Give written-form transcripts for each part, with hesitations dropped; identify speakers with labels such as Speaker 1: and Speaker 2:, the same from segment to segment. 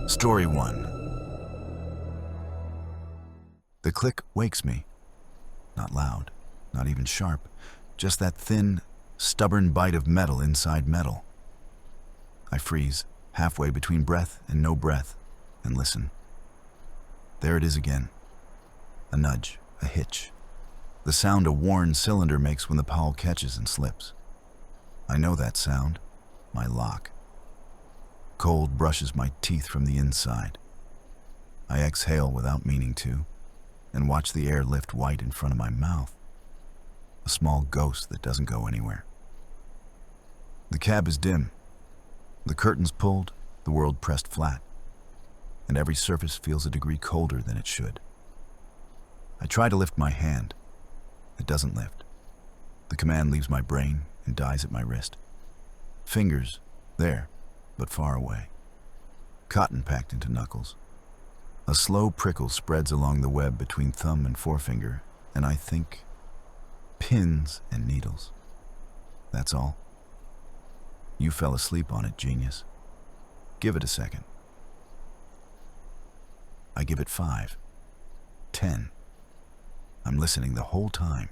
Speaker 1: Story 1. The click wakes me. Not loud, not even sharp, just that thin, stubborn bite of metal inside metal. I freeze, halfway between breath and no breath, and listen. There it is again. A nudge, a hitch. The sound a worn cylinder makes when the powell catches and slips. I know that sound, my lock. Cold brushes my teeth from the inside. I exhale without meaning to, and watch the air lift white in front of my mouth. A small ghost that doesn't go anywhere. The cab is dim. The curtains pulled, the world pressed flat, and every surface feels a degree colder than it should. I try to lift my hand. It doesn't lift. The command leaves my brain and dies at my wrist. Fingers, there, but far away. Cotton packed into knuckles. A slow prickle spreads along the web between thumb and forefinger, and I think pins and needles. That's all. You fell asleep on it, genius. Give it a second. I give it 5, 10. I'm listening the whole time.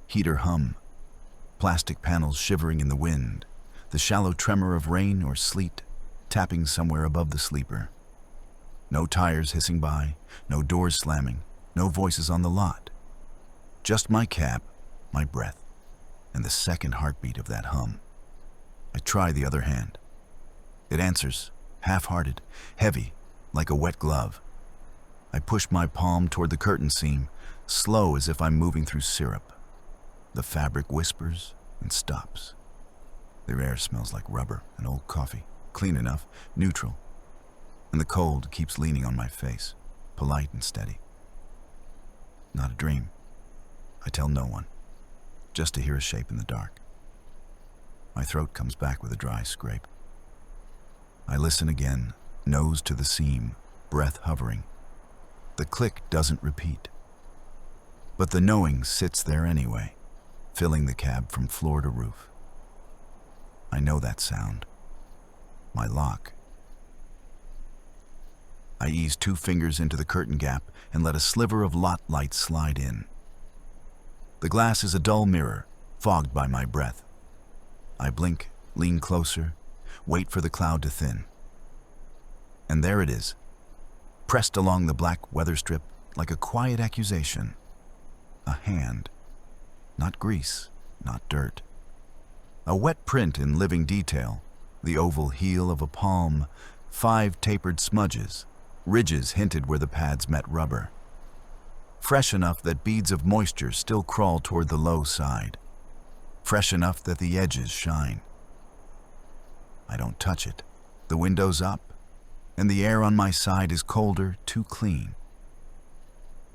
Speaker 1: Heater hum, plastic panels shivering in the wind, the shallow tremor of rain or sleet tapping somewhere above the sleeper. No tires hissing by, no doors slamming, no voices on the lot. Just my cab, my breath, and the second heartbeat of that hum. I try the other hand. It answers, half-hearted, heavy, like a wet glove. I push my palm toward the curtain seam, slow as if I'm moving through syrup. The fabric whispers and stops. The air smells like rubber and old coffee, clean enough, neutral. And the cold keeps leaning on my face, polite and steady. Not a dream. I tell no one, just to hear a shape in the dark. My throat comes back with a dry scrape. I listen again, nose to the seam, breath hovering. The click doesn't repeat. But the knowing sits there anyway, filling the cab from floor to roof. I know that sound. My lock. I ease 2 fingers into the curtain gap and let a sliver of lot light slide in. The glass is a dull mirror, fogged by my breath. I blink, lean closer, wait for the cloud to thin. And there it is, pressed along the black weather strip like a quiet accusation. A hand, not grease, not dirt. A wet print in living detail, the oval heel of a palm, 5 tapered smudges, ridges hinted where the pads met rubber. Fresh enough that beads of moisture still crawl toward the low side. Fresh enough that the edges shine. I don't touch it. The window's up, and the air on my side is colder, too clean.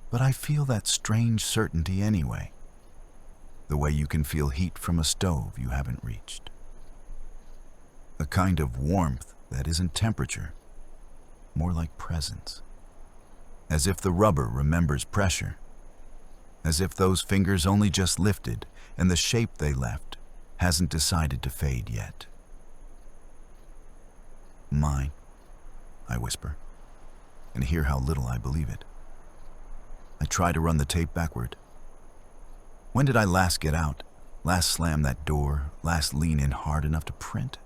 Speaker 1: But I feel that strange certainty anyway. The way you can feel heat from a stove you haven't reached. A kind of warmth that isn't temperature, more like presence. As if the rubber remembers pressure. As if those fingers only just lifted and the shape they left hasn't decided to fade yet. Mine, I whisper, and hear how little I believe it. I try to run the tape backward. When did I last get out, last slam that door, last lean in hard enough to print?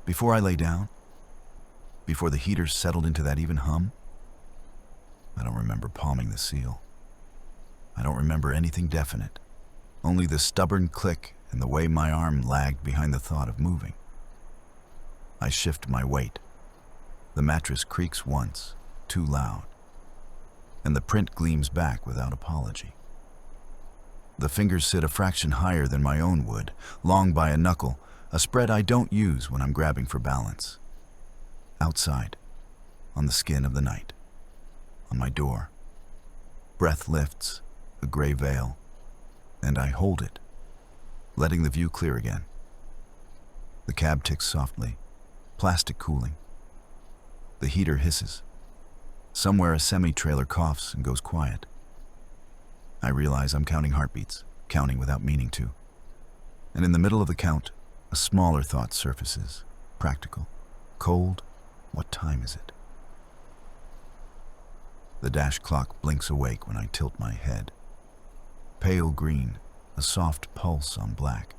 Speaker 1: Before I lay down? Before the heater settled into that even hum? I don't remember palming the seal. I don't remember anything definite, only the stubborn click and the way my arm lagged behind the thought of moving. I shift my weight. The mattress creaks once, too loud, and the print gleams back without apology. The fingers sit a fraction higher than my own would, long by a knuckle, a spread I don't use when I'm grabbing for balance. Outside, on the skin of the night, on my door. Breath lifts, a gray veil, and I hold it, letting the view clear again. The cab ticks softly, plastic cooling. The heater hisses. Somewhere a semi-trailer coughs and goes quiet. I realize I'm counting heartbeats, counting without meaning to. And in the middle of the count, a smaller thought surfaces, practical, cold, What time is it? The dash clock blinks awake when I tilt my head. Pale green, a soft pulse on black.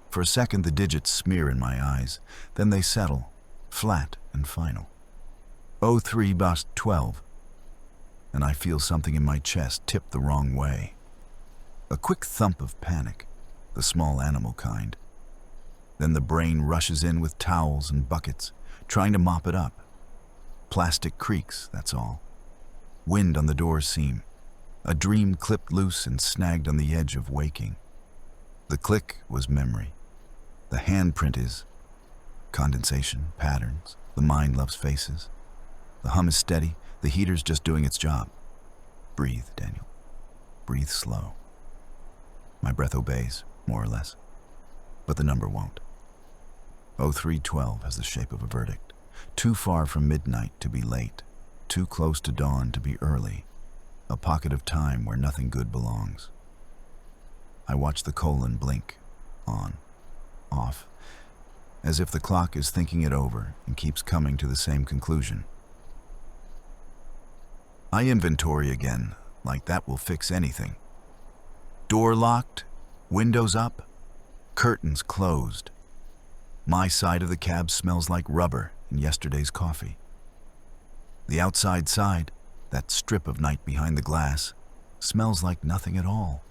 Speaker 1: For a second the digits smear in my eyes, then they settle, flat and final. 03/12, and I feel something in my chest tip the wrong way. A quick thump of panic, the small animal kind. Then the brain rushes in with towels and buckets, trying to mop it up. Plastic creaks, that's all. Wind on the door seam. A dream clipped loose and snagged on the edge of waking. The click was memory. The handprint is condensation, patterns. The mind loves faces. The hum is steady. The heater's just doing its job. Breathe, Daniel. Breathe slow. My breath obeys, more or less. But the number won't. 0312 has the shape of a verdict. Too far from midnight to be late. Too close to dawn to be early. A pocket of time where nothing good belongs. I watch the colon blink. On. Off. As if the clock is thinking it over and keeps coming to the same conclusion. I inventory again, like that will fix anything. Door locked, windows up, curtains closed. My side of the cab smells like rubber and yesterday's coffee. The outside side, that strip of night behind the glass, smells like nothing at all.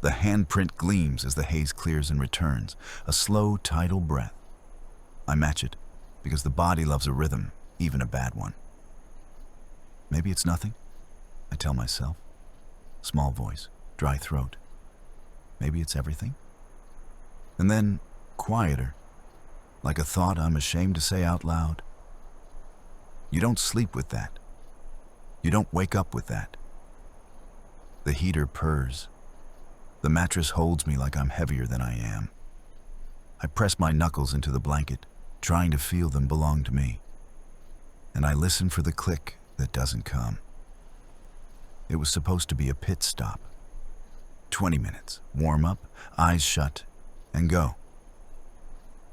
Speaker 1: The handprint gleams as the haze clears and returns, a slow tidal breath. I match it, because the body loves a rhythm, even a bad one. Maybe it's nothing, I tell myself. Small voice, dry throat. Maybe it's everything. And then, quieter, like a thought I'm ashamed to say out loud. You don't sleep with that. You don't wake up with that. The heater purrs. The mattress holds me like I'm heavier than I am. I press my knuckles into the blanket, trying to feel them belong to me. And I listen for the click that doesn't come. It was supposed to be a pit stop. 20 minutes, warm up, eyes shut, and go.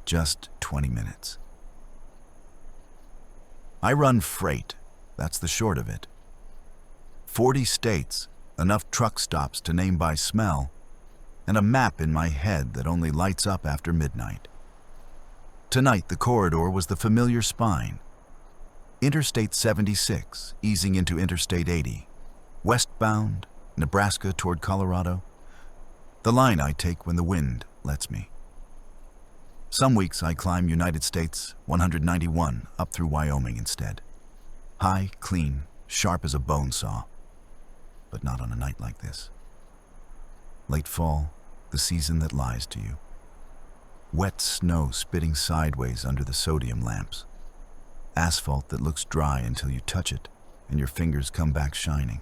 Speaker 1: Just 20 minutes. I run freight, that's the short of it. 40 states, enough truck stops to name by smell, and a map in my head that only lights up after midnight. Tonight the corridor was the familiar spine. Interstate 76, easing into Interstate 80. Westbound, Nebraska toward Colorado. The line I take when the wind lets me. Some weeks I climb United States 191 up through Wyoming instead. High, clean, sharp as a bone saw. But not on a night like this. Late fall, the season that lies to you. Wet snow spitting sideways under the sodium lamps. Asphalt that looks dry until you touch it and your fingers come back shining.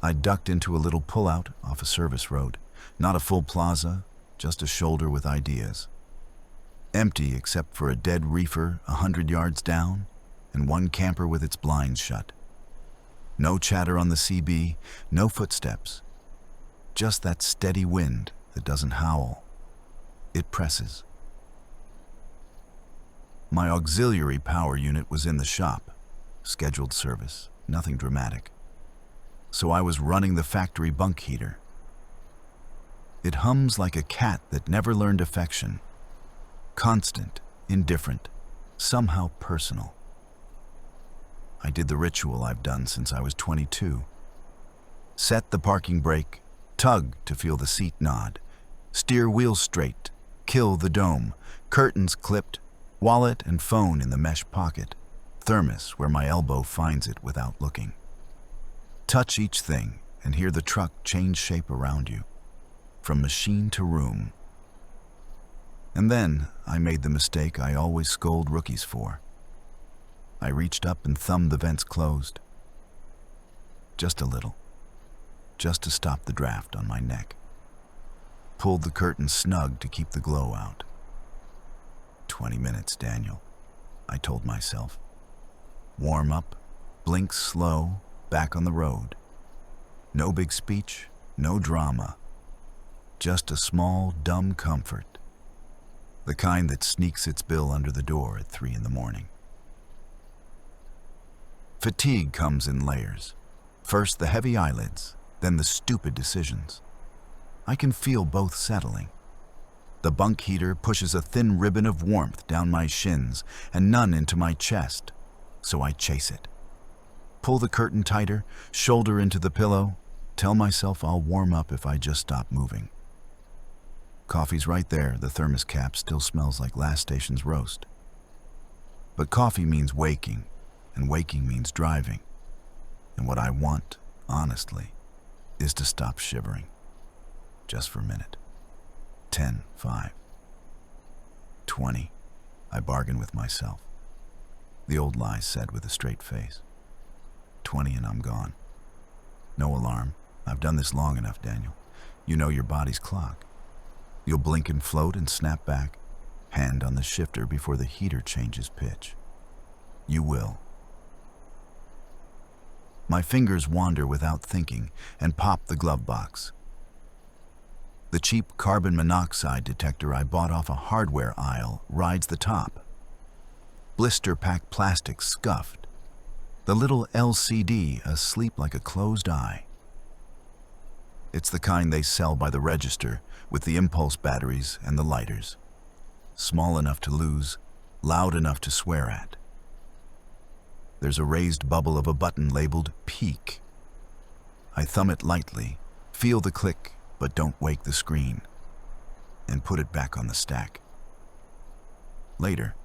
Speaker 1: I ducked into a little pullout off a service road. Not a full plaza, just a shoulder with ideas. Empty except for a dead reefer 100 yards down and one camper with its blinds shut. No chatter on the CB, no footsteps. Just that steady wind that doesn't howl. It presses. My auxiliary power unit was in the shop. Scheduled service, nothing dramatic. So I was running the factory bunk heater. It hums like a cat that never learned affection. Constant, indifferent, somehow personal. I did the ritual I've done since I was 22. Set the parking brake, tug to feel the seat nod, steer wheel straight, kill the dome, curtains clipped, wallet and phone in the mesh pocket, thermos where my elbow finds it without looking. Touch each thing and hear the truck change shape around you, from machine to room. And then I made the mistake I always scold rookies for. I reached up and thumbed the vents closed. Just a little. Just to stop the draft on my neck. Pulled the curtains snug to keep the glow out. 20 minutes, Daniel, I told myself. Warm up, blink slow, back on the road. No big speech, no drama. Just a small, dumb comfort. the kind that sneaks its bill under the door at 3 in the morning. Fatigue comes in layers. First the heavy eyelids, then the stupid decisions. I can feel both settling. The bunk heater pushes a thin ribbon of warmth down my shins and none into my chest, so I chase it. Pull the curtain tighter, shoulder into the pillow, tell myself I'll warm up if I just stop moving. Coffee's right there, the thermos cap still smells like last station's roast. But coffee means waking, and waking means driving. And what I want, honestly, is to stop shivering. Just for a minute. 10, 5, 20, I bargain with myself. The old lie said with a straight face. 20 and I'm gone. No alarm. I've done this long enough, Daniel. You know your body's clock. You'll blink and float and snap back, hand on the shifter before the heater changes pitch. You will. My fingers wander without thinking and pop the glove box. The cheap carbon monoxide detector I bought off a hardware aisle rides the top. Blister pack plastic scuffed. The little LCD asleep like a closed eye. It's the kind they sell by the register with the impulse batteries and the lighters. Small enough to lose, loud enough to swear at. There's a raised bubble of a button labeled peak. I thumb it lightly, feel the click, but don't wake the screen, and put it back on the stack. Later,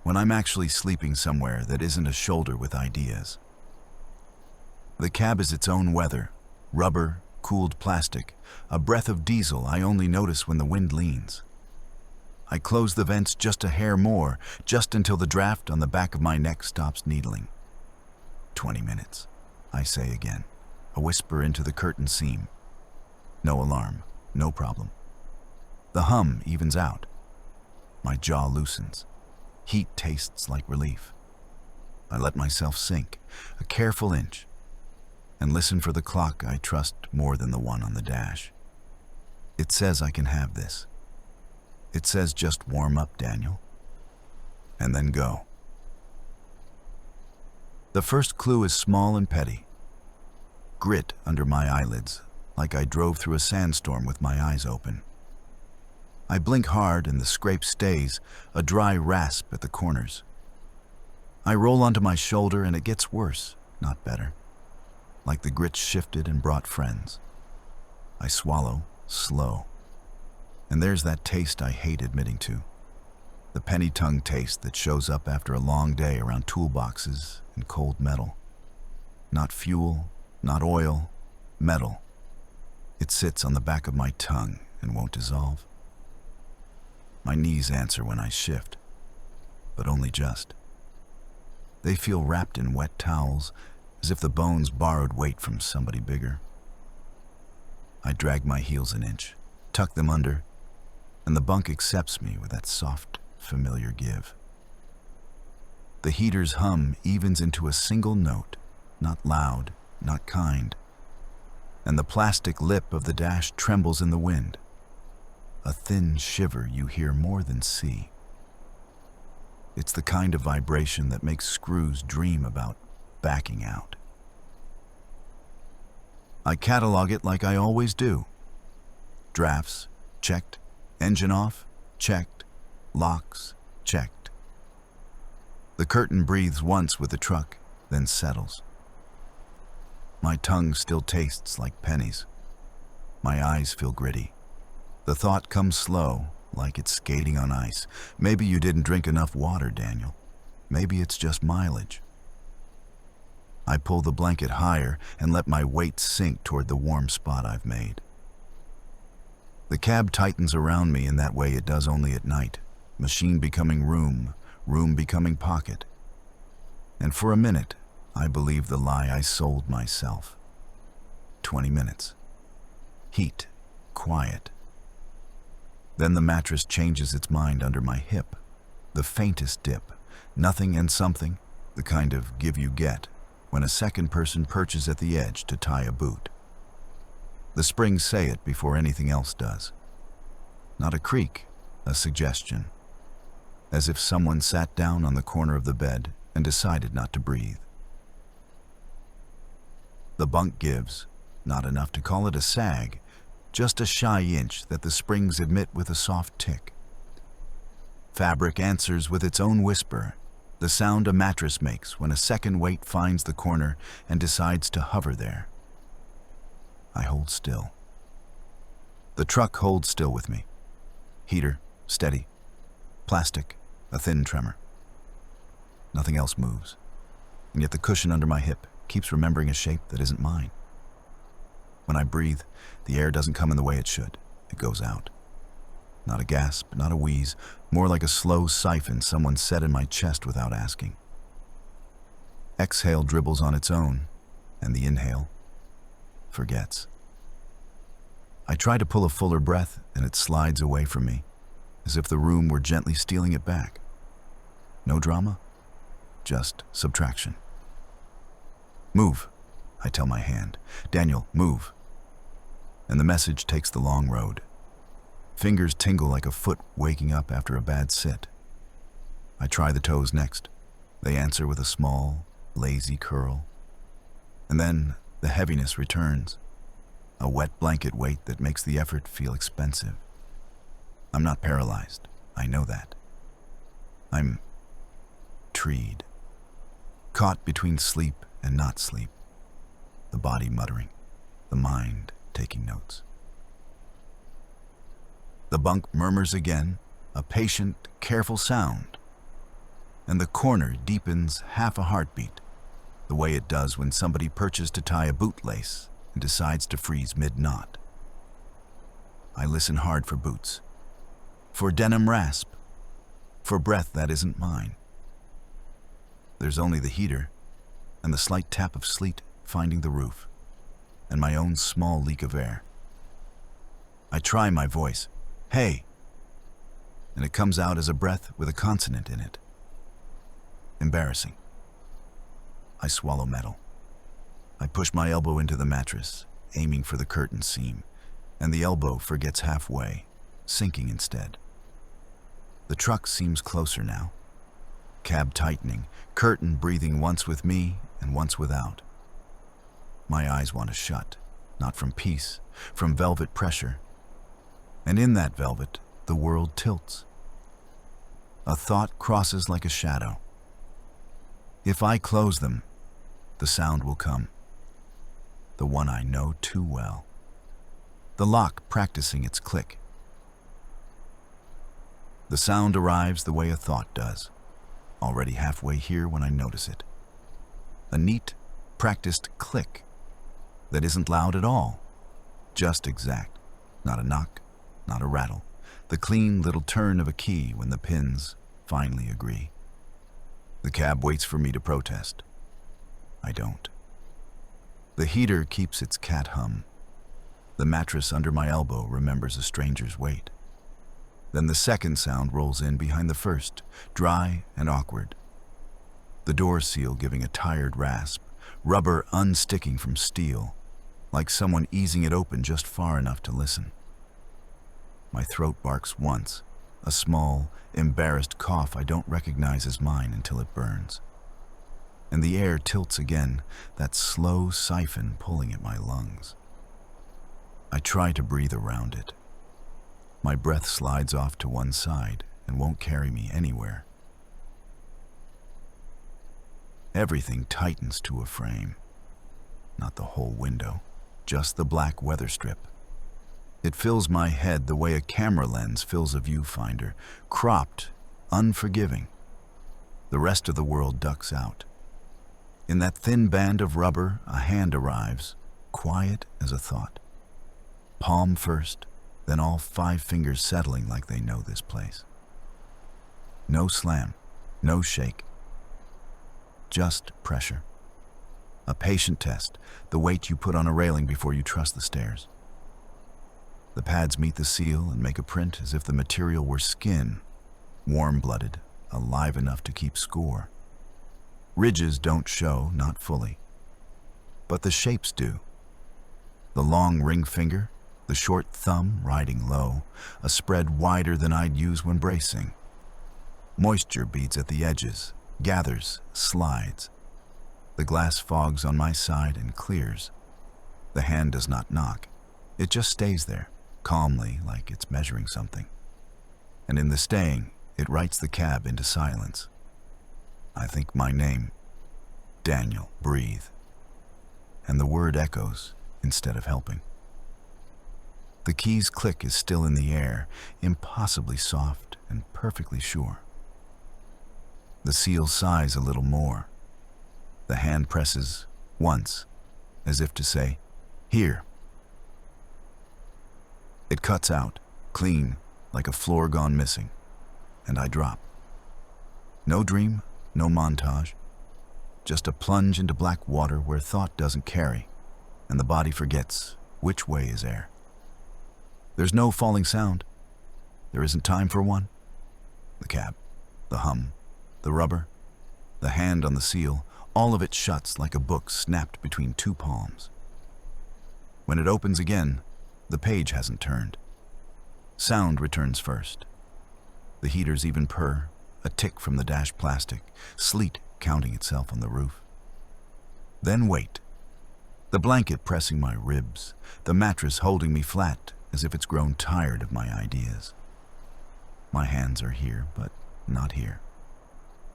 Speaker 1: when I'm actually sleeping somewhere that isn't a shoulder with ideas. The cab is its own weather, rubber, cooled plastic, a breath of diesel I only notice when the wind leans. I close the vents just a hair more, just until the draft on the back of my neck stops needling. 20 minutes, I say again, a whisper into the curtain seam. No alarm, no problem. The hum evens out. My jaw loosens. Heat tastes like relief. I let myself sink, a careful inch, and listen for the clock I trust more than the one on the dash. It says I can have this. It says just warm up, Daniel, and then go. The first clue is small and petty. Grit under my eyelids, like I drove through a sandstorm with my eyes open. I blink hard and the scrape stays, a dry rasp at the corners. I roll onto my shoulder and it gets worse, not better. Like the grit shifted and brought friends. I swallow, slow. And there's that taste I hate admitting to. The penny tongue taste that shows up after a long day around toolboxes and cold metal. Not fuel, not oil, metal. It sits on the back of my tongue and won't dissolve. My knees answer when I shift, but only just. They feel wrapped in wet towels, as if the bones borrowed weight from somebody bigger. I drag my heels an inch, tuck them under, and the bunk accepts me with that soft, familiar give. The heater's hum evens into a single note, not loud, not kind, and the plastic lip of the dash trembles in the wind. A thin shiver you hear more than see. It's the kind of vibration that makes screws dream about backing out. I catalog it like I always do. Drafts, checked. Engine off, checked. Locks, checked. The curtain breathes once with the truck, then settles. My tongue still tastes like pennies. My eyes feel gritty. The thought comes slow, like it's skating on ice. Maybe you didn't drink enough water, Daniel. Maybe it's just mileage. I pull the blanket higher and let my weight sink toward the warm spot I've made. The cab tightens around me in that way it does only at night, machine becoming room, room becoming pocket. And for a minute, I believe the lie I sold myself. 20 minutes. Heat, quiet. Then the mattress changes its mind under my hip. The faintest dip, nothing and something, the kind of give you get, when a second person perches at the edge to tie a boot. The springs say it before anything else does. Not a creak, A suggestion, as if someone sat down on the corner of the bed and decided not to breathe. The bunk gives, not enough to call it a sag, just a shy inch that the springs admit with a soft tick. Fabric answers with its own whisper, the sound a mattress makes when a second weight finds the corner and decides to hover there. I hold still. The truck holds still with me. Heater, steady. Plastic, a thin tremor. Nothing else moves, and yet the cushion under my hip keeps remembering a shape that isn't mine. When I breathe, the air doesn't come in the way it should. It goes out. Not a gasp, not a wheeze, more like a slow siphon someone set in my chest without asking. Exhale dribbles on its own, and the inhale forgets. I try to pull a fuller breath, and it slides away from me, as if the room were gently stealing it back. No drama, just subtraction. Move, I tell my hand. Daniel, move. And the message takes the long road. Fingers tingle like a foot waking up after a bad sit. I try the toes next. They answer with a small, lazy curl. And then the heaviness returns. A wet blanket weight that makes the effort feel expensive. I'm not paralyzed. I know that. I'm treed. Caught between sleep and not sleep. The body muttering. The mind taking notes. The bunk murmurs again, a patient, careful sound. And the corner deepens half a heartbeat, the way it does when somebody perches to tie a bootlace and decides to freeze mid-knot. I listen hard for boots, for denim rasp, for breath that isn't mine. There's only the heater and the slight tap of sleet finding the roof, and my own small leak of air. I try my voice, hey, and it comes out as a breath with a consonant in it. Embarrassing. I swallow metal. I push my elbow into the mattress, aiming for the curtain seam, and the elbow forgets halfway, sinking instead. The truck seems closer now. Cab tightening, curtain breathing once with me and once without. My eyes want to shut, not from peace, from velvet pressure. And in that velvet, the world tilts. A thought crosses like a shadow. If I close them, the sound will come. The one I know too well. The lock practicing its click. The sound arrives the way a thought does, already halfway here when I notice it. A neat, practiced click that isn't loud at all, just exact. Not a knock, not a rattle. The clean little turn of a key when the pins finally agree. The cab waits for me to protest. I don't. The heater keeps its cat hum. The mattress under my elbow remembers a stranger's weight. Then the second sound rolls in behind the first, dry and awkward. The door seal giving a tired rasp, rubber unsticking from steel, like someone easing it open just far enough to listen. My throat barks once, a small, embarrassed cough I don't recognize as mine until it burns. And the air tilts again, that slow siphon pulling at my lungs. I try to breathe around it. My breath slides off to one side and won't carry me anywhere. Everything tightens to a frame. Not the whole window, just the black weather strip. It fills my head the way a camera lens fills a viewfinder, cropped, unforgiving. The rest of the world ducks out. In that thin band of rubber, a hand arrives, quiet as a thought. Palm first, then all 5 fingers settling like they know this place. No slam, no shake. Just pressure. A patient test, the weight you put on a railing before you trust the stairs. The pads meet the seal and make a print as if the material were skin, warm-blooded, alive enough to keep score. Ridges don't show, not fully. But the shapes do. The long ring finger, the short thumb riding low, a spread wider than I'd use when bracing. Moisture beads at the edges, gathers, slides. The glass fogs on my side and clears. The hand does not knock. It just stays there, calmly, like it's measuring something. And in the staying, it writes the cab into silence. I think my name. Daniel, breathe. And the word echoes instead of helping. The key's click is still in the air, impossibly soft and perfectly sure. The seal sighs a little more. The hand presses once, as if to say, here. It cuts out, clean, like a floor gone missing, and I drop. No dream, no montage, just a plunge into black water where thought doesn't carry, and the body forgets which way is air. There's no falling sound. There isn't time for one. The cab, the hum, the rubber, the hand on the seal, all of it shuts like a book snapped between two palms. When it opens again, the page hasn't turned. Sound returns first. The heaters even purr, a tick from the dash plastic, sleet counting itself on the roof. Then wait. The blanket pressing my ribs, the mattress holding me flat as if it's grown tired of my ideas. My hands are here, but not here.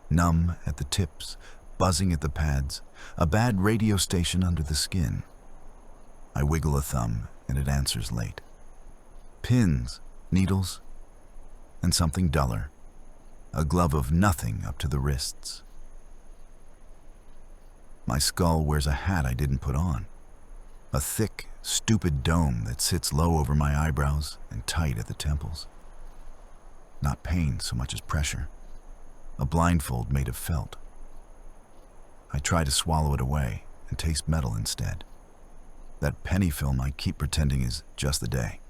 Speaker 1: Numb at the tips, buzzing at the pads, a bad radio station under the skin. I wiggle a thumb, and it answers late. Pins, needles, and something duller. A glove of nothing up to the wrists. My skull wears a hat I didn't put on. A thick, stupid dome that sits low over my eyebrows and tight at the temples. Not pain so much as pressure. A blindfold made of felt. I try to swallow it away and taste metal instead. That penny film I keep pretending is just the day.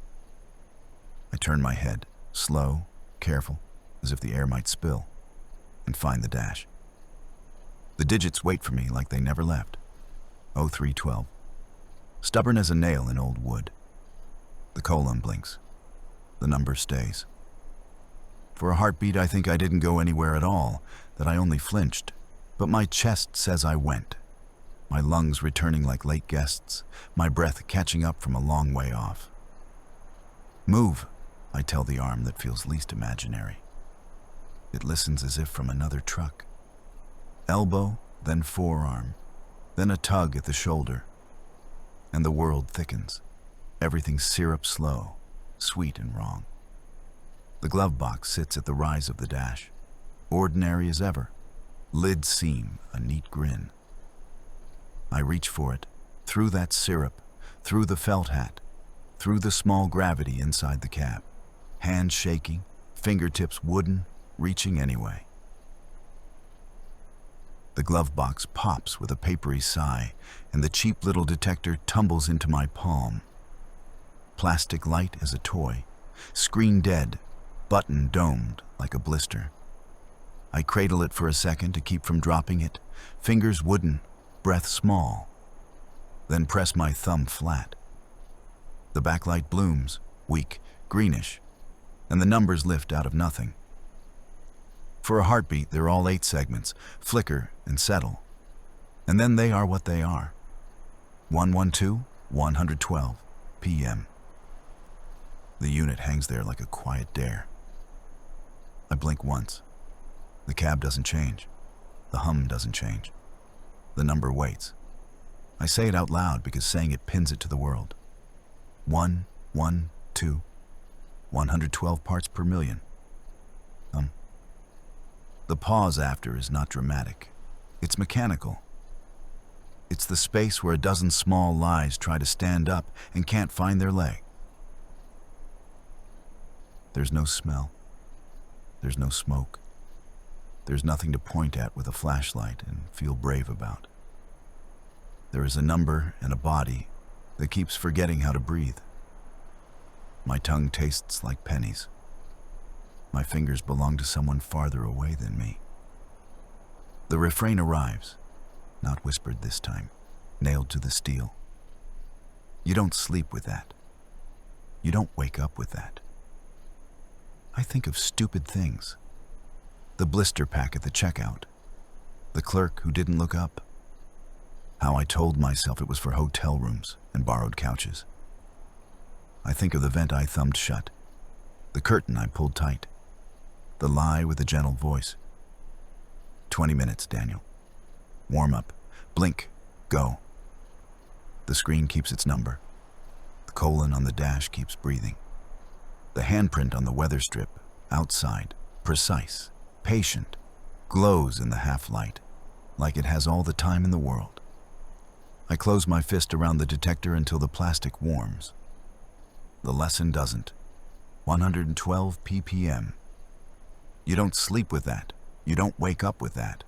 Speaker 1: I turn my head, slow, careful, as if the air might spill, and find the dash. The digits wait for me like they never left. 0312. Stubborn as a nail in old wood. The colon blinks. The number stays. For a heartbeat, I think I didn't go anywhere at all, that I only flinched, but my chest says I went. My lungs returning like late guests, my breath catching up from a long way off. Move, I tell the arm that feels least imaginary. It listens as if from another truck. Elbow, then forearm, then a tug at the shoulder. And the world thickens. Everything syrup slow, sweet and wrong. The glove box sits at the rise of the dash, ordinary as ever. Lids seam a neat grin. I reach for it, through that syrup, through the felt hat, through the small gravity inside the cab. Hands shaking, fingertips wooden, reaching anyway. The glove box pops with a papery sigh, and the cheap little detector tumbles into my palm. Plastic light as a toy, screen dead, button domed like a blister. I cradle it for a second to keep from dropping it, fingers wooden, breath small, then press my thumb flat. The backlight blooms, weak, greenish, and the numbers lift out of nothing. For a heartbeat, they're all 8 segments, flicker and settle, and then they are what they are. 112, 112 p.m. The unit hangs there like a quiet dare. I blink once. The cab doesn't change. The hum doesn't change. The number waits. I say it out loud because saying it pins it to the world. 112, 112 parts per million. The pause after is not dramatic. It's mechanical. It's the space where a dozen small lies try to stand up and can't find their leg. There's no smell. There's no smoke. There's nothing to point at with a flashlight and feel brave about. There is a number and a body that keeps forgetting how to breathe. My tongue tastes like pennies. My fingers belong to someone farther away than me. The refrain arrives, not whispered this time, nailed to the steel. You don't sleep with that. You don't wake up with that. I think of stupid things. The blister pack at the checkout. The clerk who didn't look up. How I told myself it was for hotel rooms and borrowed couches. I think of the vent I thumbed shut. The curtain I pulled tight. The lie with a gentle voice. 20 minutes, Daniel. Warm up. Blink. Go. The screen keeps its number. The colon on the dash keeps breathing. The handprint on the weather strip, outside, precise, patient, glows in the half-light, like it has all the time in the world. I close my fist around the detector until the plastic warms. The lesson doesn't. 112 ppm. You don't sleep with that. You don't wake up with that.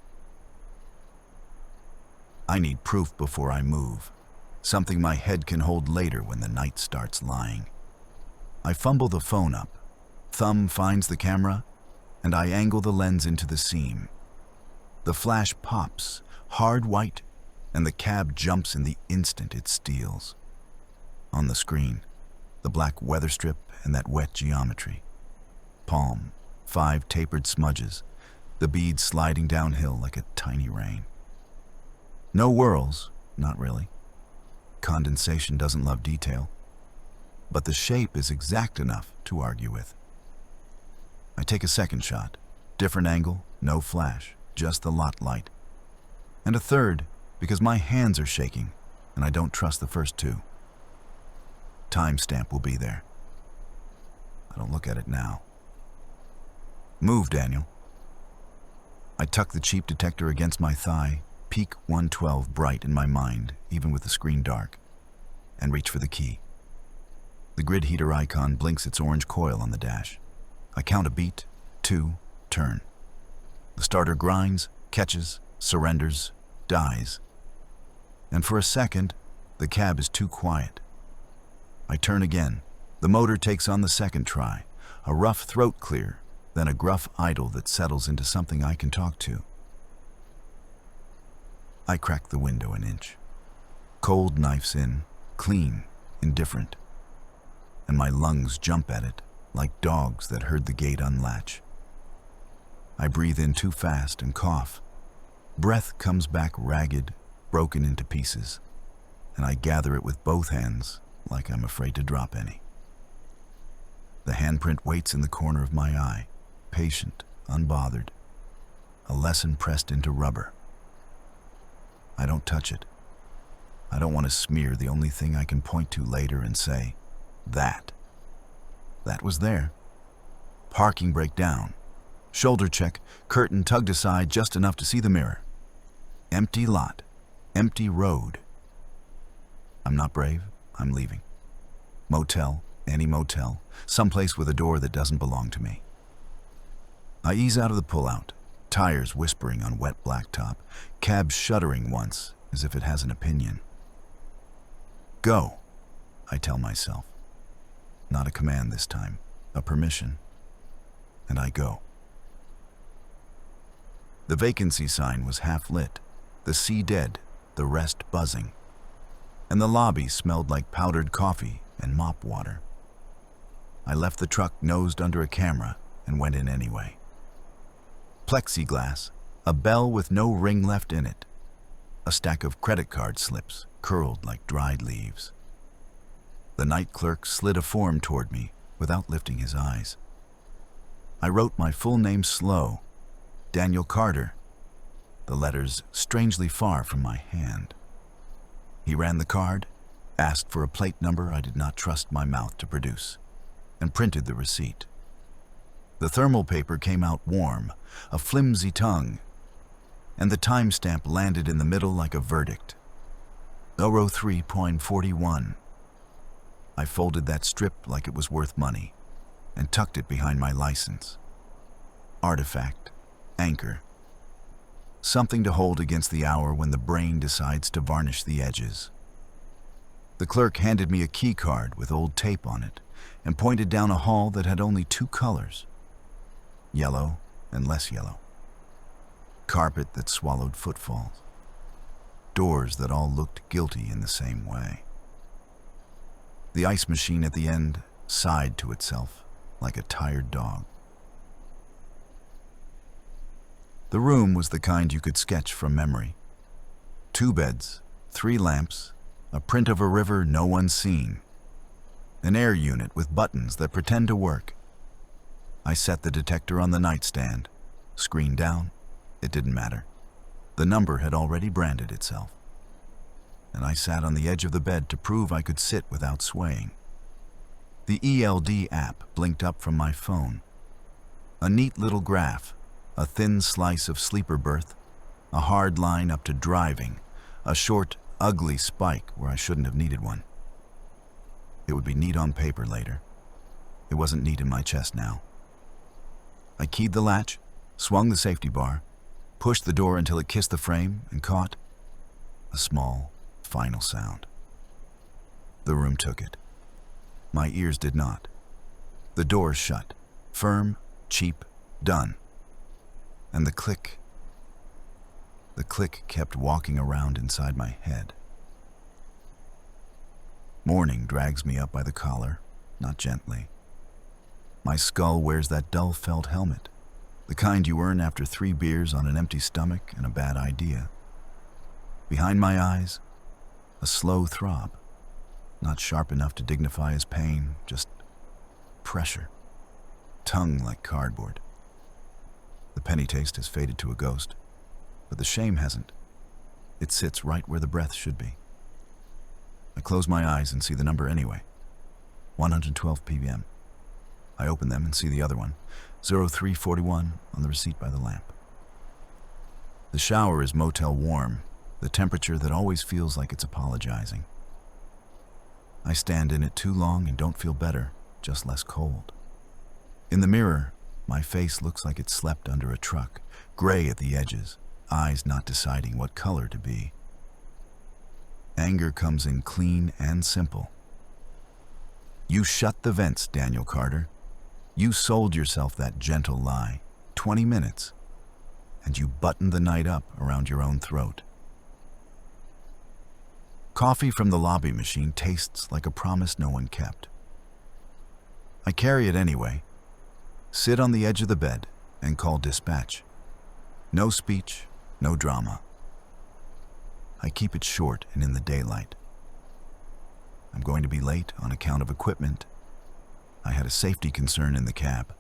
Speaker 1: I need proof before I move. Something my head can hold later when the night starts lying. I fumble the phone up. Thumb finds the camera, and I angle the lens into the seam. The flash pops, hard white, and the cab jumps in the instant it steals. On the screen, the black weather strip and that wet geometry. Palm, 5 tapered smudges, the beads sliding downhill like a tiny rain. No whirls, not really. Condensation doesn't love detail, but the shape is exact enough to argue with. I take a second shot, different angle, no flash, just the lot light. And a third, because my hands are shaking and I don't trust the first 2. Timestamp will be there. I don't look at it now. Move, Daniel. I tuck the cheap detector against my thigh, peak 112 bright in my mind, even with the screen dark, and reach for the key. The grid heater icon blinks its orange coil on the dash. I count a beat, 2, turn. The starter grinds, catches, surrenders, dies. And for a second, the cab is too quiet. I turn again. The motor takes on the second try, a rough throat clear, then a gruff idle that settles into something I can talk to. I crack the window an inch. Cold knifes in, clean, indifferent. And my lungs jump at it, like dogs that heard the gate unlatch. I breathe in too fast and cough. Breath comes back ragged, broken into pieces, and I gather it with both hands, like I'm afraid to drop any. The handprint waits in the corner of my eye, patient, unbothered, a lesson pressed into rubber. I don't touch it. I don't want to smear the only thing I can point to later and say, that was there. Parking brake down. Shoulder check, curtain tugged aside just enough to see the mirror. Empty lot, empty road. I'm not brave, I'm leaving. Motel, any motel, someplace with a door that doesn't belong to me. I ease out of the pullout, tires whispering on wet blacktop, cab shuddering once as if it has an opinion. Go, I tell myself. Not a command this time, a permission. And I go. The vacancy sign was half lit, the sea dead, the rest buzzing. And the lobby smelled like powdered coffee and mop water. I left the truck nosed under a camera and went in anyway. Plexiglass, a bell with no ring left in it, a stack of credit card slips curled like dried leaves. The night clerk slid a form toward me without lifting his eyes. I wrote my full name slow, Daniel Carter, the letters strangely far from my hand. He ran the card, asked for a plate number I did not trust my mouth to produce, and printed the receipt. The thermal paper came out warm, a flimsy tongue, and the timestamp landed in the middle like a verdict. 003.41. I folded that strip like it was worth money and tucked it behind my license. Artifact, anchor. Something to hold against the hour when the brain decides to varnish the edges. The clerk handed me a key card with old tape on it and pointed down a hall that had only 2 colors, yellow and less yellow. Carpet that swallowed footfalls. Doors that all looked guilty in the same way. The ice machine at the end sighed to itself like a tired dog. The room was the kind you could sketch from memory. 2 beds, 3 lamps, a print of a river no one's seen, an air unit with buttons that pretend to work. I set the detector on the nightstand. Screen down, it didn't matter. The number had already branded itself. And I sat on the edge of the bed to prove I could sit without swaying. The ELD app blinked up from my phone. A neat little graph, a thin slice of sleeper berth, a hard line up to driving, a short, ugly spike where I shouldn't have needed one. It would be neat on paper later. It wasn't neat in my chest now. I keyed the latch, swung the safety bar, pushed the door until it kissed the frame and caught a small, final sound. The room took it. My ears did not. The door shut, firm, cheap, done. And the click kept walking around inside my head. Morning drags me up by the collar, not gently. My skull wears that dull felt helmet, the kind you earn after 3 beers on an empty stomach and a bad idea. Behind my eyes, a slow throb, not sharp enough to dignify as pain, just pressure, tongue like cardboard. The penny taste has faded to a ghost, but the shame hasn't. It sits right where the breath should be. I close my eyes and see the number anyway. 112 ppm. I open them and see the other one, 0341, on the receipt by the lamp. The shower is motel warm, the temperature that always feels like it's apologizing. I stand in it too long and don't feel better, just less cold. In the mirror, my face looks like it slept under a truck, gray at the edges, eyes not deciding what color to be. Anger comes in clean and simple. You shut the vents, Daniel Carter. You sold yourself that gentle lie, 20 minutes, and you buttoned the night up around your own throat. Coffee from the lobby machine tastes like a promise no one kept. I carry it anyway, sit on the edge of the bed, and call dispatch. No speech, no drama. I keep it short and in the daylight. I'm going to be late on account of equipment. I had a safety concern in the cab.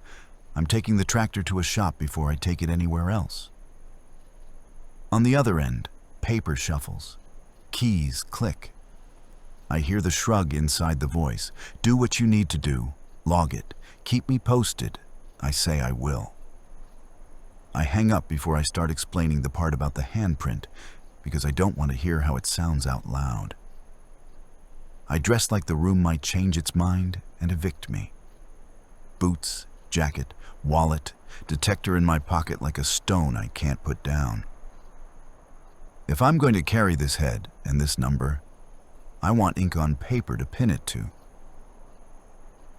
Speaker 1: I'm taking the tractor to a shop before I take it anywhere else. On the other end, paper shuffles. Keys click. I hear the shrug inside the voice. Do what you need to do. Log it. Keep me posted. I say I will. I hang up before I start explaining the part about the handprint, because I don't want to hear how it sounds out loud. I dress like the room might change its mind and evict me. Boots, jacket, wallet, detector in my pocket like a stone I can't put down. If I'm going to carry this head and this number, I want ink on paper to pin it to.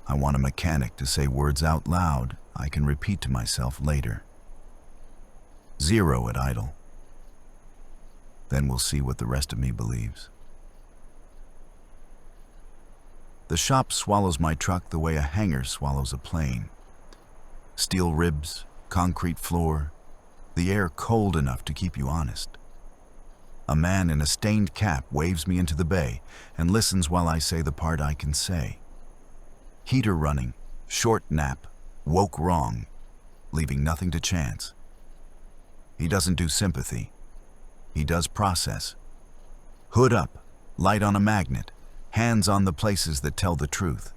Speaker 1: I want a mechanic to say words out loud I can repeat to myself later. 0 at idle. Then we'll see what the rest of me believes. The shop swallows my truck the way a hangar swallows a plane. Steel ribs, concrete floor, the air cold enough to keep you honest. A man in a stained cap waves me into the bay and listens while I say the part I can say. Heater running, short nap, woke wrong, leaving nothing to chance. He doesn't do sympathy. He does process. Hood up, light on a magnet, hands on the places that tell the truth.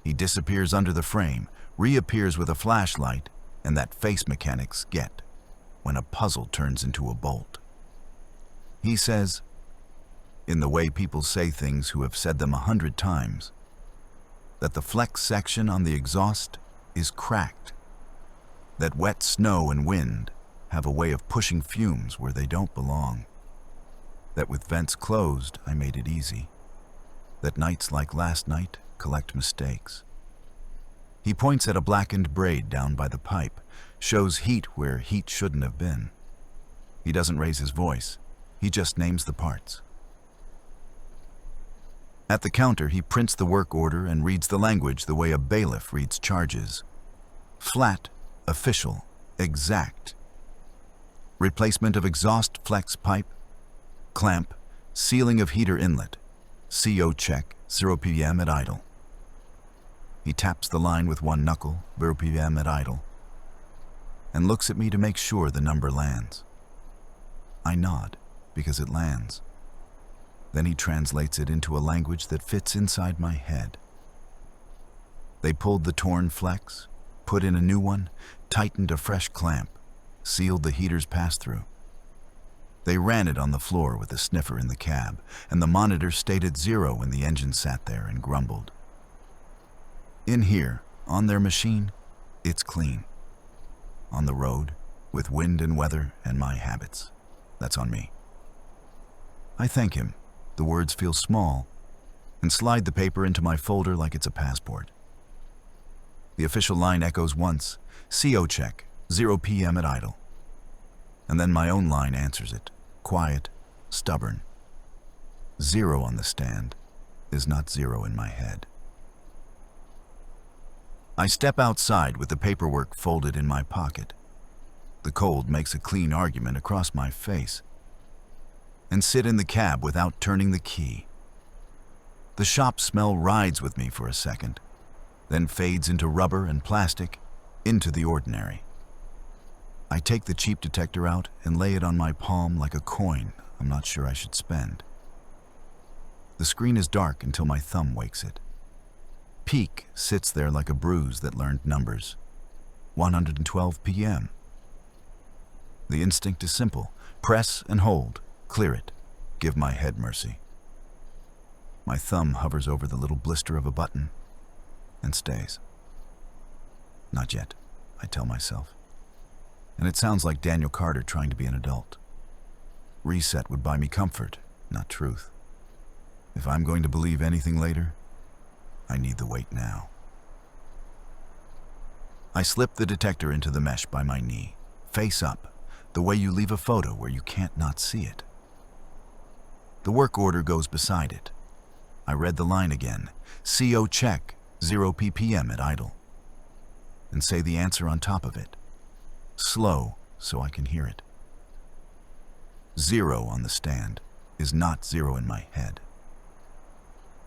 Speaker 1: He disappears under the frame, reappears with a flashlight, and that face mechanics get when a puzzle turns into a bolt. He says, in the way people say things who have said them 100 times, that the flex section on the exhaust is cracked, that wet snow and wind have a way of pushing fumes where they don't belong, that with vents closed I made it easy, that nights like last night collect mistakes. He points at a blackened braid down by the pipe, shows heat where heat shouldn't have been. He doesn't raise his voice, he just names the parts. At the counter, he prints the work order and reads the language the way a bailiff reads charges. Flat, official, exact. Replacement of exhaust flex pipe, clamp, sealing of heater inlet, CO check, 0 ppm at idle. He taps the line with one knuckle, 0 ppm at idle, and looks at me to make sure the number lands. I nod, because it lands. Then he translates it into a language that fits inside my head. They pulled the torn flex, put in a new one, tightened a fresh clamp, sealed the heater's pass-through. They ran it on the floor with a sniffer in the cab, and the monitor stayed at 0 when the engine sat there and grumbled. In here, on their machine, it's clean. On the road, with wind and weather and my habits, that's on me. I thank him. The words feel small, and slide the paper into my folder like it's a passport. The official line echoes once, CO check, 0 p.m. at idle. And then my own line answers it, quiet, stubborn. 0 on the stand is not 0 in my head. I step outside with the paperwork folded in my pocket. The cold makes a clean argument across my face, and sit in the cab without turning the key. The shop smell rides with me for a second, then fades into rubber and plastic, into the ordinary. I take the cheap detector out and lay it on my palm like a coin I'm not sure I should spend. The screen is dark until my thumb wakes it. Peak sits there like a bruise that learned numbers. 112 p.m. The instinct is simple. Press and hold. Clear it. Give my head mercy. My thumb hovers over the little blister of a button and stays. Not yet, I tell myself. And it sounds like Daniel Carter trying to be an adult. Reset would buy me comfort, not truth. If I'm going to believe anything later, I need the weight now. I slip the detector into the mesh by my knee, face up, the way you leave a photo where you can't not see it. The work order goes beside it. I read the line again, CO check, 0 ppm at idle, and say the answer on top of it, slow so I can hear it. 0 on the stand is not 0 in my head.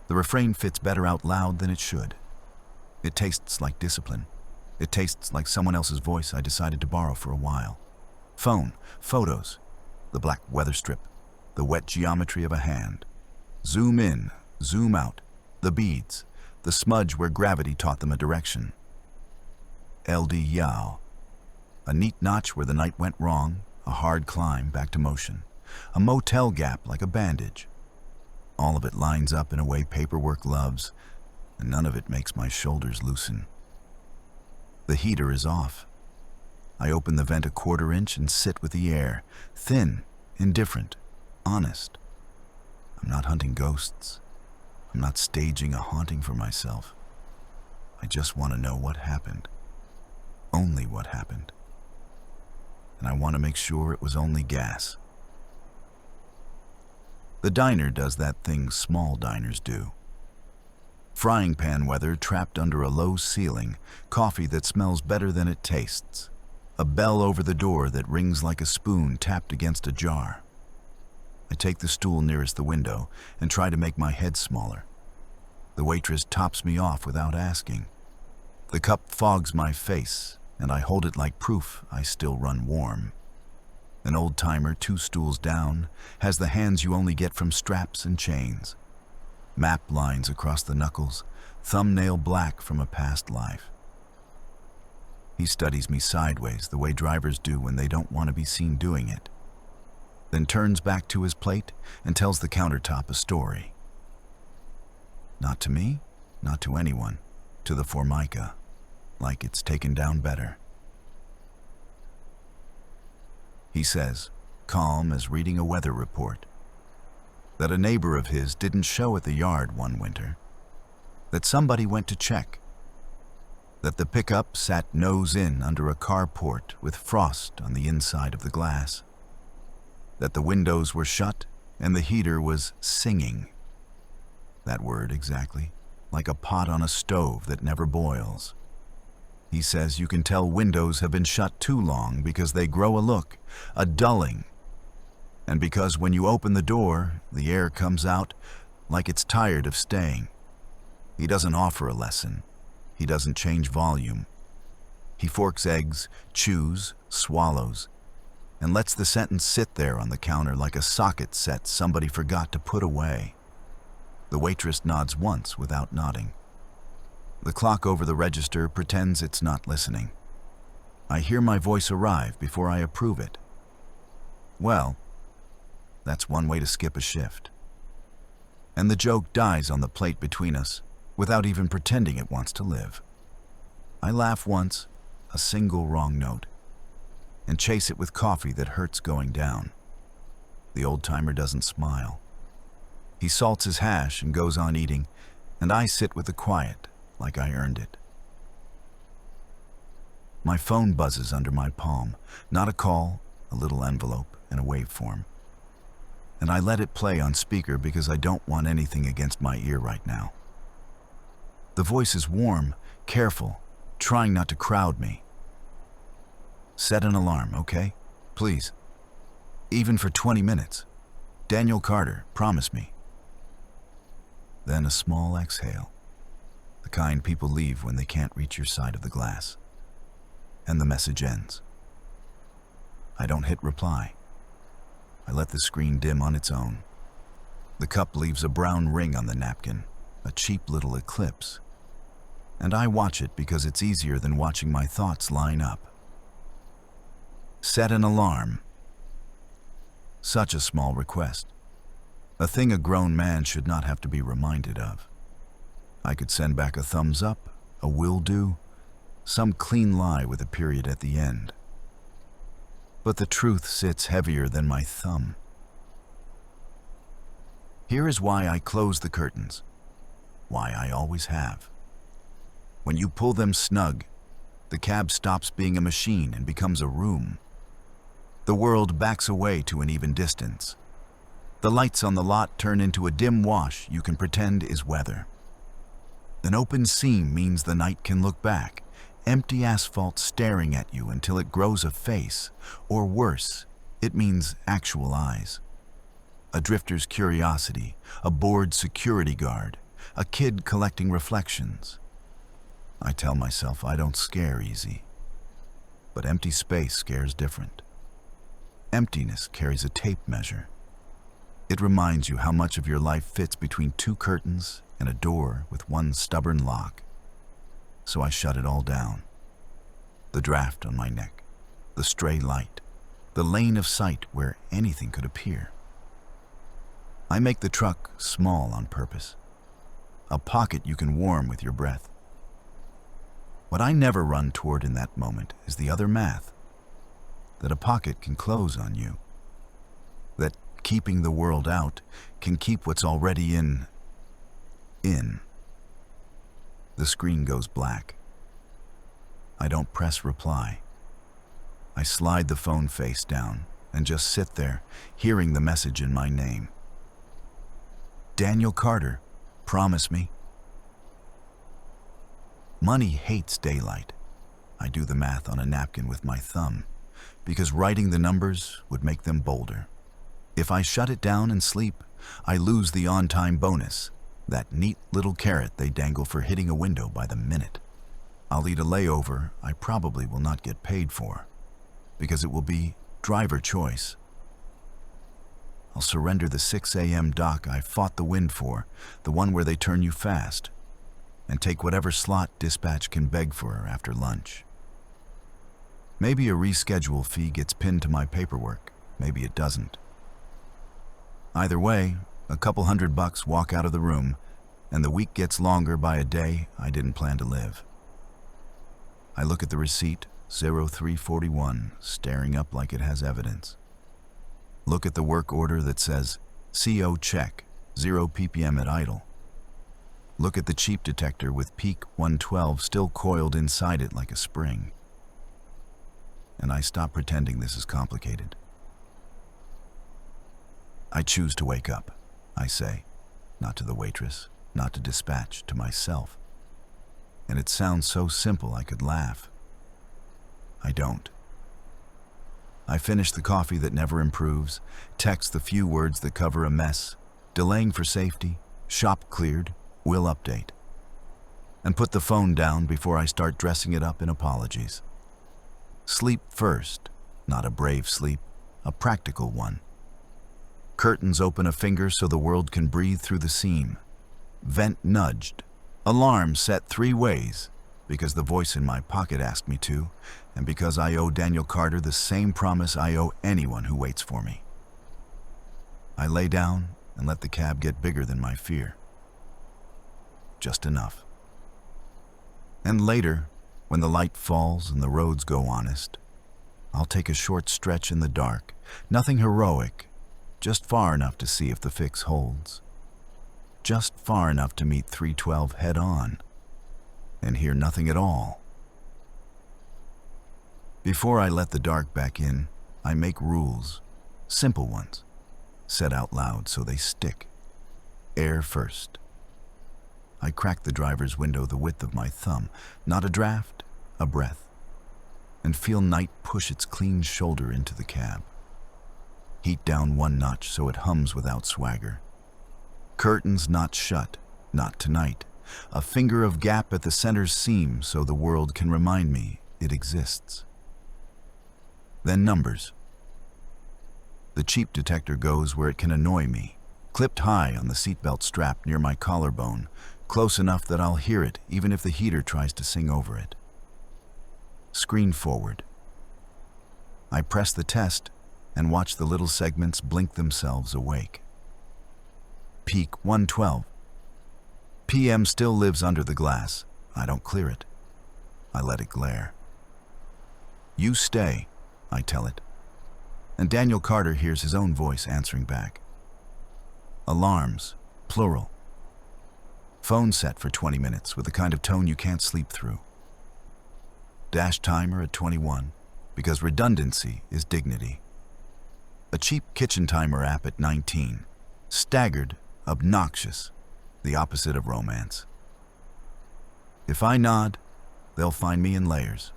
Speaker 1: The refrain fits better out loud than it should. It tastes like discipline. It tastes like someone else's voice I decided to borrow for a while. Phone, photos, the black weather strip, the wet geometry of a hand. Zoom in, zoom out, the beads, the smudge where gravity taught them a direction. LD Yao, a neat notch where the night went wrong, a hard climb back to motion, a motel gap like a bandage. All of it lines up in a way paperwork loves, and none of it makes my shoulders loosen. The heater is off. I open the vent a 1/4 inch and sit with the air, thin, indifferent, honest. I'm not hunting ghosts. I'm not staging a haunting for myself. I just want to know what happened. Only what happened. And I want to make sure it was only gas. The diner does that thing small diners do. Frying pan weather trapped under a low ceiling, coffee that smells better than it tastes, a bell over the door that rings like a spoon tapped against a jar. I take the stool nearest the window and try to make my head smaller. The waitress tops me off without asking. The cup fogs my face, and I hold it like proof I still run warm. An old-timer 2 stools down has the hands you only get from straps and chains. Map lines across the knuckles, thumbnail black from a past life. He studies me sideways the way drivers do when they don't want to be seen doing it, then turns back to his plate and tells the countertop a story. Not to me, not to anyone, to the Formica, like it's taken down better. He says, calm as reading a weather report, that a neighbor of his didn't show at the yard one winter, that somebody went to check, that the pickup sat nose in under a carport with frost on the inside of the glass, that the windows were shut and the heater was singing, That word exactly, like a pot on a stove that never boils. He says you can tell windows have been shut too long because they grow a look, a dulling. And because when you open the door, the air comes out like it's tired of staying. He doesn't offer a lesson. He doesn't change volume. He forks eggs, chews, swallows, and lets the sentence sit there on the counter like a socket set somebody forgot to put away. The waitress nods once without nodding. The clock over the register pretends it's not listening. I hear my voice arrive before I approve it. Well, that's one way to skip a shift. And the joke dies on the plate between us without even pretending it wants to live. I laugh once, a single wrong note, and chase it with coffee that hurts going down. The old-timer doesn't smile. He salts his hash and goes on eating, and I sit with the quiet like I earned it. My phone buzzes under my palm, not a call, a little envelope, and a waveform. And I let it play on speaker because I don't want anything against my ear right now. The voice is warm, careful, trying not to crowd me. Set an alarm, okay? Please. Even for 20 minutes. Daniel Carter, promise me. Then a small exhale. The kind people leave when they can't reach your side of the glass. And the message ends. I don't hit reply. I let the screen dim on its own. The cup leaves a brown ring on the napkin, a cheap little eclipse. And I watch it because it's easier than watching my thoughts line up. Set an alarm. Such a small request. A thing a grown man should not have to be reminded of. I could send back a thumbs up, a will do, some clean lie with a period at the end. But the truth sits heavier than my thumb. Here is why I close the curtains, why I always have. When you pull them snug, the cab stops being a machine and becomes a room. The world backs away to an even distance. The lights on the lot turn into a dim wash you can pretend is weather. An open seam means the night can look back, empty asphalt staring at you until it grows a face, or worse, it means actual eyes. A drifter's curiosity, a bored security guard, a kid collecting reflections. I tell myself I don't scare easy, but empty space scares different. Emptiness carries a tape measure. It reminds you how much of your life fits between two curtains and a door with one stubborn lock. So I shut it all down. The draft on my neck, the stray light, the lane of sight where anything could appear. I make the truck small on purpose, a pocket you can warm with your breath. What I never run toward in that moment is the other math, that a pocket can close on you, that keeping the world out can keep what's already in. The screen goes black. I don't press reply. I slide the phone face down and just sit there, hearing the message in my name. Daniel Carter, promise me. Money hates daylight. I do the math on a napkin with my thumb, because writing the numbers would make them bolder. If I shut it down and sleep, I lose the on-time bonus, that neat little carrot they dangle for hitting a window by the minute. I'll eat a layover I probably will not get paid for, because it will be driver choice. I'll surrender the 6 a.m. dock I fought the wind for, the one where they turn you fast, and take whatever slot dispatch can beg for after lunch. Maybe a reschedule fee gets pinned to my paperwork, maybe it doesn't. Either way, a couple $100 walk out of the room, and the week gets longer by a day I didn't plan to live. I look at the receipt, 0341, staring up like it has evidence. Look at the work order that says, CO check, 0 ppm at idle. Look at the cheap detector with peak 112 still coiled inside it like a spring. And I stop pretending this is complicated. I choose to wake up, I say, not to the waitress, not to dispatch to myself. And it sounds so simple I could laugh. I don't. I finish the coffee that never improves, text the few words that cover a mess, delaying for safety, shop cleared, will update, and put the phone down before I start dressing it up in apologies. Sleep first, not a brave sleep, a practical one. Curtains open a finger so the world can breathe through the seam. Vent nudged. Alarm set 3 ways, because the voice in my pocket asked me to, and because I owe Daniel Carter the same promise I owe anyone who waits for me. I lay down and let the cab get bigger than my fear. Just enough. And later, when the light falls and the roads go honest, I'll take a short stretch in the dark, nothing heroic, just far enough to see if the fix holds. Just far enough to meet 312 head on, and hear nothing at all. Before I let the dark back in, I make rules, simple ones, said out loud so they stick. Air first. I crack the driver's window the width of my thumb, not a draft, a breath, and feel night push its clean shoulder into the cab. Heat down 1 notch so it hums without swagger. Curtains not shut, not tonight. A finger of gap at the center's seam so the world can remind me it exists. Then numbers. The cheap detector goes where it can annoy me, clipped high on the seatbelt strap near my collarbone, close enough that I'll hear it even if the heater tries to sing over it. Screen forward. I press the test and watch the little segments blink themselves awake. Peak 112. PM still lives under the glass. I don't clear it. I let it glare. You stay, I tell it. And Daniel Carter hears his own voice answering back. Alarms, plural. Phone set for 20 minutes with the kind of tone you can't sleep through. Dash timer at 21, because redundancy is dignity. A cheap kitchen timer app at 19. Staggered, obnoxious, the opposite of romance. If I nod, they'll find me in layers.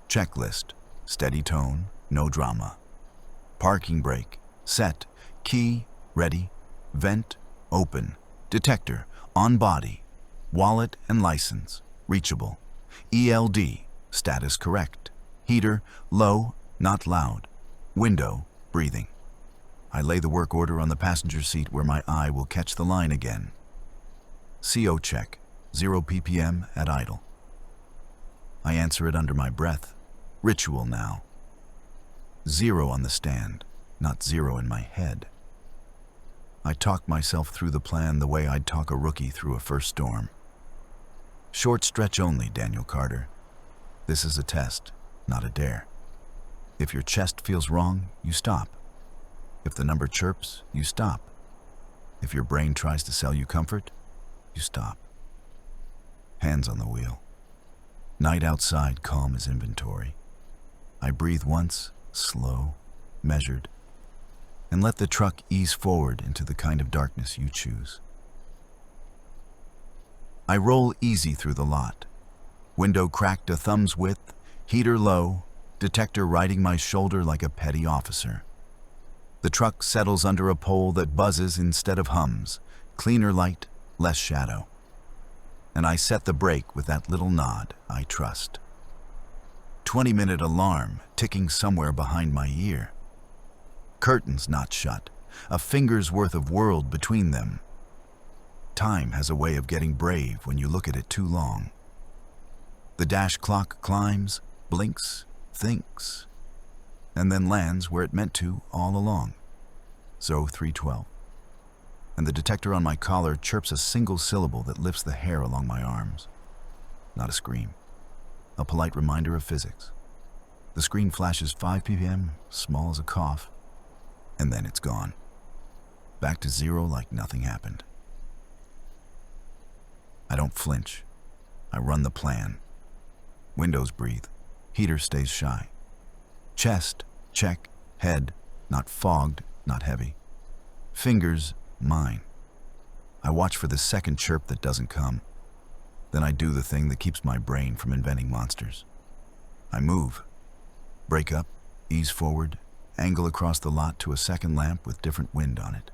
Speaker 1: Checklist, steady tone, no drama. Parking brake, set, key, ready, vent, open, detector, on body, wallet and license, reachable. ELD, status correct. Heater, low, not loud. Window, breathing. I lay the work order on the passenger seat where my eye will catch the line again. CO check, 0 ppm at idle. I answer it under my breath. Ritual now. 0 on the stand, not 0 in my head. I talk myself through the plan the way I'd talk a rookie through a first storm. Short stretch only, Daniel Carter. This is a test, not a dare. If your chest feels wrong, you stop. If the number chirps, you stop. If your brain tries to sell you comfort, you stop. Hands on the wheel. Night outside, calm as inventory. I breathe once, slow, measured, and let the truck ease forward into the kind of darkness you choose. I roll easy through the lot. Window cracked a thumb's width, heater low, detector riding my shoulder like a petty officer. The truck settles under a pole that buzzes instead of hums, cleaner light, less shadow. And I set the brake with that little nod I trust. 20-minute alarm ticking somewhere behind my ear. Curtains not shut, a finger's worth of world between them. Time has a way of getting brave when you look at it too long. The dash clock climbs, blinks, thinks, and then lands where it meant to all along. So 312. And the detector on my collar chirps a single syllable that lifts the hair along my arms. Not a scream. A polite reminder of physics. The screen flashes 5 ppm, small as a cough, and then it's gone. Back to 0 like nothing happened. I don't flinch. I run the plan. Windows breathe. Heater stays shy. Chest, check. Head, not fogged, not heavy. Fingers, mine. I watch for the second chirp that doesn't come. Then I do the thing that keeps my brain from inventing monsters. I move, break up, ease forward, angle across the lot to a second lamp with different wind on it.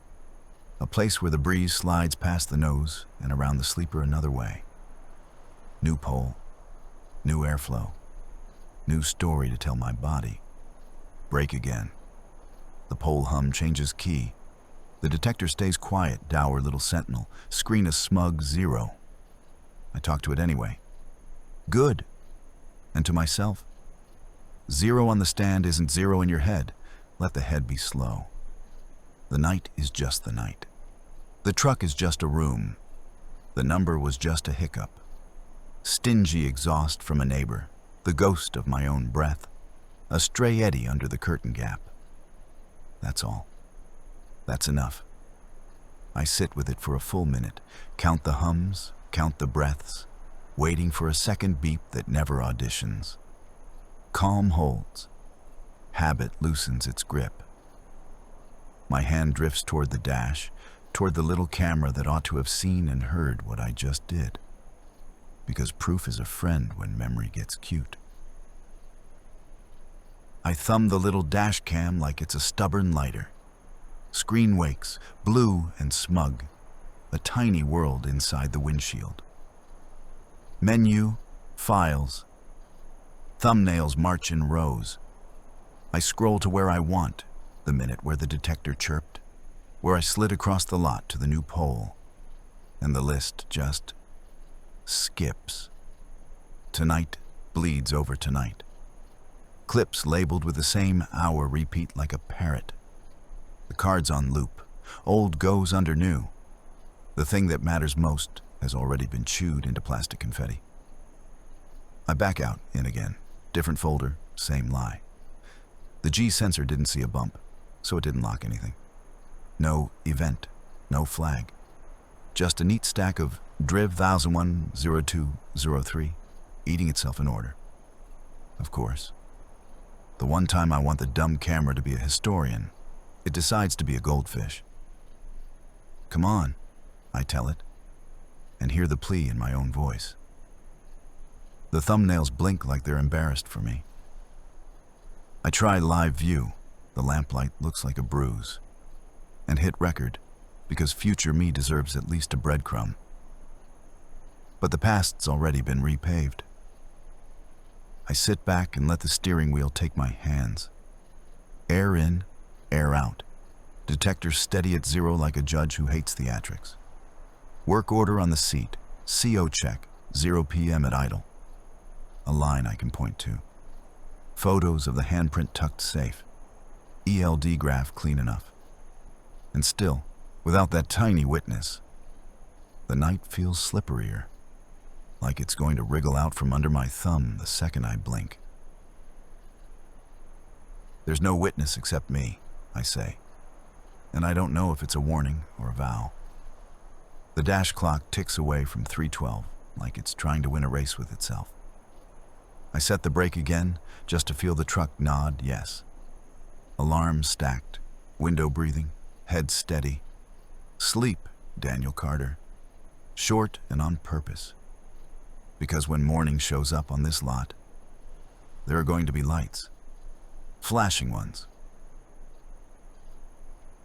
Speaker 1: A place where the breeze slides past the nose and around the sleeper another way. New pole, new airflow, new story to tell my body. Break again. The pole hum changes key. The detector stays quiet, dour little sentinel, screen a smug 0. I talk to it anyway. Good. And to myself, 0 on the stand isn't 0 in your head. Let the head be slow. The night is just the night. The truck is just a room. The number was just a hiccup. Stingy exhaust from a neighbor, the ghost of my own breath, a stray eddy under the curtain gap. That's all. That's enough. I sit with it for a full minute, count the hums, count the breaths, waiting for a second beep that never auditions. Calm holds. Habit loosens its grip. My hand drifts toward the dash, toward the little camera that ought to have seen and heard what I just did. Because proof is a friend when memory gets cute. I thumb the little dash cam like it's a stubborn lighter. Screen wakes, blue and smug, a tiny world inside the windshield. Menu, files, thumbnails march in rows. I scroll to where I want, the minute where the detector chirped, where I slid across the lot to the new pole, and the list just skips. Tonight bleeds over tonight. Clips labeled with the same hour repeat like a parrot. The card's on loop. Old goes under new. The thing that matters most has already been chewed into plastic confetti. I back out, in again. Different folder, same lie. The G sensor didn't see a bump, so it didn't lock anything. No event, no flag. Just a neat stack of Driv 1001-02-03, eating itself in order. Of course. The one time I want the dumb camera to be a historian, it decides to be a goldfish. Come on, I tell it, and hear the plea in my own voice. The thumbnails blink like they're embarrassed for me. I try live view, the lamplight looks like a bruise, and hit record, because future me deserves at least a breadcrumb. But the past's already been repaved. I sit back and let the steering wheel take my hands. Air in, air out. Detector steady at 0 like a judge who hates theatrics. Work order on the seat. CO check. 0 p.m. at idle. A line I can point to. Photos of the handprint tucked safe. ELD graph clean enough. And still, without that tiny witness, the night feels slipperier. Like it's going to wriggle out from under my thumb the second I blink. There's no witness except me, I say, and I don't know if it's a warning or a vow. The dash clock ticks away from 3:12, like it's trying to win a race with itself. I set the brake again, just to feel the truck nod yes. Alarm stacked, window breathing, head steady. Sleep, Daniel Carter. Short and on purpose. Because when morning shows up on this lot, there are going to be lights. Flashing ones.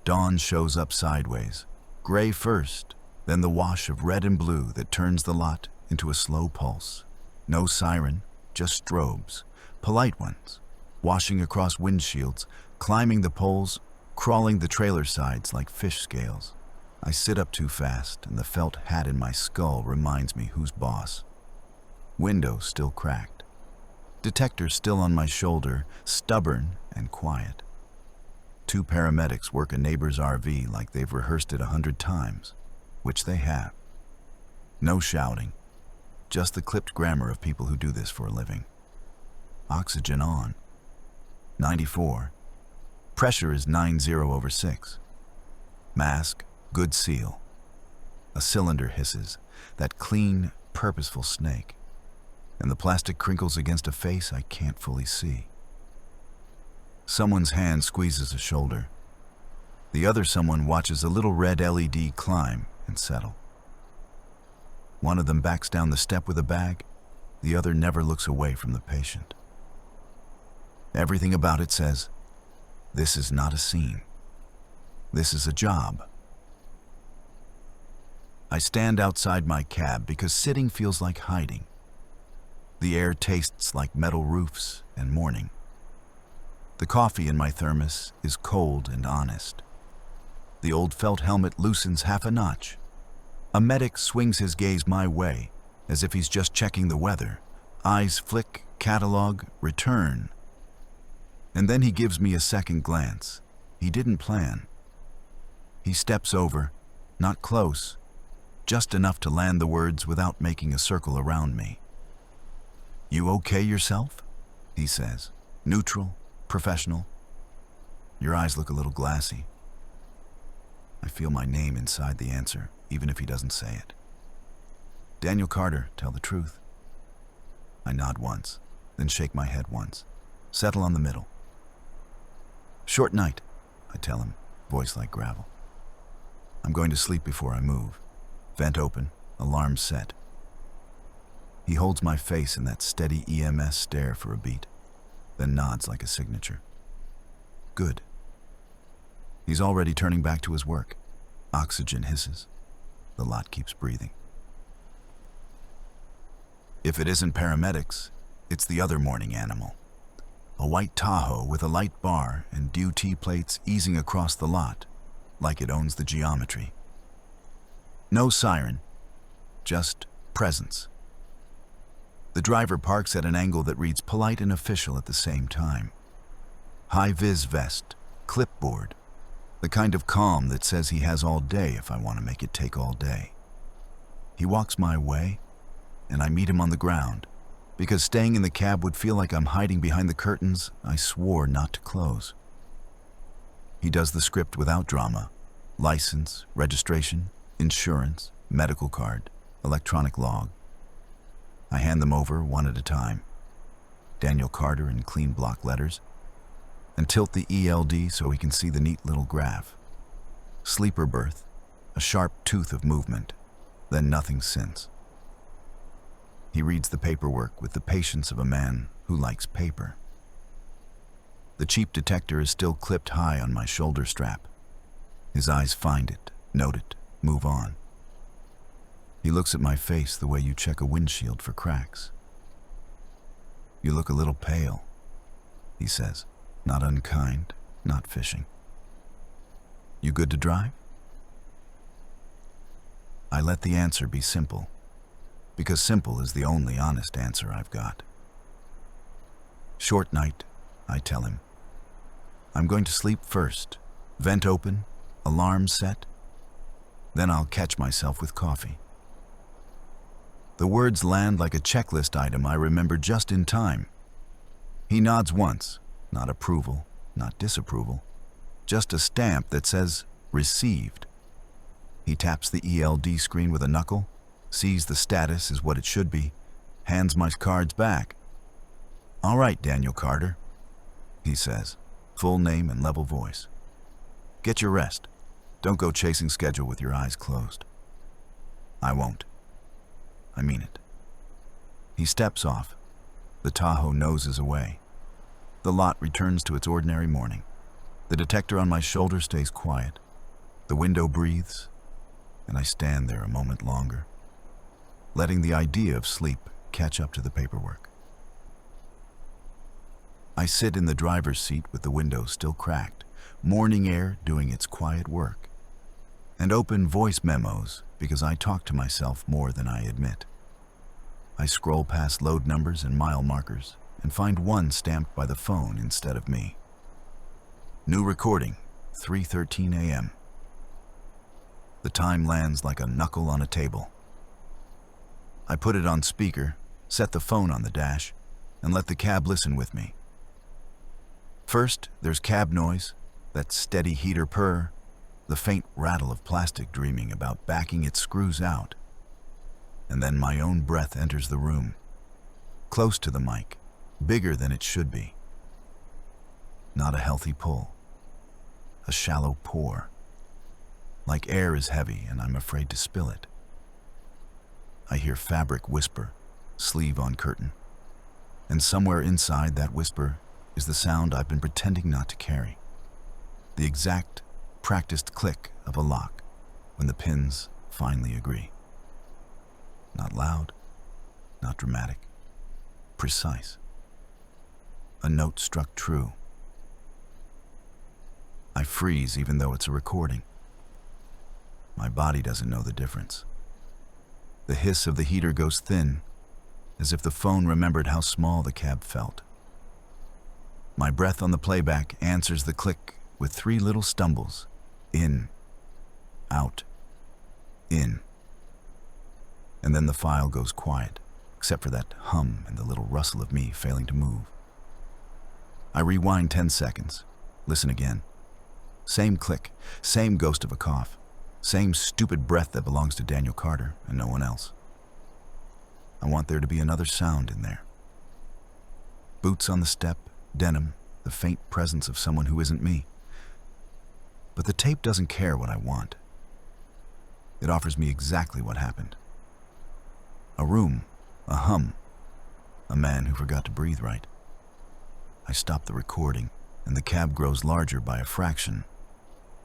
Speaker 1: Dawn shows up sideways, gray first, then the wash of red and blue that turns the lot into a slow pulse. No siren, just strobes, polite ones, washing across windshields, climbing the poles, crawling the trailer sides like fish scales. I sit up too fast, and the felt hat in my skull reminds me who's boss. Window still cracked. Detector still on my shoulder, stubborn and quiet. 2 paramedics work a neighbor's RV like they've rehearsed it 100 times, which they have. No shouting, just the clipped grammar of people who do this for a living. Oxygen on. 94. Pressure is 90/6. Mask, good seal. A cylinder hisses, that clean, purposeful snake. And the plastic crinkles against a face I can't fully see. Someone's hand squeezes a shoulder. The other someone watches a little red LED climb and settle. One of them backs down the step with a bag. The other never looks away from the patient. Everything about it says, this is not a scene. This is a job. I stand outside my cab because sitting feels like hiding. The air tastes like metal roofs and morning. The coffee in my thermos is cold and honest. The old felt helmet loosens half a notch. A medic swings his gaze my way, as if he's just checking the weather. Eyes flick, catalog, return. And then he gives me a second glance. He didn't plan. He steps over, not close, just enough to land the words without making a circle around me. "You okay yourself?" he says. Neutral, professional. Your eyes look a little glassy. I feel my name inside the answer, even if he doesn't say it. Daniel Carter, tell the truth. I nod once, then shake my head once. Settle on the middle. Short night, I tell him, voice like gravel. I'm going to sleep before I move. Vent open, alarm set. He holds my face in that steady EMS stare for a beat, then nods like a signature. Good. He's already turning back to his work. Oxygen hisses. The lot keeps breathing. If it isn't paramedics, it's the other morning animal. A white Tahoe with a light bar and duty plates easing across the lot, like it owns the geometry. No siren, just presence. The driver parks at an angle that reads polite and official at the same time. High-vis vest, clipboard, the kind of calm that says he has all day if I want to make it take all day. He walks my way, and I meet him on the ground, because staying in the cab would feel like I'm hiding behind the curtains I swore not to close. He does the script without drama. License, registration, insurance, medical card, electronic log. I hand them over one at a time. Daniel Carter in clean block letters, and tilt the ELD so he can see the neat little graph. Sleeper berth, a sharp tooth of movement, then nothing since. He reads the paperwork with the patience of a man who likes paper. The cheap detector is still clipped high on my shoulder strap. His eyes find it, note it, move on. He looks at my face the way you check a windshield for cracks. You look a little pale, he says, not unkind, not fishing. You good to drive? I let the answer be simple, because simple is the only honest answer I've got. Short night, I tell him. I'm going to sleep first, vent open, alarm set, then I'll catch myself with coffee. The words land like a checklist item I remember just in time. He nods once, not approval, not disapproval, just a stamp that says received. He taps the ELD screen with a knuckle, sees the status is what it should be, hands my cards back. All right, Daniel Carter, he says, full name and level voice. Get your rest. Don't go chasing schedule with your eyes closed. I won't. I mean it. He steps off. The Tahoe noses away. The lot returns to its ordinary morning. The detector on my shoulder stays quiet. The window breathes, and I stand there a moment longer, letting the idea of sleep catch up to the paperwork. I sit in the driver's seat with the window still cracked, morning air doing its quiet work, and open voice memos because I talk to myself more than I admit. I scroll past load numbers and mile markers and find one stamped by the phone instead of me. New recording, 3:13 a.m. The time lands like a knuckle on a table. I put it on speaker, set the phone on the dash, and let the cab listen with me. First, there's cab noise, that steady heater purr, the faint rattle of plastic dreaming about backing its screws out. And then my own breath enters the room, close to the mic, bigger than it should be. Not a healthy pull, a shallow pour, like air is heavy and I'm afraid to spill it. I hear fabric whisper, sleeve on curtain, and somewhere inside that whisper is the sound I've been pretending not to carry. The exact, practiced click of a lock when the pins finally agree. Not loud, not dramatic, precise. A note struck true. I freeze even though it's a recording. My body doesn't know the difference. The hiss of the heater goes thin, as if the phone remembered how small the cab felt. My breath on the playback answers the click with 3 little stumbles. In, out, in. And then the file goes quiet, except for that hum and the little rustle of me failing to move. I rewind 10 seconds, listen again. Same click, same ghost of a cough, same stupid breath that belongs to Daniel Carter and no one else. I want there to be another sound in there. Boots on the step, denim, the faint presence of someone who isn't me. But the tape doesn't care what I want. It offers me exactly what happened. A room, a hum, a man who forgot to breathe right. I stop the recording, and the cab grows larger by a fraction,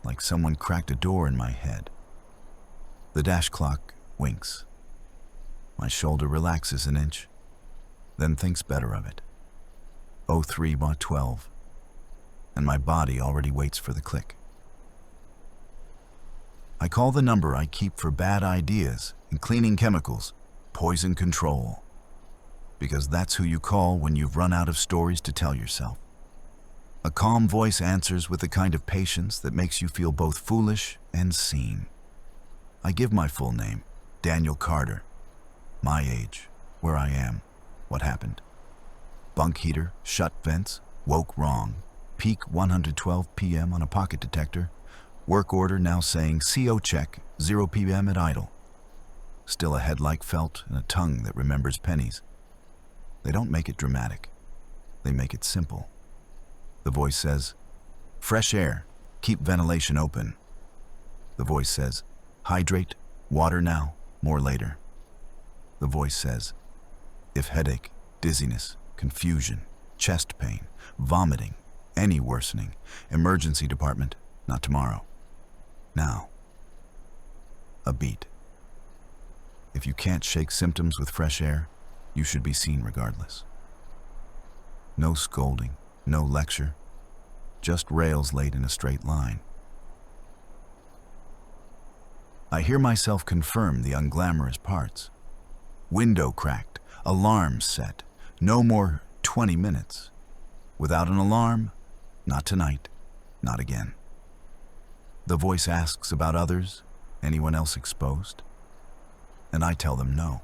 Speaker 1: like someone cracked a door in my head. The dash clock winks. My shoulder relaxes an inch, then thinks better of it. 03/12, and my body already waits for the click. I call the number I keep for bad ideas and cleaning chemicals, poison control, because that's who you call when you've run out of stories to tell yourself. A calm voice answers with the kind of patience that makes you feel both foolish and seen. I give my full name, Daniel Carter, my age, where I am, what happened. Bunk heater, shut vents, woke wrong, peak 112 p.m. on a pocket detector, work order now saying CO check, 0 p.m. at idle. Still a head like felt and a tongue that remembers pennies. They don't make it dramatic. They make it simple. The voice says, fresh air, keep ventilation open. The voice says, hydrate, water now, more later. The voice says, if headache, dizziness, confusion, chest pain, vomiting, any worsening, emergency department, not tomorrow. Now. A beat. If you can't shake symptoms with fresh air, you should be seen regardless. No scolding, no lecture, just rails laid in a straight line. I hear myself confirm the unglamorous parts. Window cracked, alarm set, no more 20 minutes. Without an alarm, not tonight, not again. The voice asks about others, anyone else exposed? And I tell them no.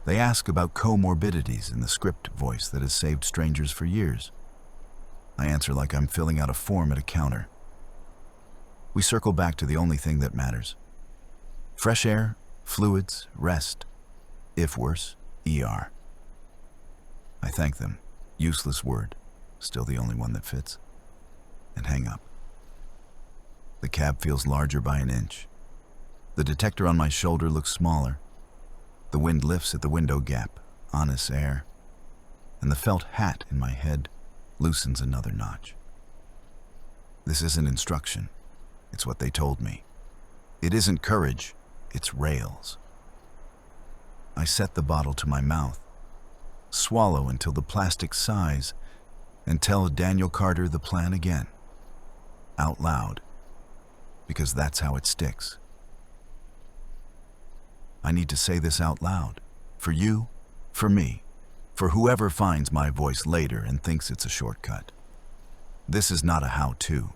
Speaker 1: They ask about comorbidities in the script voice that has saved strangers for years. I answer like I'm filling out a form at a counter. We circle back to the only thing that matters. Fresh air, fluids, rest. If worse, ER. I thank them. Useless word, still the only one that fits. And hang up. The cab feels larger by an inch. The detector on my shoulder looks smaller. The wind lifts at the window gap, honest air. And the felt hat in my head loosens another notch. This isn't instruction. It's what they told me. It isn't courage. It's rails. I set the bottle to my mouth, swallow until the plastic sighs, and tell Daniel Carter the plan again. Out loud. Because that's how it sticks. I need to say this out loud. For you, for me, for whoever finds my voice later and thinks it's a shortcut. This is not a how-to.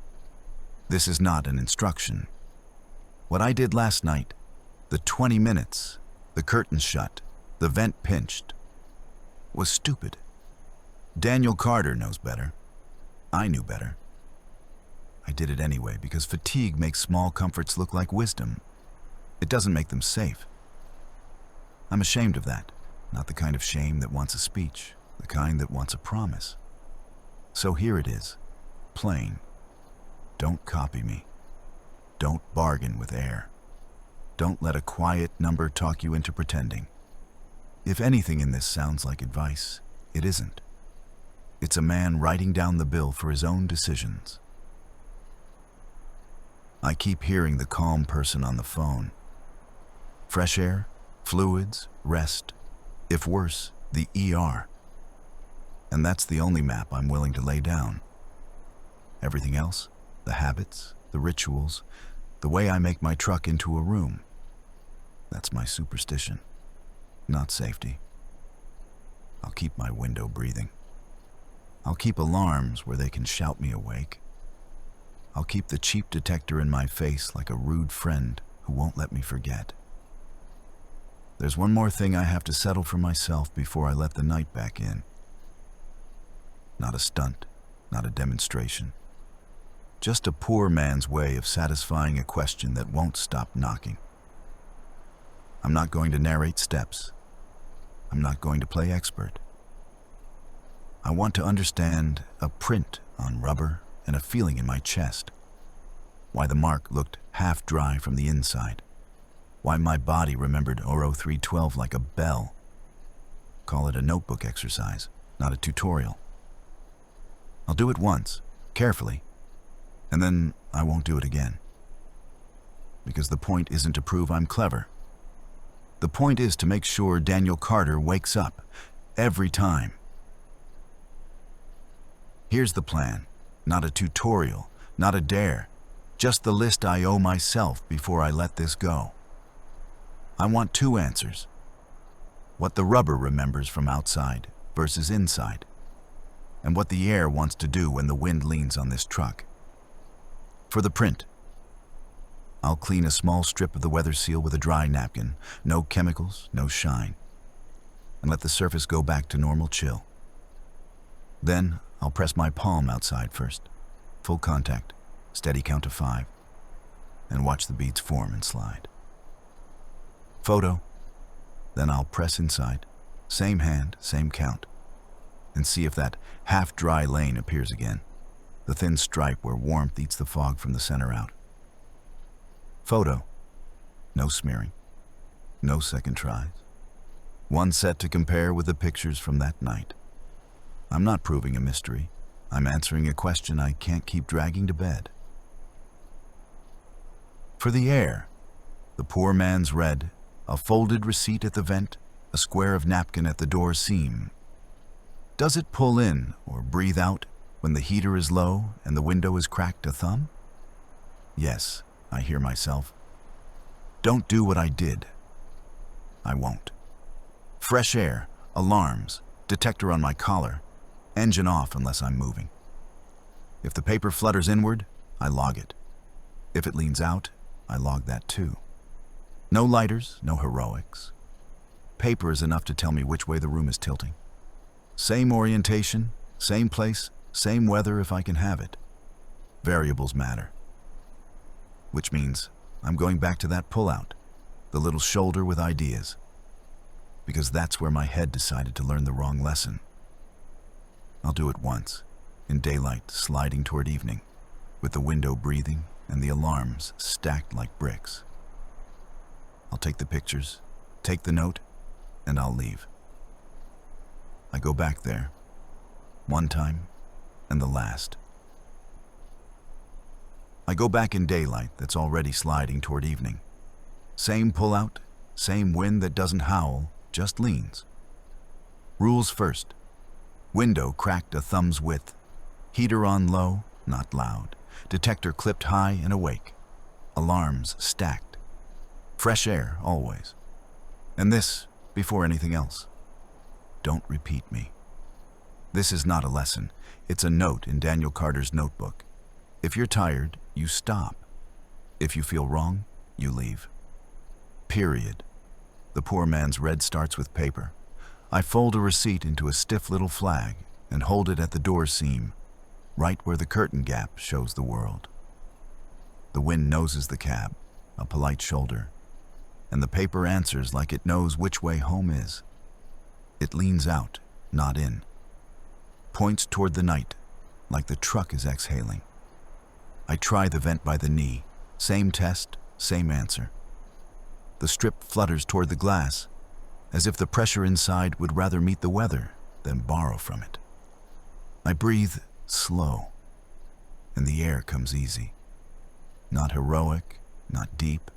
Speaker 1: This is not an instruction. What I did last night, the 20 minutes, the curtain shut, the vent pinched, was stupid. Daniel Carter knows better. I knew better. I did it anyway because fatigue makes small comforts look like wisdom. It doesn't make them safe. I'm ashamed of that, not the kind of shame that wants a speech, the kind that wants a promise. So here it is, plain. Don't copy me. Don't bargain with air. Don't let a quiet number talk you into pretending. If anything in this sounds like advice, it isn't. It's a man writing down the bill for his own decisions. I keep hearing the calm person on the phone. Fresh air, fluids, rest, if worse, the ER. And that's the only map I'm willing to lay down. Everything else, the habits, the rituals, the way I make my truck into a room, that's my superstition, not safety. I'll keep my window breathing. I'll keep alarms where they can shout me awake. I'll keep the cheap detector in my face like a rude friend who won't let me forget. There's one more thing I have to settle for myself before I let the night back in. Not a stunt, not a demonstration. Just a poor man's way of satisfying a question that won't stop knocking. I'm not going to narrate steps. I'm not going to play expert. I want to understand a print on rubber and a feeling in my chest. Why the mark looked half dry from the inside. Why my body remembered Oro 312 like a bell. Call it a notebook exercise, not a tutorial. I'll do it once, carefully, and then I won't do it again. Because the point isn't to prove I'm clever. The point is to make sure Daniel Carter wakes up every time. Here's the plan. Not a tutorial, not a dare, just the list I owe myself before I let this go. I want 2 answers. What the rubber remembers from outside versus inside, and what the air wants to do when the wind leans on this truck. For the print, I'll clean a small strip of the weather seal with a dry napkin, no chemicals, no shine, and let the surface go back to normal chill. Then I'll press my palm outside first, full contact, steady count to 5, and watch the beads form and slide. Photo, then I'll press inside, same hand, same count, and see if that half-dry lane appears again, the thin stripe where warmth eats the fog from the center out. Photo, no smearing, no second tries. One set to compare with the pictures from that night. I'm not proving a mystery. I'm answering a question I can't keep dragging to bed. For the air, the poor man's read, a folded receipt at the vent, a square of napkin at the door seam. Does it pull in or breathe out when the heater is low and the window is cracked a thumb? Yes, I hear myself. Don't do what I did. I won't. Fresh air, alarms, detector on my collar, engine off unless I'm moving. If the paper flutters inward, I log it. If it leans out, I log that too. No lighters, no heroics. Paper is enough to tell me which way the room is tilting. Same orientation, same place, same weather if I can have it. Variables matter. Which means I'm going back to that pullout, the little shoulder with ideas. Because that's where my head decided to learn the wrong lesson. I'll do it once, in daylight sliding toward evening, with the window breathing and the alarms stacked like bricks. I'll take the pictures, take the note, and I'll leave. I go back there, one time and the last. I go back in daylight that's already sliding toward evening. Same pullout, same wind that doesn't howl, just leans. Rules first. Window cracked a thumb's width. Heater on low, not loud. Detector clipped high and awake. Alarms stacked. Fresh air, always. And this, before anything else. Don't repeat me. This is not a lesson. It's a note in Daniel Carter's notebook. If you're tired, you stop. If you feel wrong, you leave. Period. The poor man's read starts with paper. I fold a receipt into a stiff little flag and hold it at the door seam, right where the curtain gap shows the world. The wind noses the cab, a polite shoulder, and the paper answers like it knows which way home is. It leans out, not in. Points toward the night, like the truck is exhaling. I try the vent by the knee, Same test, same answer. The strip flutters toward the glass, as if the pressure inside would rather meet the weather than borrow from it. I breathe slow, and the air comes easy. Not heroic, not deep,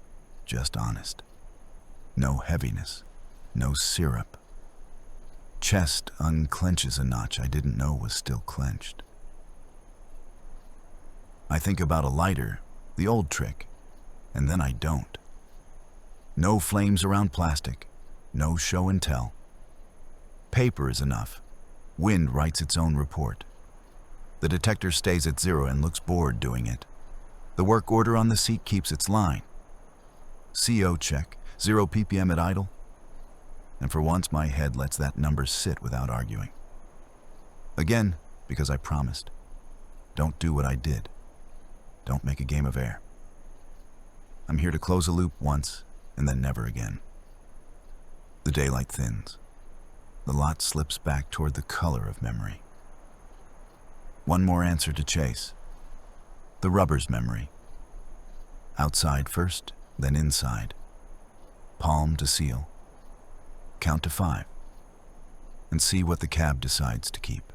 Speaker 1: just honest. No heaviness, no syrup. Chest unclenches a notch I didn't know was still clenched. I think about a lighter, the old trick, and then I don't. No flames around plastic, no show and tell. Paper is enough. Wind writes its own report. The detector stays at 0 and looks bored doing it. The work order on the seat keeps its line. CO check, 0 ppm at idle. And for once my head lets that number sit without arguing. Again, because I promised. Don't do what I did. Don't make a game of air. I'm here to close a loop once and then never again. The daylight thins. The lot slips back toward the color of memory. One more answer to chase. The rubber's memory. Outside first, then inside. Palm to seal. Count to 5. And see what the cab decides to keep.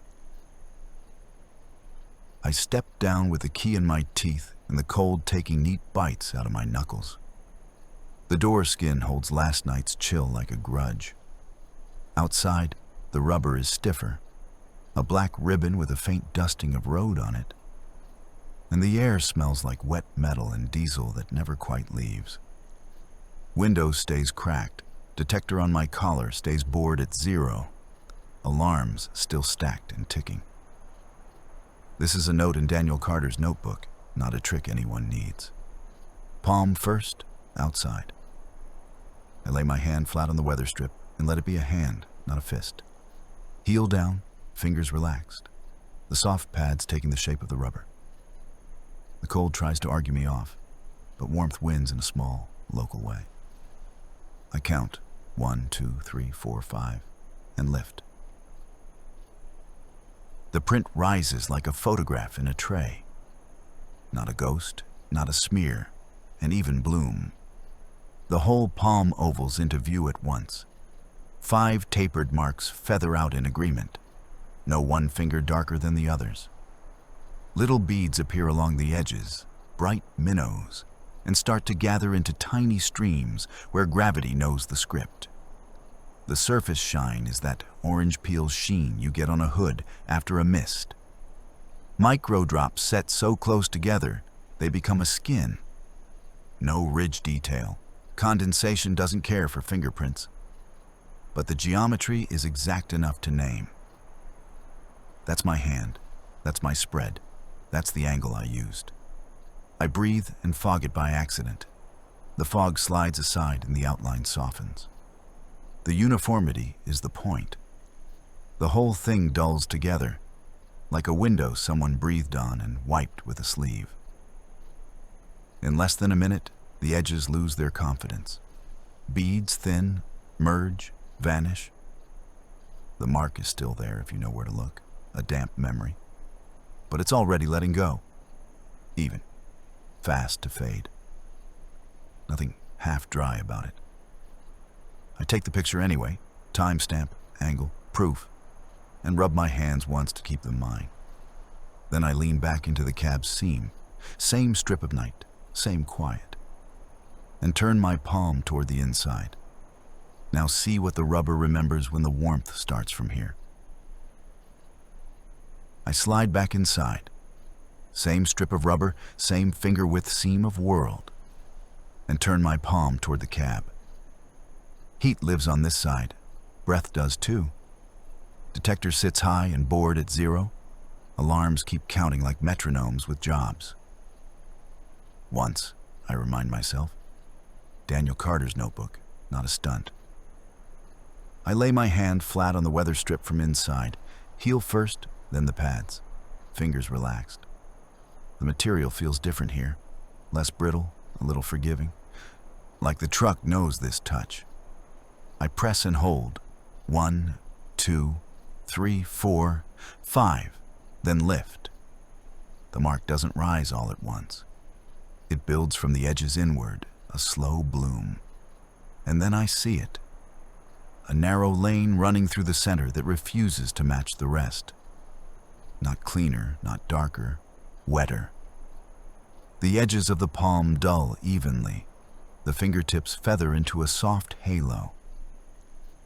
Speaker 1: I step down with the key in my teeth and the cold taking neat bites out of my knuckles. The door skin holds last night's chill like a grudge. Outside, the rubber is stiffer, a black ribbon with a faint dusting of road on it. And the air smells like wet metal and diesel that never quite leaves. Window stays cracked, detector on my collar stays bored at 0, alarms still stacked and ticking. This is a note in Daniel Carter's notebook, not a trick anyone needs. Palm first, outside. I lay my hand flat on the weather strip and let it be a hand, not a fist. Heel down, fingers relaxed, the soft pads taking the shape of the rubber. The cold tries to argue me off, but warmth wins in a small, local way. I count 1, 2, 3, 4, 5, and lift. The print rises like a photograph in a tray. Not a ghost, not a smear, an even bloom. The whole palm ovals into view at once. 5 tapered marks feather out in agreement, no one finger darker than the others. Little beads appear along the edges, bright minnows, and start to gather into tiny streams where gravity knows the script. The surface shine is that orange peel sheen you get on a hood after a mist. Micro drops set so close together, they become a skin. No ridge detail. Condensation doesn't care for fingerprints. But the geometry is exact enough to name. That's my hand. That's my spread. That's the angle I used. I breathe and fog it by accident. The fog slides aside and the outline softens. The uniformity is the point. The whole thing dulls together, like a window someone breathed on and wiped with a sleeve. In less than a minute, the edges lose their confidence. Beads thin, merge, vanish. The mark is still there if you know where to look, a damp memory. But it's already letting go. Even, fast to fade. Nothing half dry about it. I take the picture anyway, timestamp, angle, proof, and rub my hands once to keep them mine. Then I lean back into the cab's seam, same strip of night, same quiet, and turn my palm toward the inside. Now see what the rubber remembers when the warmth starts from here. I slide back inside. Same strip of rubber, same finger-width seam of world, and turn my palm toward the cab. Heat lives on this side. Breath does too. Detector sits high and bored at 0. Alarms keep counting like metronomes with jobs. Once, I remind myself. Daniel Carter's notebook, not a stunt. I lay my hand flat on the weather strip from inside, heel first, then the pads, fingers relaxed. The material feels different here, less brittle, a little forgiving. Like the truck knows this touch. I press and hold. 1, 2, 3, 4, 5, then lift. The mark doesn't rise all at once. It builds from the edges inward, a slow bloom. And then I see it. A narrow lane running through the center that refuses to match the rest. Not cleaner, not darker, wetter. The edges of the palm dull evenly. The fingertips feather into a soft halo.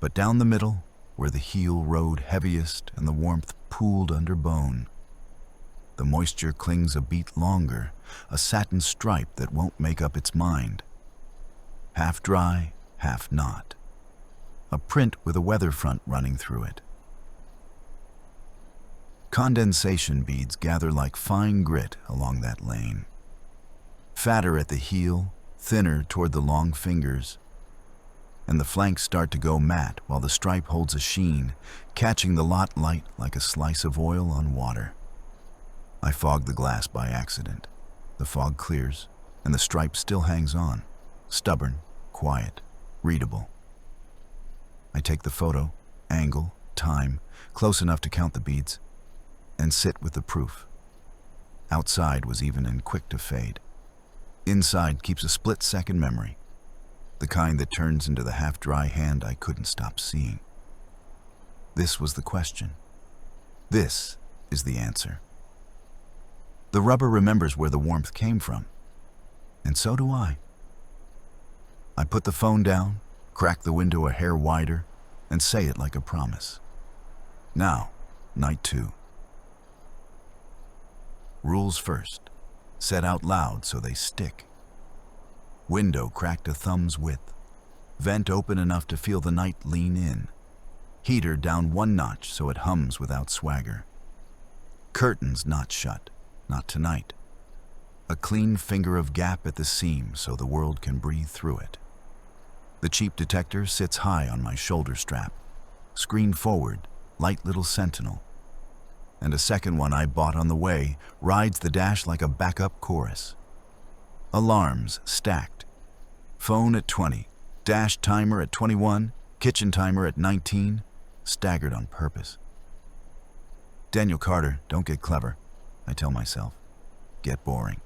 Speaker 1: But down the middle, where the heel rode heaviest and the warmth pooled under bone, the moisture clings a beat longer, a satin stripe that won't make up its mind. Half dry, half not. A print with a weather front running through it. Condensation beads gather like fine grit along that lane. Fatter at the heel, thinner toward the long fingers, and the flanks start to go matte while the stripe holds a sheen, catching the lot light like a slice of oil on water. I fog the glass by accident. The fog clears, and the stripe still hangs on, stubborn, quiet, readable. I take the photo, angle, time, close enough to count the beads, and sit with the proof. Outside was even and quick to fade. Inside keeps a split-second memory, the kind that turns into the half-dry hand I couldn't stop seeing. This was the question. This is the answer. The rubber remembers where the warmth came from, and so do I. I put the phone down, crack the window a hair wider, and say it like a promise. Now, night 2. Rules first. Said out loud so they stick. Window cracked a thumb's width. Vent open enough to feel the night lean in. Heater down 1 notch so it hums without swagger. Curtains not shut, not tonight. A clean finger of gap at the seam so the world can breathe through it. The cheap detector sits high on my shoulder strap. Screen forward, light little sentinel. And a second one I bought on the way rides the dash like a backup chorus. Alarms stacked. Phone at 20, dash timer at 21, kitchen timer at 19, staggered on purpose. Daniel Carter, don't get clever, I tell myself. Get boring.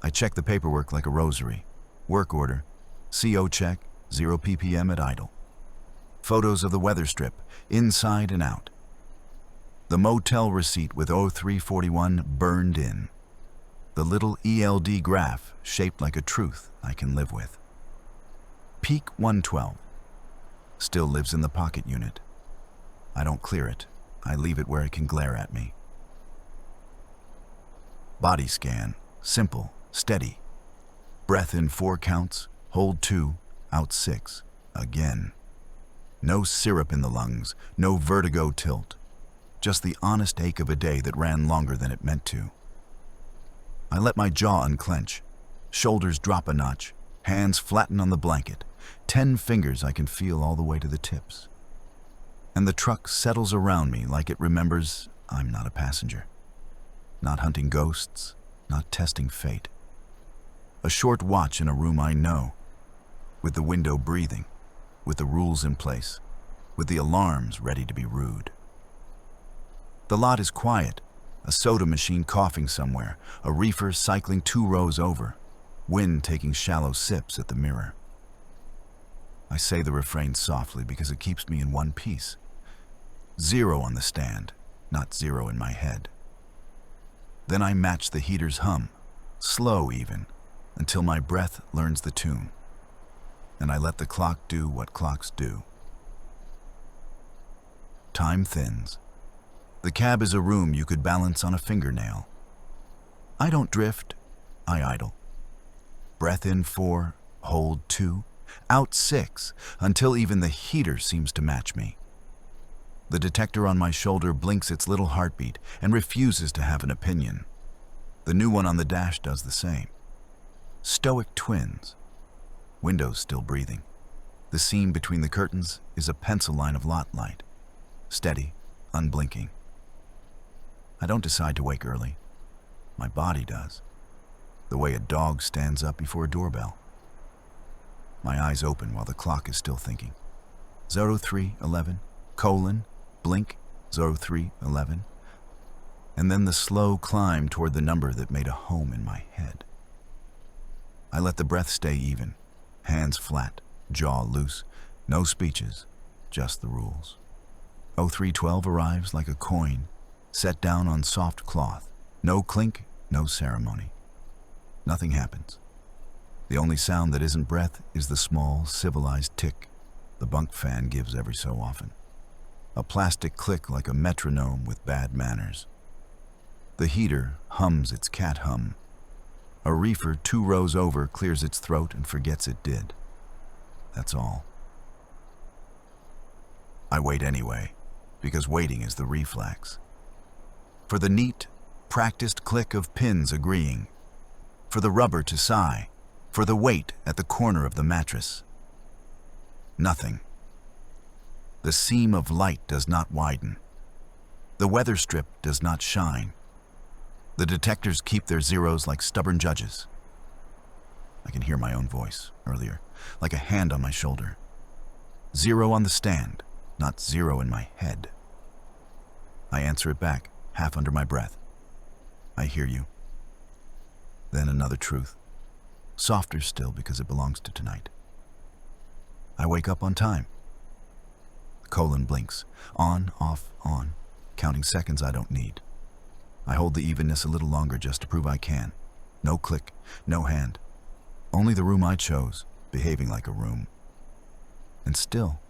Speaker 1: I check the paperwork like a rosary. Work order, CO check, 0 ppm at idle. Photos of the weather strip, inside and out. The motel receipt with 0341 burned in. The little ELD graph shaped like a truth I can live with. Peak 112. Still lives in the pocket unit. I don't clear it. I leave it where it can glare at me. Body scan. Simple. Steady. Breath in 4 counts. Hold 2. Out 6. Again. No syrup in the lungs. No vertigo tilt. Just the honest ache of a day that ran longer than it meant to. I let my jaw unclench. Shoulders drop a notch. Hands flatten on the blanket. 10 fingers I can feel all the way to the tips. And the truck settles around me like it remembers I'm not a passenger. Not hunting ghosts. Not testing fate. A short watch in a room I know. With the window breathing. With the rules in place. With the alarms ready to be rude. The lot is quiet, a soda machine coughing somewhere, a reefer cycling 2 rows over, wind taking shallow sips at the mirror. I say the refrain softly because it keeps me in one piece. 0 on the stand, not 0 in my head. Then I match the heater's hum, slow even, until my breath learns the tune. And I let the clock do what clocks do. Time thins. The cab is a room you could balance on a fingernail. I don't drift, I idle. Breath in 4, hold 2, out 6, until even the heater seems to match me. The detector on my shoulder blinks its little heartbeat and refuses to have an opinion. The new one on the dash does the same. Stoic twins. Windows still breathing. The seam between the curtains is a pencil line of lot light. Steady, unblinking. I don't decide to wake early. My body does. The way a dog stands up before a doorbell. My eyes open while the clock is still thinking. 0311, blink, 0311. And then the slow climb toward the number that made a home in my head. I let the breath stay even, hands flat, jaw loose, no speeches, just the rules. 0312 arrives like a coin, set down on soft cloth. No clink, no ceremony. Nothing happens. The only sound that isn't breath is the small, civilized tick the bunk fan gives every so often. A plastic click like a metronome with bad manners. The heater hums its cat hum. A reefer 2 rows over clears its throat and forgets it did. That's all. I wait anyway, because waiting is the reflex. For the neat, practiced click of pins agreeing. For the rubber to sigh. For the weight at the corner of the mattress. Nothing. The seam of light does not widen. The weather strip does not shine. The detectors keep their zeros like stubborn judges. I can hear my own voice earlier, like a hand on my shoulder. 0 on the stand, not 0 in my head. I answer it back, half under my breath. I hear you. Then another truth, softer still because it belongs to tonight. I wake up on time. The colon blinks, on, off, on, counting seconds I don't need. I hold the evenness a little longer just to prove I can. No click, no hand. Only the room I chose, behaving like a room. And still,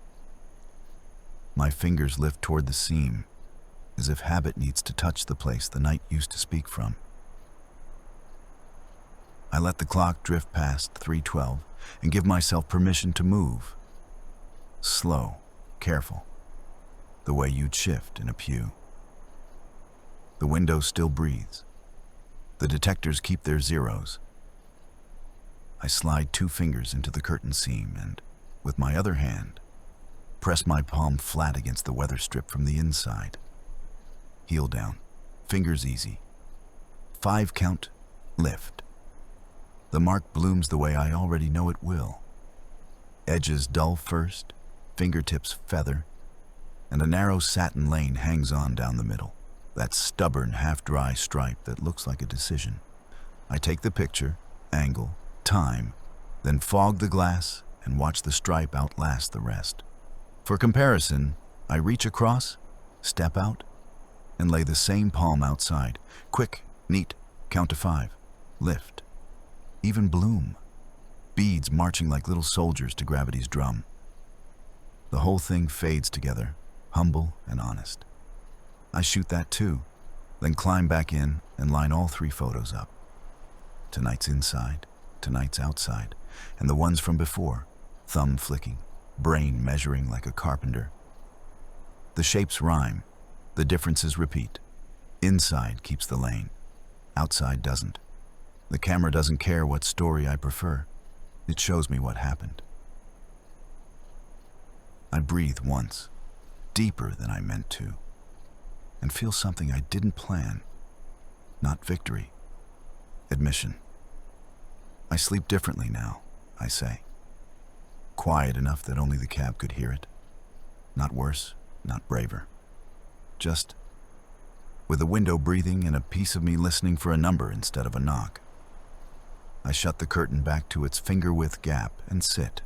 Speaker 1: my fingers lift toward the seam, as if habit needs to touch the place the night used to speak from. I let the clock drift past 3:12 and give myself permission to move. Slow, careful, the way you'd shift in a pew. The window still breathes. The detectors keep their zeros. I slide 2 fingers into the curtain seam and, with my other hand, press my palm flat against the weather strip from the inside. Heel down, fingers easy. 5 count, lift. The mark blooms the way I already know it will. Edges dull first, fingertips feather, and a narrow satin lane hangs on down the middle. That stubborn, half-dry stripe that looks like a decision. I take the picture, angle, time, then fog the glass and watch the stripe outlast the rest. For comparison, I reach across, step out, and lay the same palm outside. Quick, neat, count to 5, lift. Even bloom. Beads marching like little soldiers to gravity's drum. The whole thing fades together, humble and honest. I shoot that too, then climb back in and line all 3 photos up. Tonight's inside, tonight's outside, and the ones from before, thumb flicking, brain measuring like a carpenter. The shapes rhyme, the differences repeat. Inside keeps the lane, outside doesn't. The camera doesn't care what story I prefer. It shows me what happened. I breathe once, deeper than I meant to, and feel something I didn't plan. Not victory, admission. I sleep differently now, I say. Quiet enough that only the cab could hear it. Not worse, not braver. Just with a window breathing and a piece of me listening for a number instead of a knock. I shut the curtain back to its finger-width gap and sit.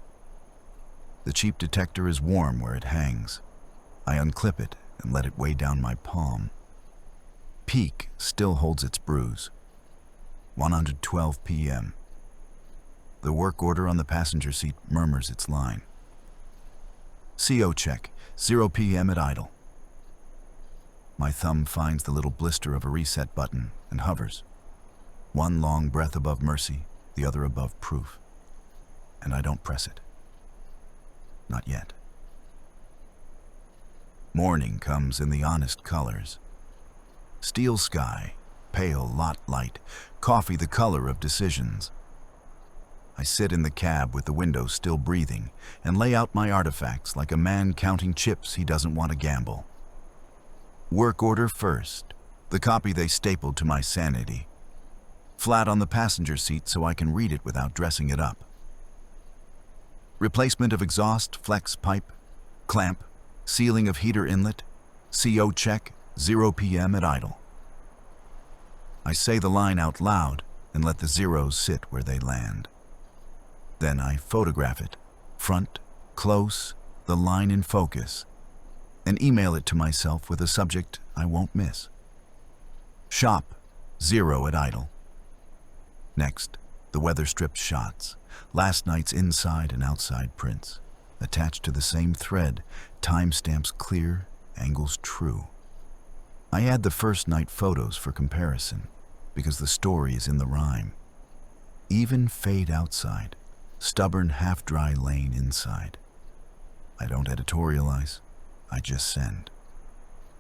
Speaker 1: The cheap detector is warm where it hangs. I unclip it and let it weigh down my palm. Peak still holds its bruise. 112 p.m. The work order on the passenger seat murmurs its line. CO check, 0 p.m. at idle. My thumb finds the little blister of a reset button and hovers. One long breath above mercy, the other above proof. And I don't press it. Not yet. Morning comes in the honest colors. Steel sky, pale lot light, coffee the color of decisions. I sit in the cab with the window still breathing and lay out my artifacts like a man counting chips he doesn't want to gamble. Work order first, the copy they stapled to my sanity. Flat on the passenger seat so I can read it without dressing it up. Replacement of exhaust, flex pipe, clamp, sealing of heater inlet, CO check, 0 p.m. at idle. I say the line out loud and let the zeros sit where they land. Then I photograph it, front, close, the line in focus, and email it to myself with a subject I won't miss. Shop, 0 at idle. Next, the weather-stripped shots, last night's inside and outside prints, attached to the same thread, timestamps clear, angles true. I add the first night photos for comparison, because the story is in the rhyme. Even fade outside, stubborn half-dry lane inside. I don't editorialize, I just send.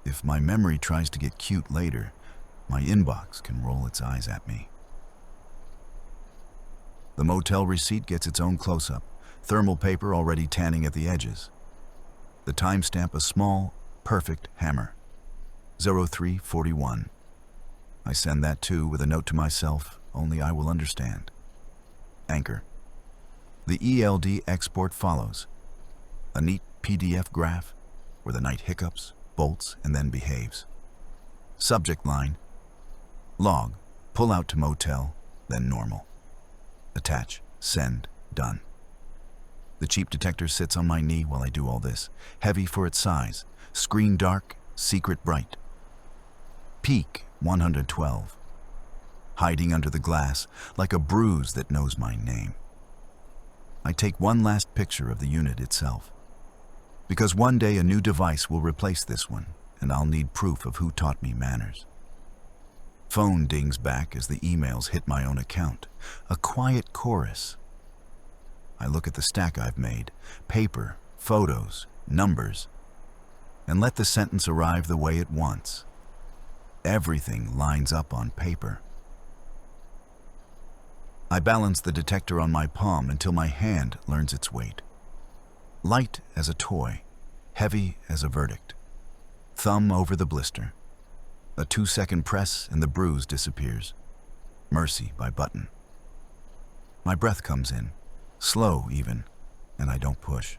Speaker 1: If my memory tries to get cute later, my inbox can roll its eyes at me. The motel receipt gets its own close-up, thermal paper already tanning at the edges. The timestamp a small, perfect hammer, 0341. I send that too with a note to myself, only I will understand. Anchor. The ELD export follows. A neat PDF graph where the night hiccups, bolts, and then behaves. Subject line, log, pull out to motel, then normal. Attach, send, done. The cheap detector sits on my knee while I do all this, heavy for its size, screen dark, secret bright. Peak 112, hiding under the glass like a bruise that knows my name. I take one last picture of the unit itself, because one day a new device will replace this one, and I'll need proof of who taught me manners. Phone dings back as the emails hit my own account, a quiet chorus. I look at the stack I've made, paper, photos, numbers, and let the sentence arrive the way it wants. Everything lines up on paper. I balance the detector on my palm until my hand learns its weight. Light as a toy, heavy as a verdict. Thumb over the blister. A 2-second press and the bruise disappears. Mercy by button. My breath comes in, slow even, and I don't push.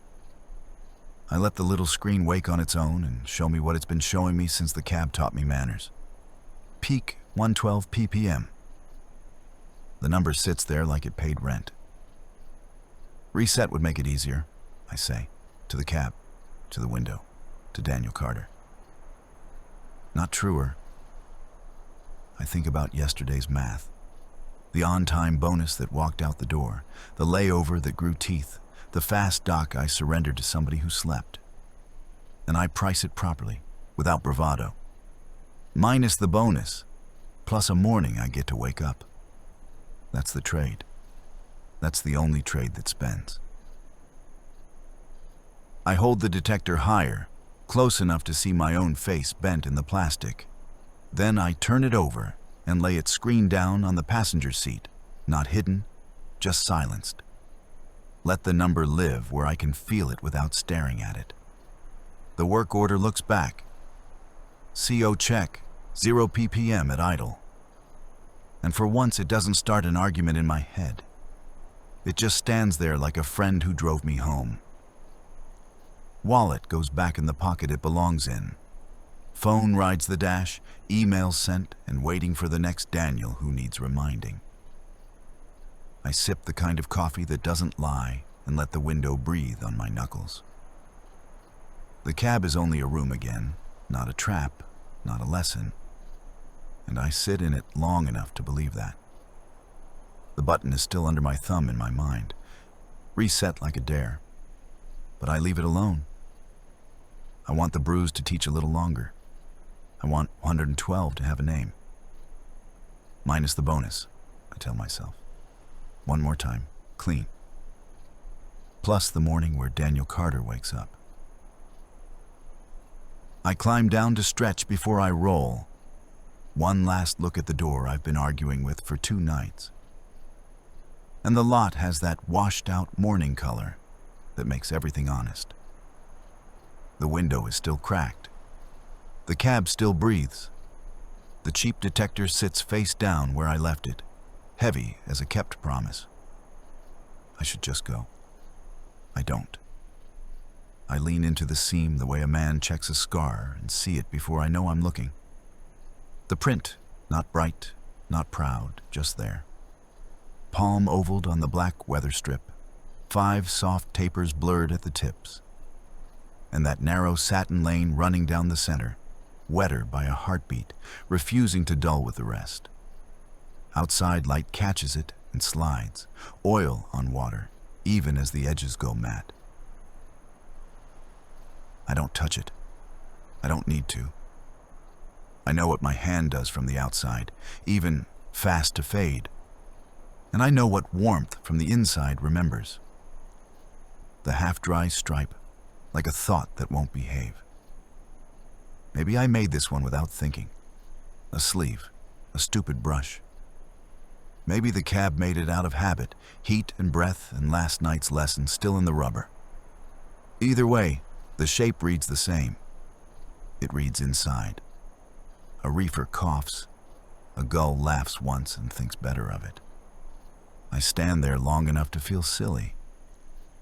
Speaker 1: I let the little screen wake on its own and show me what it's been showing me since the cab taught me manners. Peak 112 ppm. The number sits there like it paid rent. Reset would make it easier, I say, to the cab, to the window, to Daniel Carter. Not truer. I think about yesterday's math. The on-time bonus that walked out the door, the layover that grew teeth, the fast dock I surrendered to somebody who slept. And I price it properly, without bravado. Minus the bonus, plus a morning I get to wake up. That's the trade. That's the only trade that spends. I hold the detector higher, close enough to see my own face bent in the plastic. Then I turn it over and lay it screen down on the passenger seat, not hidden, just silenced. Let the number live where I can feel it without staring at it. The work order looks back. CO check, 0 ppm at idle. And for once it doesn't start an argument in my head. It just stands there like a friend who drove me home. Wallet goes back in the pocket it belongs in. Phone rides the dash, emails sent, and waiting for the next Daniel who needs reminding. I sip the kind of coffee that doesn't lie and let the window breathe on my knuckles. The cab is only a room again, not a trap, not a lesson. And I sit in it long enough to believe that. The button is still under my thumb in my mind, reset like a dare. But I leave it alone. I want the bruise to teach a little longer. I want 112 to have a name. Minus the bonus, I tell myself. One more time, clean. Plus the morning where Daniel Carter wakes up. I climb down to stretch before I roll. One last look at the door I've been arguing with for 2 nights. And the lot has that washed-out morning color that makes everything honest. The window is still cracked. The cab still breathes. The cheap detector sits face down where I left it, heavy as a kept promise. I should just go. I don't. I lean into the seam the way a man checks a scar and see it before I know I'm looking. The print, not bright, not proud, just there. Palm ovaled on the black weather strip, 5 soft tapers blurred at the tips, and that narrow satin lane running down the center, wetter by a heartbeat, refusing to dull with the rest. Outside light catches it and slides, oil on water, even as the edges go matte. I don't touch it. I don't need to. I know what my hand does from the outside, even fast to fade. And I know what warmth from the inside remembers. The half-dry stripe, like a thought that won't behave. Maybe I made this one without thinking. A sleeve, a stupid brush. Maybe the cab made it out of habit, heat and breath and last night's lesson still in the rubber. Either way, the shape reads the same. It reads inside. A reefer coughs. A gull laughs once and thinks better of it. I stand there long enough to feel silly,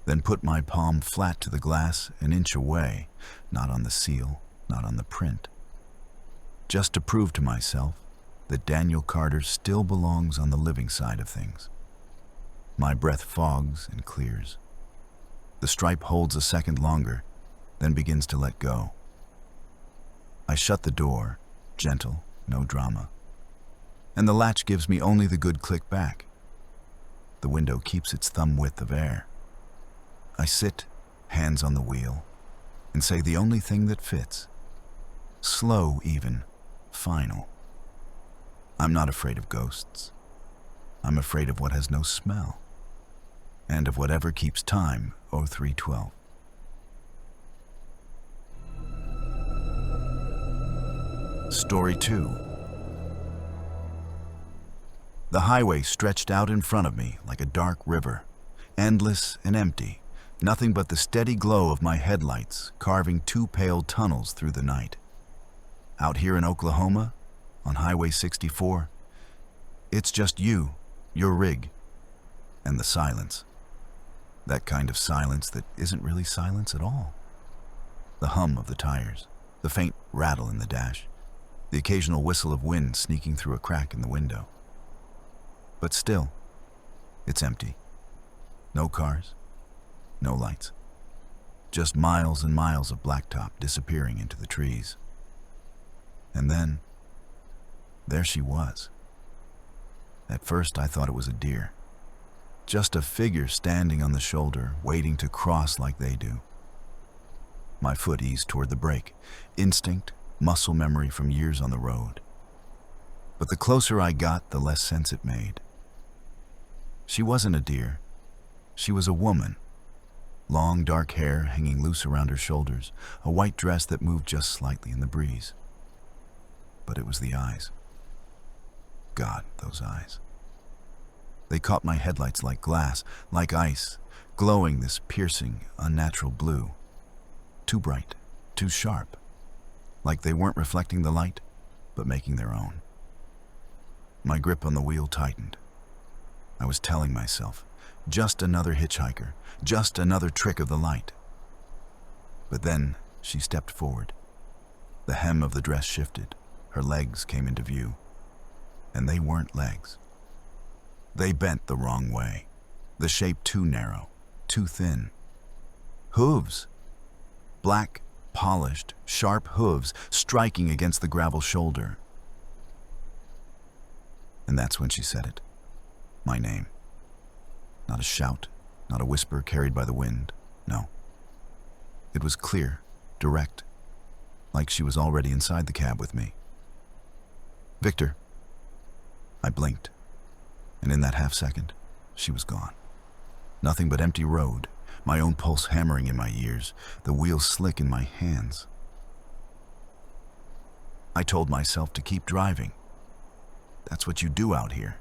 Speaker 1: then put my palm flat to the glass an inch away, not on the seal, not on the print. Just to prove to myself that Daniel Carter still belongs on the living side of things. My breath fogs and clears. The stripe holds a second longer, then begins to let go. I shut the door, gentle, no drama. And the latch gives me only the good click back. The window keeps its thumb width of air. I sit, hands on the wheel, and say the only thing that fits. Slow even, final. I'm not afraid of ghosts. I'm afraid of what has no smell, and of whatever keeps time 0312. Story 2. The highway stretched out in front of me like a dark river, endless and empty, nothing but the steady glow of my headlights carving 2 pale tunnels through the night. Out here in Oklahoma, on Highway 64, it's just you, your rig, and the silence. That kind of silence that isn't really silence at all. The hum of the tires, the faint rattle in the dash, the occasional whistle of wind sneaking through a crack in the window. But still, it's empty. No cars, no lights. Just miles and miles of blacktop disappearing into the trees. And then, there she was. At first I thought it was a deer. Just a figure standing on the shoulder, waiting to cross like they do. My foot eased toward the brake. Instinct, muscle memory from years on the road. But the closer I got, the less sense it made. She wasn't a deer. She was a woman. Long, dark hair hanging loose around her shoulders, a white dress that moved just slightly in the breeze. But it was the eyes. God, those eyes. They caught my headlights like glass, like ice, glowing this piercing, unnatural blue. Too bright, too sharp. Like they weren't reflecting the light, but making their own. My grip on the wheel tightened. I was telling myself, just another hitchhiker, just another trick of the light. But then she stepped forward. The hem of the dress shifted. Her legs came into view. And they weren't legs. They bent the wrong way. The shape too narrow, too thin. Hooves. Black, polished, sharp hooves striking against the gravel shoulder. And that's when she said it. My name. Not a shout, not a whisper carried by the wind. No. It was clear, direct, like she was already inside the cab with me. Victor. I blinked, and in that half second, she was gone. Nothing but empty road, my own pulse hammering in my ears, the wheels slick in my hands. I told myself to keep driving. That's what you do out here.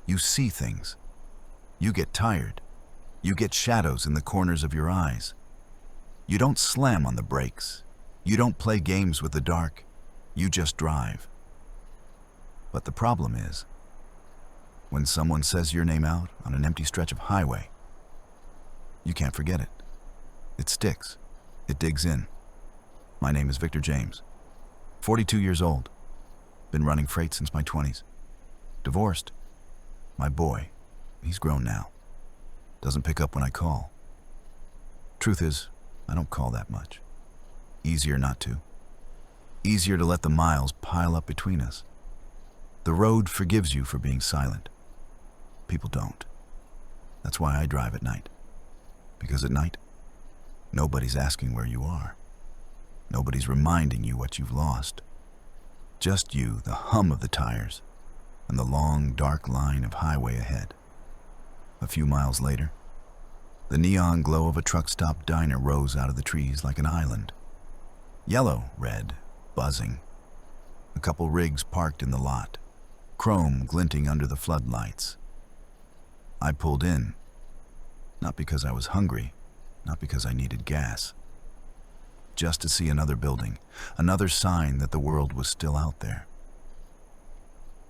Speaker 1: You see things. You get tired. You get shadows in the corners of your eyes. You don't slam on the brakes. You don't play games with the dark. You just drive. But the problem is, when someone says your name out on an empty stretch of highway, you can't forget it. It sticks. It digs in. My name is Victor James. 42 years old. Been running freight since my 20s. Divorced. My boy, he's grown now. Doesn't pick up when I call. Truth is, I don't call that much. Easier not to. Easier to let the miles pile up between us. The road forgives you for being silent. People don't. That's why I drive at night. Because at night, nobody's asking where you are. Nobody's reminding you what you've lost. Just you, the hum of the tires, and the long, dark line of highway ahead. A few miles later, the neon glow of a truck stop diner rose out of the trees like an island. Yellow, red, buzzing. A couple rigs parked in the lot, chrome glinting under the floodlights. I pulled in, not because I was hungry, not because I needed gas, just to see another building, another sign that the world was still out there.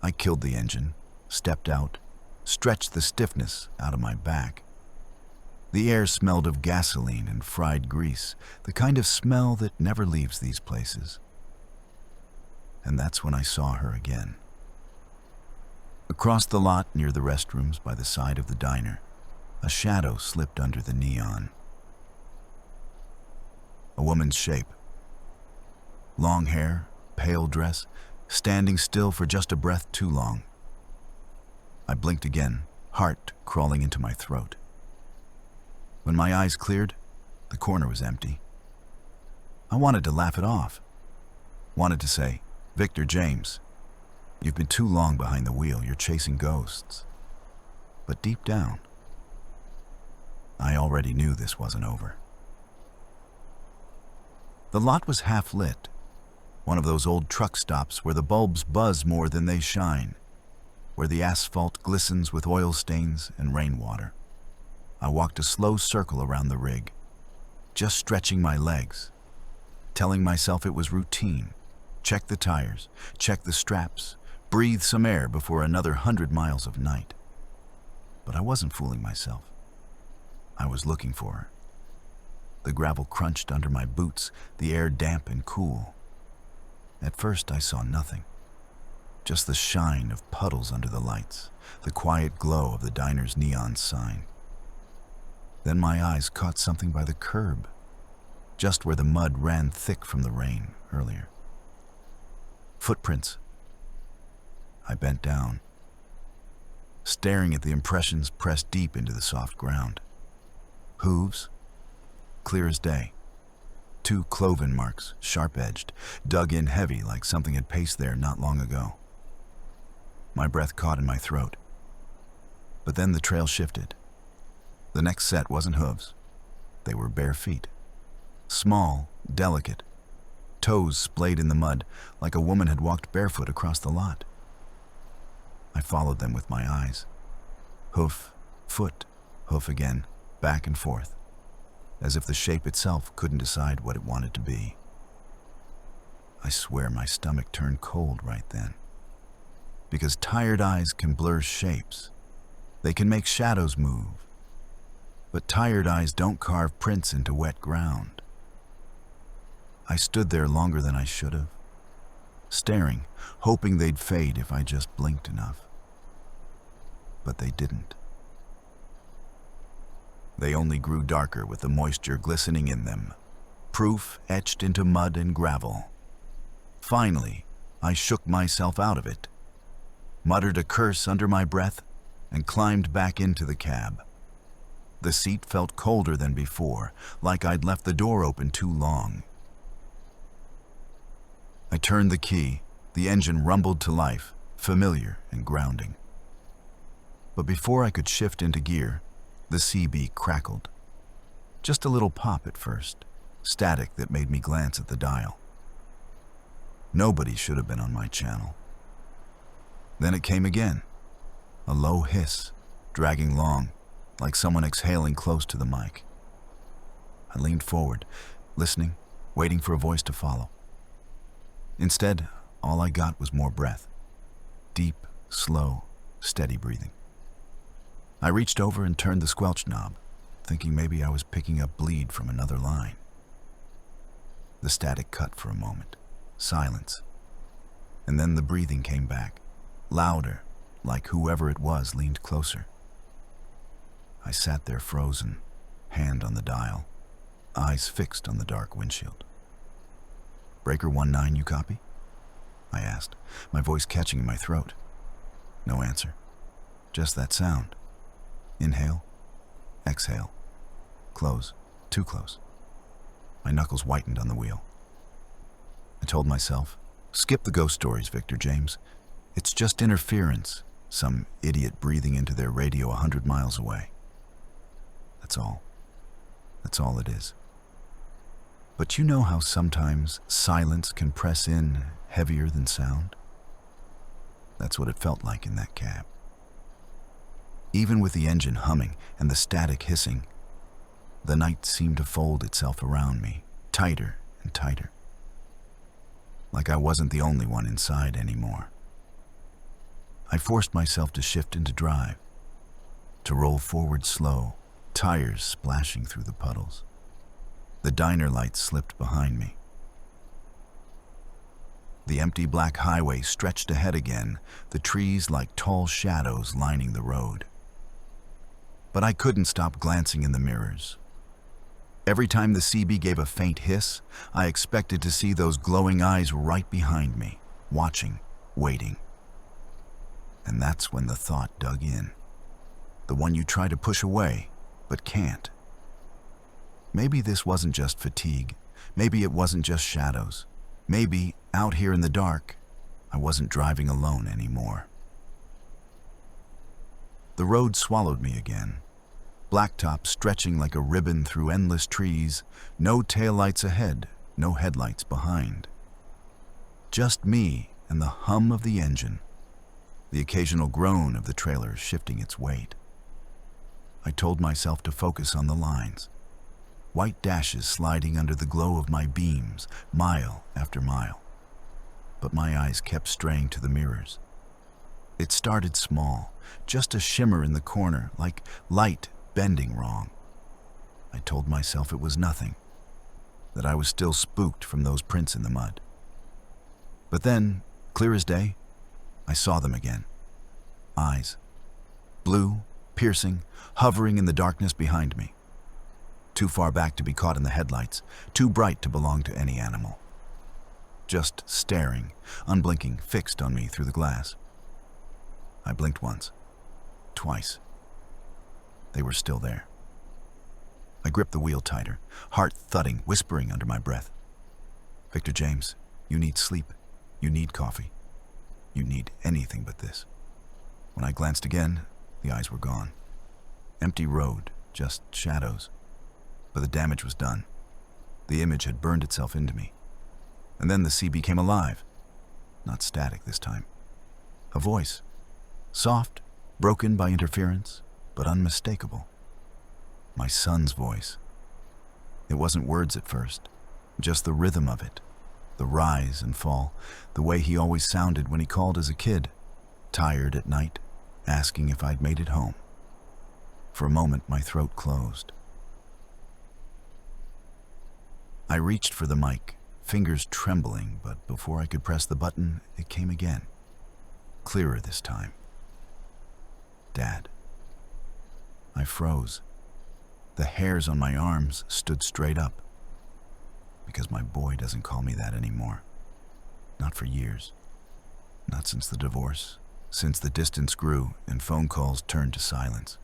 Speaker 1: I killed the engine, stepped out, stretched the stiffness out of my back. The air smelled of gasoline and fried grease, the kind of smell that never leaves these places. And that's when I saw her again. Across the lot near the restrooms by the side of the diner, a shadow slipped under the neon. A woman's shape. Long hair, pale dress, standing still for just a breath too long. I blinked again, heart crawling into my throat. When my eyes cleared, the corner was empty. I wanted to laugh it off. Wanted to say, "Victor James, you've been too long behind the wheel, you're chasing ghosts." But deep down, I already knew this wasn't over. The lot was half lit, one of those old truck stops where the bulbs buzz more than they shine, where the asphalt glistens with oil stains and rainwater. I walked a slow circle around the rig, just stretching my legs, telling myself it was routine. Check the tires, check the straps, breathe some air before another 100 miles of night. But I wasn't fooling myself. I was looking for her. The gravel crunched under my boots, the air damp and cool. At first I saw nothing, just the shine of puddles under the lights, the quiet glow of the diner's neon sign. Then my eyes caught something by the curb, just where the mud ran thick from the rain earlier. Footprints. I bent down, staring at the impressions pressed deep into the soft ground. Hooves, clear as day. 2 cloven marks, sharp-edged, dug in heavy like something had paced there not long ago. My breath caught in my throat. But then the trail shifted. The next set wasn't hooves. They were bare feet. Small, delicate. Toes splayed in the mud like a woman had walked barefoot across the lot. I followed them with my eyes. Hoof, foot, hoof again, back and forth, as if the shape itself couldn't decide what it wanted to be. I swear my stomach turned cold right then. Because tired eyes can blur shapes. They can make shadows move. But tired eyes don't carve prints into wet ground. I stood there longer than I should have, staring, hoping they'd fade if I just blinked enough. But they didn't. They only grew darker with the moisture glistening in them, proof etched into mud and gravel. Finally, I shook myself out of it, muttered a curse under my breath, and climbed back into the cab. The seat felt colder than before, like I'd left the door open too long. I turned the key, the engine rumbled to life, familiar and grounding. But before I could shift into gear, the CB crackled. Just a little pop at first, static that made me glance at the dial. Nobody should have been on my channel. Then it came again, a low hiss, dragging long, like someone exhaling close to the mic. I leaned forward, listening, waiting for a voice to follow. Instead, all I got was more breath. Deep, slow, steady breathing. I reached over and turned the squelch knob, thinking maybe I was picking up bleed from another line. The static cut for a moment. Silence. And then the breathing came back, louder, like whoever it was leaned closer. I sat there frozen, hand on the dial, eyes fixed on the dark windshield. "Breaker 19, you copy?" I asked, my voice catching in my throat. No answer. Just that sound. Inhale, exhale, close, too close. My knuckles whitened on the wheel. I told myself, skip the ghost stories, Victor James. It's just interference, some idiot breathing into their radio 100 miles away. That's all. That's all it is. But you know how sometimes silence can press in heavier than sound? That's what it felt like in that cab. Even with the engine humming and the static hissing, the night seemed to fold itself around me, tighter and tighter. Like I wasn't the only one inside anymore. I forced myself to shift into drive, to roll forward slow, tires splashing through the puddles. The diner lights slipped behind me. The empty black highway stretched ahead again, the trees like tall shadows lining the road. But I couldn't stop glancing in the mirrors. Every time the CB gave a faint hiss, I expected to see those glowing eyes right behind me, watching, waiting. And that's when the thought dug in. The one you try to push away, but can't. Maybe this wasn't just fatigue. Maybe it wasn't just shadows. Maybe, out here in the dark, I wasn't driving alone anymore. The road swallowed me again. Blacktop stretching like a ribbon through endless trees, no taillights ahead, no headlights behind. Just me and the hum of the engine, the occasional groan of the trailer shifting its weight. I told myself to focus on the lines. White dashes sliding under the glow of my beams, mile after mile. But my eyes kept straying to the mirrors. It started small, just a shimmer in the corner, like light bending wrong. I told myself it was nothing, that I was still spooked from those prints in the mud. But then, clear as day, I saw them again. Eyes. Blue, piercing, hovering in the darkness behind me. Too far back to be caught in the headlights, too bright to belong to any animal. Just staring, unblinking, fixed on me through the glass. I blinked once, twice. They were still there. I gripped the wheel tighter, heart thudding, whispering under my breath. "Victor James, you need sleep. You need coffee. You need anything but this." When I glanced again, the eyes were gone. Empty road, just shadows. But the damage was done. The image had burned itself into me. And then the CB came alive. Not static this time. A voice. Soft, broken by interference, but unmistakable. My son's voice. It wasn't words at first, just the rhythm of it, the rise and fall, the way he always sounded when he called as a kid, tired at night, asking if I'd made it home. For a moment, my throat closed. I reached for the mic, fingers trembling, but before I could press the button, it came again. Clearer this time. "Dad." I froze. The hairs on my arms stood straight up. Because my boy doesn't call me that anymore. Not for years. Not since the divorce, since the distance grew and phone calls turned to silence.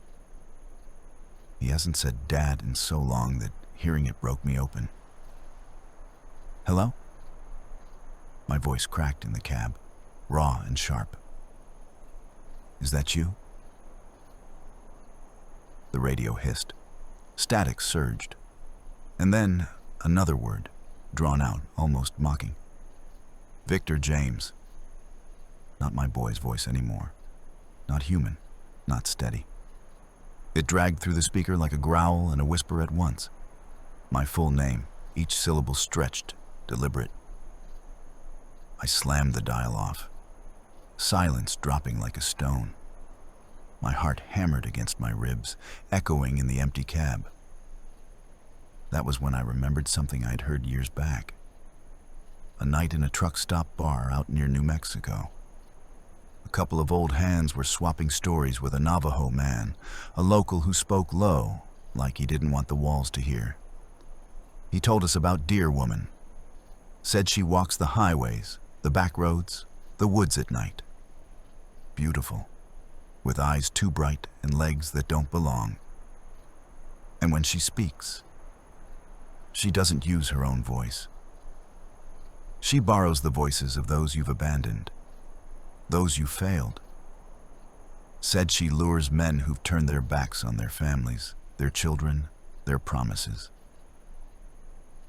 Speaker 1: He hasn't said Dad in so long that hearing it broke me open. "Hello?" My voice cracked in the cab, raw and sharp. "Is that you?" The radio hissed. Static surged. And then another word, drawn out, almost mocking. "Victor James." Not my boy's voice anymore. Not human, not steady. It dragged through the speaker like a growl and a whisper at once. My full name, each syllable stretched, deliberate. I slammed the dial off. Silence dropping like a stone. My heart hammered against my ribs, echoing in the empty cab. That was when I remembered something I'd heard years back. A night in a truck stop bar out near New Mexico. A couple of old hands were swapping stories with a Navajo man, a local who spoke low, like he didn't want the walls to hear. He told us about Deer Woman. Said she walks the highways, the back roads, the woods at night. Beautiful, with eyes too bright and legs that don't belong. And when she speaks, she doesn't use her own voice. She borrows the voices of those you've abandoned, those you failed. Said she lures men who've turned their backs on their families, their children, their promises.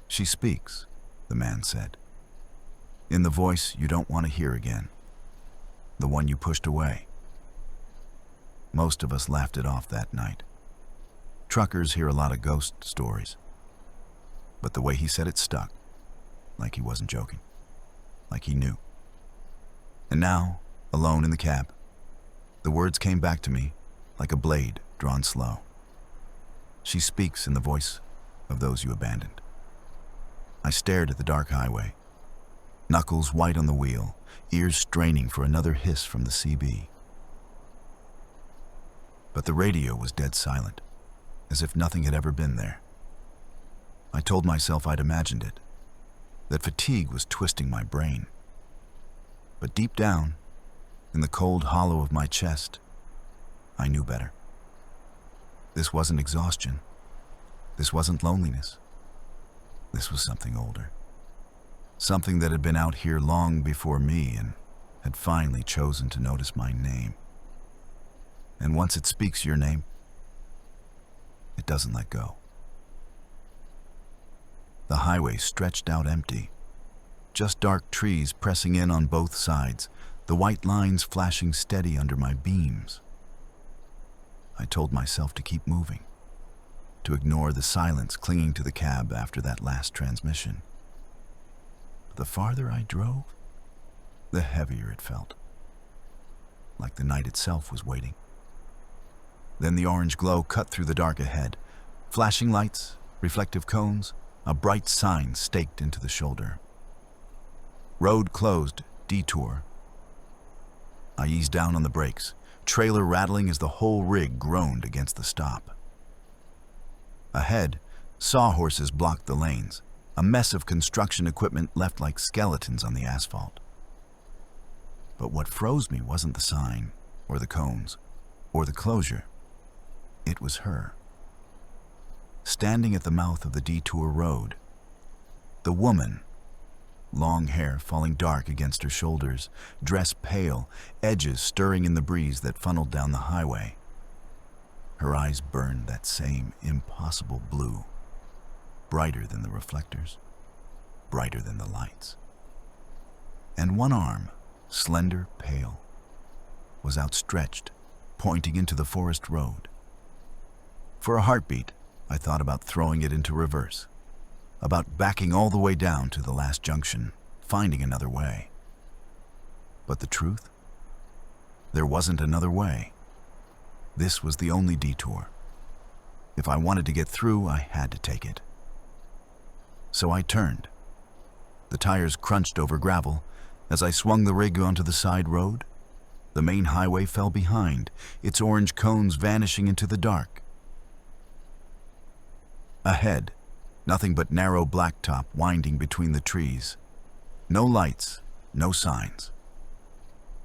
Speaker 1: She speaks, the man said, in the voice you don't want to hear again, the one you pushed away. Most of us laughed it off that night. Truckers hear a lot of ghost stories, but the way he said it stuck, like he wasn't joking, like he knew. And now, alone in the cab, the words came back to me like a blade drawn slow. She speaks in the voice of those you abandoned. I stared at the dark highway, knuckles white on the wheel, ears straining for another hiss from the CB. But the radio was dead silent, as if nothing had ever been there. I told myself I'd imagined it, that fatigue was twisting my brain. But deep down, in the cold hollow of my chest, I knew better. This wasn't exhaustion. This wasn't loneliness. This was something older. Something that had been out here long before me and had finally chosen to notice my name. And once it speaks your name, it doesn't let go. The highway stretched out empty, just dark trees pressing in on both sides, the white lines flashing steady under my beams. I told myself to keep moving, to ignore the silence clinging to the cab after that last transmission. But the farther I drove, the heavier it felt, like the night itself was waiting. Then the orange glow cut through the dark ahead, flashing lights, reflective cones, a bright sign staked into the shoulder. Road closed, detour. I eased down on the brakes, trailer rattling as the whole rig groaned against the stop. Ahead, sawhorses blocked the lanes, a mess of construction equipment left like skeletons on the asphalt. But what froze me wasn't the sign, or the cones, or the closure. It was her. Standing at the mouth of the detour road, the woman, long hair falling dark against her shoulders, dress pale, edges stirring in the breeze that funneled down the highway. Her eyes burned that same impossible blue, brighter than the reflectors, brighter than the lights. And one arm, slender, pale, was outstretched, pointing into the forest road. For a heartbeat, I thought about throwing it into reverse, about backing all the way down to the last junction, finding another way. But the truth? There wasn't another way. This was the only detour. If I wanted to get through, I had to take it. So I turned. The tires crunched over gravel. As I swung the rig onto the side road, the main highway fell behind, its orange cones vanishing into the dark. Ahead, nothing but narrow blacktop winding between the trees. No lights, no signs.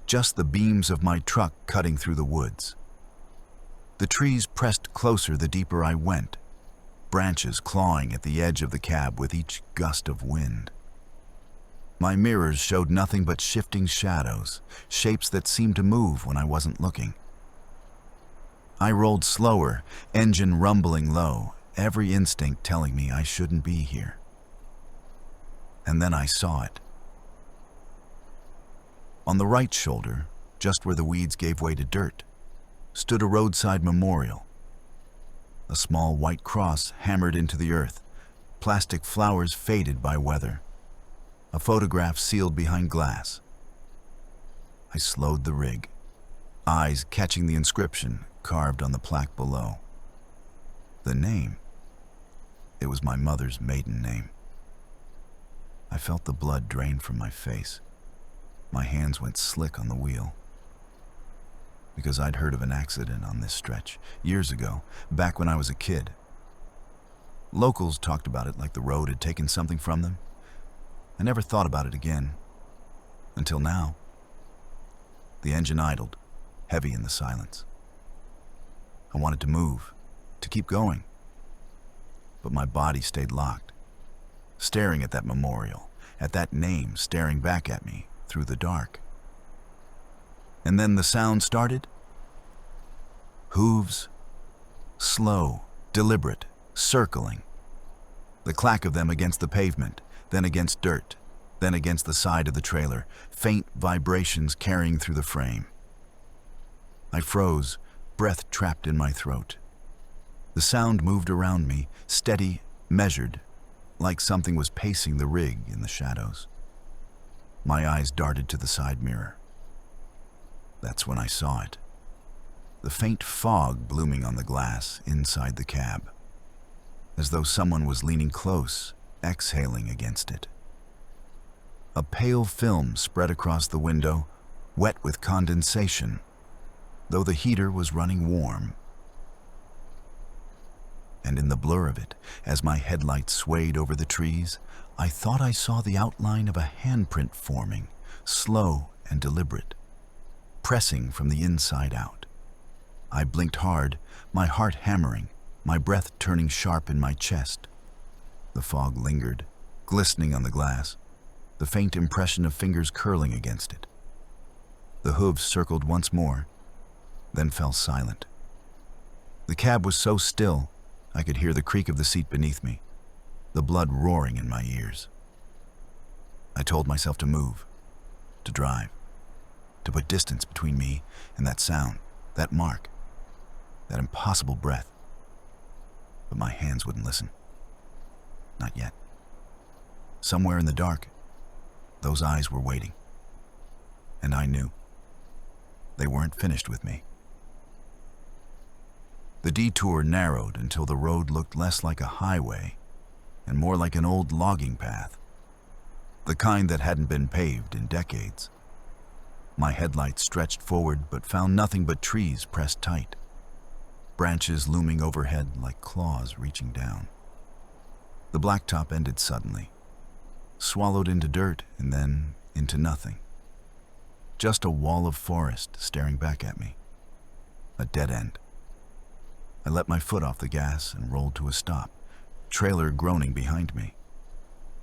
Speaker 1: Just the beams of my truck cutting through the woods. The trees pressed closer the deeper I went, branches clawing at the edge of the cab with each gust of wind. My mirrors showed nothing but shifting shadows, shapes that seemed to move when I wasn't looking. I rolled slower, engine rumbling low, every instinct telling me I shouldn't be here. And then I saw it. On the right shoulder, just where the weeds gave way to dirt, stood a roadside memorial. A small white cross hammered into the earth, plastic flowers faded by weather, a photograph sealed behind glass. I slowed the rig, eyes catching the inscription carved on the plaque below. The name. It was my mother's maiden name. I felt the blood drain from my face. My hands went slick on the wheel. because I'd heard of an accident on this stretch years ago, back when I was a kid. Locals talked about it like the road had taken something from them. I never thought about it again, until now. The engine idled, heavy in the silence. I wanted to move, to keep going, but my body stayed locked, staring at that memorial, at that name staring back at me through the dark. And then the sound started. Hooves, slow, deliberate, circling. The clack of them against the pavement, then against dirt, then against the side of the trailer, faint vibrations carrying through the frame. I froze, breath trapped in my throat. The sound moved around me, steady, measured, like something was pacing the rig in the shadows. My eyes darted to the side mirror. That's when I saw it. The faint fog blooming on the glass inside the cab, as though someone was leaning close, exhaling against it. A pale film spread across the window, wet with condensation, though the heater was running warm. And in the blur of it, as my headlights swayed over the trees, I thought I saw the outline of a handprint forming, slow and deliberate, pressing from the inside out. I blinked hard, my heart hammering, my breath turning sharp in my chest. The fog lingered, glistening on the glass, the faint impression of fingers curling against it. The hooves circled once more, then fell silent. The cab was so still, I could hear the creak of the seat beneath me, the blood roaring in my ears. I told myself to move, to drive, to put distance between me and that sound, that mark, that impossible breath. But my hands wouldn't listen. Not yet. Somewhere in the dark, those eyes were waiting. And I knew. They weren't finished with me. The detour narrowed until the road looked less like a highway and more like an old logging path, the kind that hadn't been paved in decades. My headlights stretched forward but found nothing but trees pressed tight, branches looming overhead like claws reaching down. The blacktop ended suddenly, swallowed into dirt and then into nothing. Just a wall of forest staring back at me. A dead end. I let my foot off the gas and rolled to a stop, trailer groaning behind me.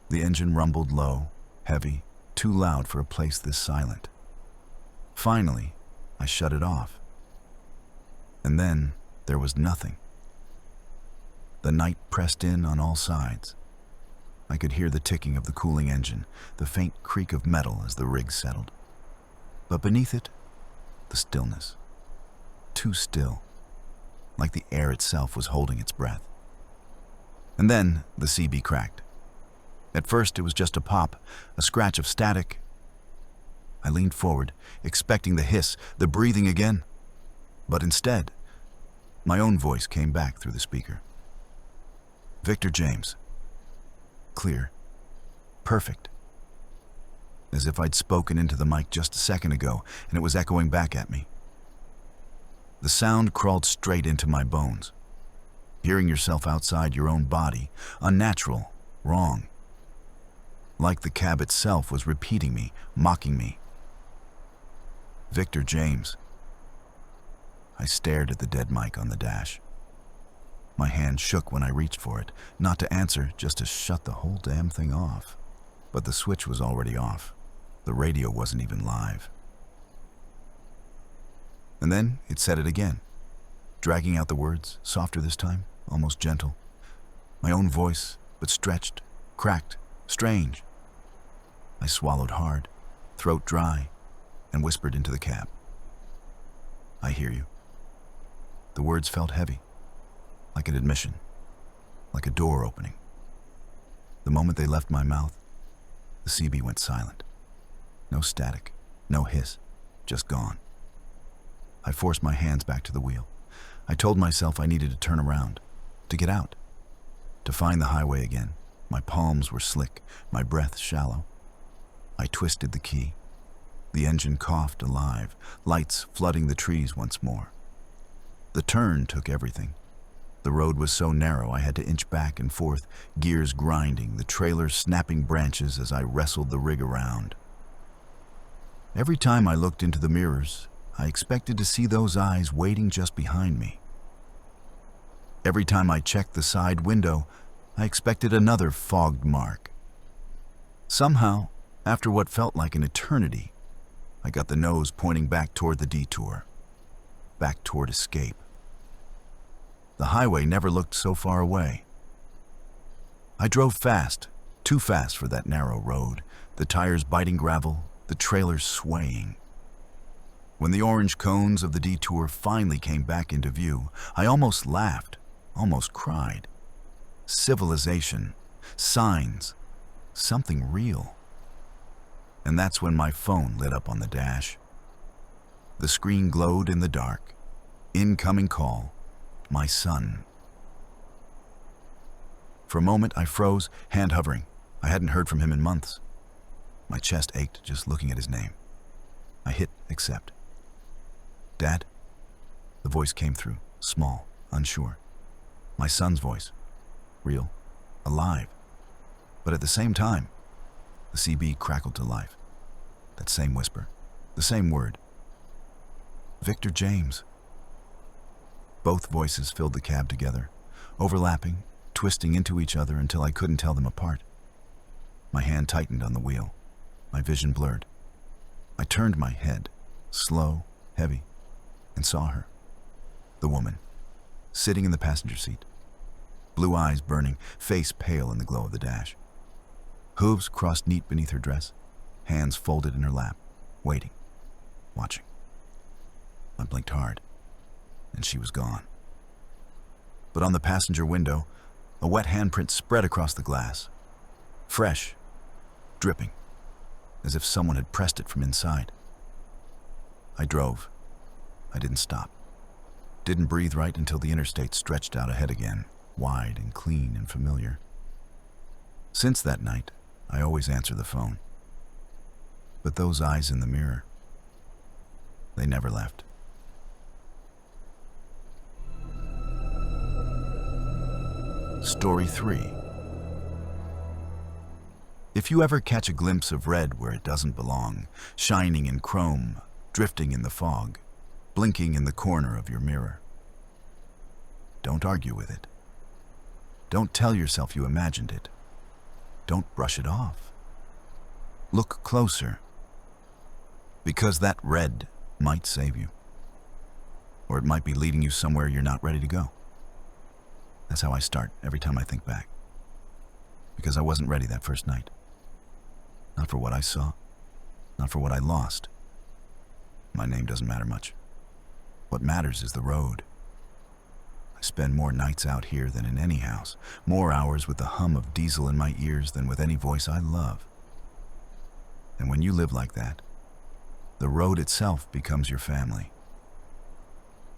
Speaker 1: The engine rumbled low, heavy, too loud for a place this silent. Finally, I shut it off. And then there was nothing. The night pressed in on all sides. I could hear the ticking of the cooling engine, the faint creak of metal as the rig settled. But beneath it, the stillness. Too still, like the air itself was holding its breath. And then the CB cracked. At first it was just a pop, a scratch of static. I leaned forward, expecting the hiss, the breathing again. But instead, my own voice came back through the speaker. Victor James. Clear. Perfect. As if I'd spoken into the mic just a second ago and it was echoing back at me. The sound crawled straight into my bones. Hearing yourself outside your own body, unnatural, wrong. Like the cab itself was repeating me, mocking me. Victor James. I stared at the dead mic on the dash. My hand shook when I reached for it, not to answer, just to shut the whole damn thing off. But the switch was already off. The radio wasn't even live. And then it said it again, dragging out the words, softer this time, almost gentle. My own voice, but stretched, cracked, strange. I swallowed hard, throat dry, and whispered into the cab. I hear you. The words felt heavy, like an admission, like a door opening. The moment they left my mouth, the CB went silent. No static, no hiss, just gone. I forced my hands back to the wheel. I told myself I needed to turn around, to get out, to find the highway again. My palms were slick, my breath shallow. I twisted the key, The engine coughed alive, lights flooding the trees once more. The turn took everything. The road was so narrow I had to inch back and forth, gears grinding, the trailer snapping branches as I wrestled the rig around. Every time I looked into the mirrors, I expected to see those eyes waiting just behind me. Every time I checked the side window, I expected another fogged mark. Somehow, after what felt like an eternity, I got the nose pointing back toward the detour, back toward escape. The highway never looked so far away. I drove fast, too fast for that narrow road, the tires biting gravel, the trailer swaying. When the orange cones of the detour finally came back into view, I almost laughed, almost cried. Civilization, signs, something real. And that's when my phone lit up on the dash. The screen glowed in the dark. Incoming call. My son. For a moment I froze, hand hovering. I hadn't heard from him in months. My chest ached just looking at his name. I hit accept. Dad? The voice came through, small, unsure. My son's voice. Real, alive. But at the same time, the CB crackled to life. That same whisper, the same word. Victor James. Both voices filled the cab together, overlapping, twisting into each other until I couldn't tell them apart. My hand tightened on the wheel, my vision blurred. I turned my head, slow, heavy, and saw her. The woman, sitting in the passenger seat. Blue eyes burning, face pale in the glow of the dash. Hooves crossed neat beneath her dress, hands folded in her lap, waiting, watching. I blinked hard, and she was gone. But on the passenger window, a wet handprint spread across the glass. Fresh, dripping, as if someone had pressed it from inside. I drove. I didn't stop. Didn't breathe right until the interstate stretched out ahead again, wide and clean and familiar. Since that night, I always answer the phone. But those eyes in the mirror, they never left. Story 3. If you ever catch a glimpse of red where it doesn't belong, shining in chrome, drifting in the fog, blinking in the corner of your mirror, don't argue with it. Don't tell yourself you imagined it. Don't brush it off. Look closer, because that red might save you. Or it might be leading you somewhere you're not ready to go. That's how I start every time I think back. Because I wasn't ready that first night. Not for what I saw, not for what I lost. My name doesn't matter much. What matters is the road. I spend more nights out here than in any house, more hours with the hum of diesel in my ears than with any voice I love. And when you live like that, the road itself becomes your family.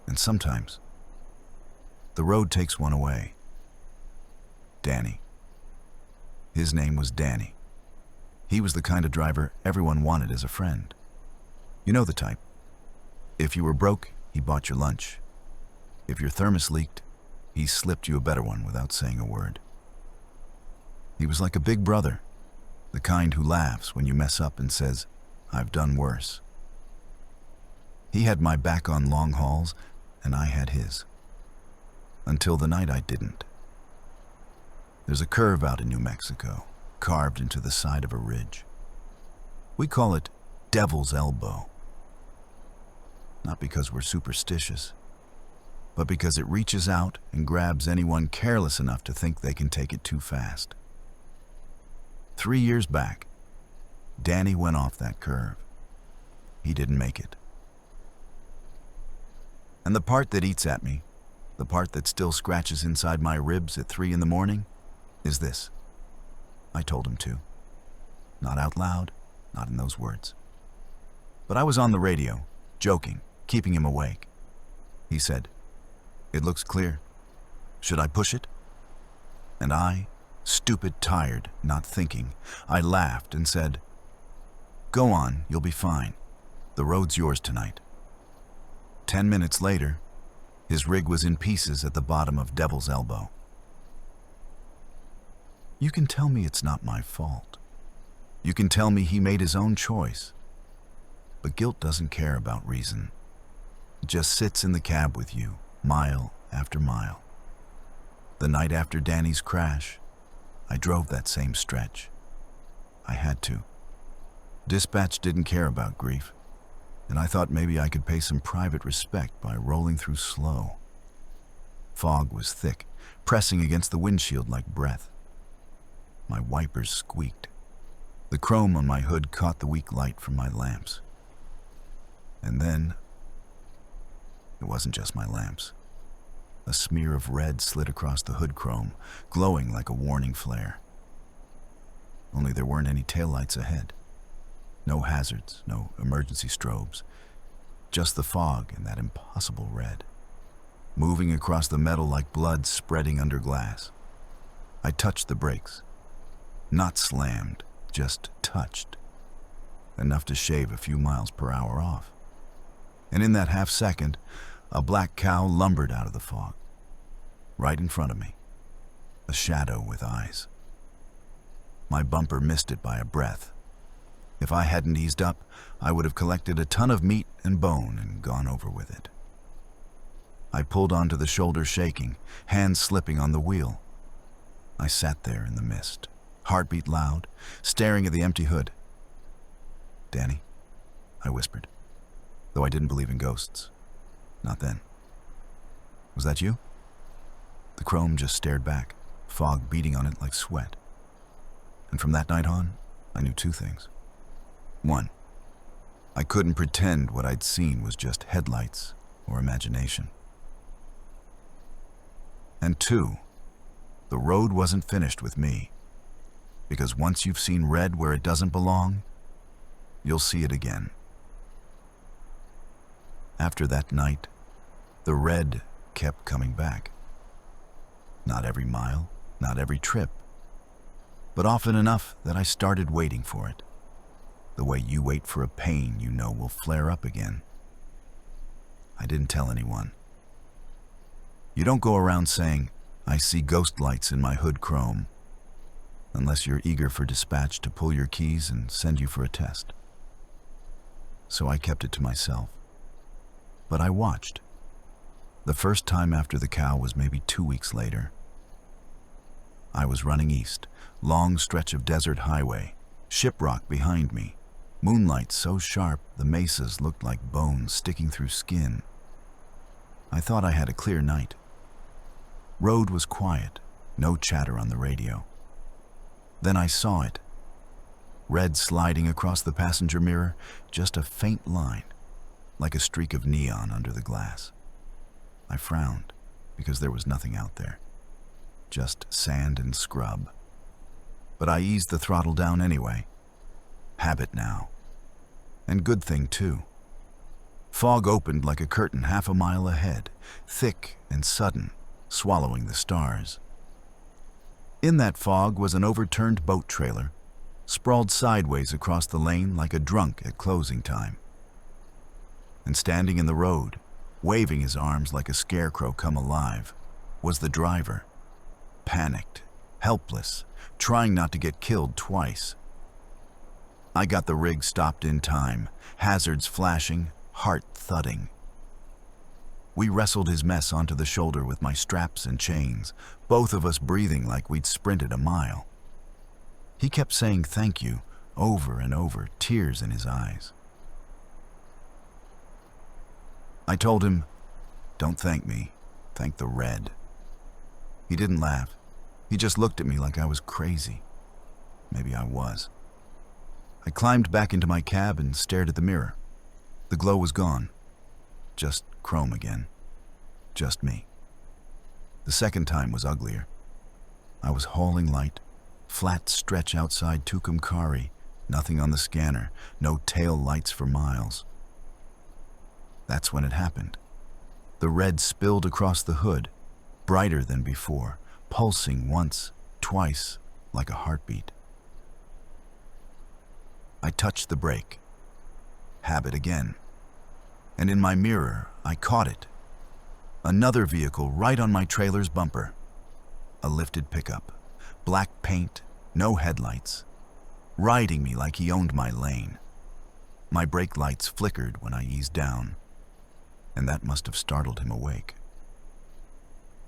Speaker 1: And sometimes, the road takes one away. Danny. His name was Danny. He was the kind of driver everyone wanted as a friend. You know the type. If you were broke, he bought your lunch. If your thermos leaked, he slipped you a better one without saying a word. He was like a big brother, the kind who laughs when you mess up and says, "I've done worse." He had my back on long hauls, and I had his. Until the night I didn't. There's a curve out in New Mexico, carved into the side of a ridge. We call it Devil's Elbow. Not because we're superstitious, but because it reaches out and grabs anyone careless enough to think they can take it too fast. 3 years back, Danny went off that curve. He didn't make it. And the part that eats at me, the part that still scratches inside my ribs at 3 in the morning, is this. I told him to. Not out loud, not in those words. But I was on the radio, joking, keeping him awake. He said, "It looks clear. Should I push it?" And I, stupid, tired, not thinking, I laughed and said, "Go on, you'll be fine. The road's yours tonight." 10 minutes later, his rig was in pieces at the bottom of Devil's Elbow. You can tell me it's not my fault. You can tell me he made his own choice. But guilt doesn't care about reason. It just sits in the cab with you, mile after mile. The night after Danny's crash, I drove that same stretch. I had to. Dispatch didn't care about grief, and I thought maybe I could pay some private respect by rolling through slow. Fog was thick, pressing against the windshield like breath. My wipers squeaked. The chrome on my hood caught the weak light from my lamps. And then, it wasn't just my lamps. A smear of red slid across the hood chrome, glowing like a warning flare. Only there weren't any taillights ahead. No hazards, no emergency strobes. Just the fog and that impossible red, moving across the metal like blood spreading under glass. I touched the brakes. Not slammed, just touched. Enough to shave a few miles per hour off. And in that half second, a black cow lumbered out of the fog. Right in front of me. A shadow with eyes. My bumper missed it by a breath. If I hadn't eased up, I would have collected a ton of meat and bone and gone over with it. I pulled onto the shoulder shaking, hands slipping on the wheel. I sat there in the mist, heartbeat loud, staring at the empty hood. "Danny," I whispered, though I didn't believe in ghosts. Not then. "Was that you?" The chrome just stared back, fog beating on it like sweat. And from that night on, I knew two things. One, I couldn't pretend what I'd seen was just headlights or imagination. And two, the road wasn't finished with me. Because once you've seen red where it doesn't belong, you'll see it again. After that night, the red kept coming back. Not every mile, not every trip, but often enough that I started waiting for it. The way you wait for a pain you know will flare up again. I didn't tell anyone. You don't go around saying, "I see ghost lights in my hood chrome," unless you're eager for dispatch to pull your keys and send you for a test. So I kept it to myself. But I watched. The first time after the cow was maybe 2 weeks later. I was running east, long stretch of desert highway, shiprock behind me, moonlight so sharp the mesas looked like bones sticking through skin. I thought I had a clear night. Road was quiet, no chatter on the radio. Then I saw it. Red sliding across the passenger mirror, just a faint line, like a streak of neon under the glass. I frowned, because there was nothing out there. Just sand and scrub. But I eased the throttle down anyway. Habit now. And good thing, too. Fog opened like a curtain half a mile ahead, thick and sudden, swallowing the stars. In that fog was an overturned boat trailer, sprawled sideways across the lane like a drunk at closing time. And standing in the road, waving his arms like a scarecrow come alive, was the driver, panicked, helpless, trying not to get killed twice. I got the rig stopped in time, hazards flashing, heart thudding. We wrestled his mess onto the shoulder with my straps and chains, both of us breathing like we'd sprinted a mile. He kept saying thank you over and over, tears in his eyes. I told him, "Don't thank me, thank the red." He didn't laugh. He just looked at me like I was crazy. Maybe I was. I climbed back into my cab and stared at the mirror. The glow was gone. Just chrome again. Just me. The second time was uglier. I was hauling light, flat stretch outside Tucumcari, nothing on the scanner, no tail lights for miles. That's when it happened. The red spilled across the hood, brighter than before, pulsing once, twice, like a heartbeat. I touched the brake. habit again. And in my mirror, I caught it. Another vehicle right on my trailer's bumper. A lifted pickup, black paint, no headlights, riding me like he owned my lane. My brake lights flickered when I eased down, and that must have startled him awake.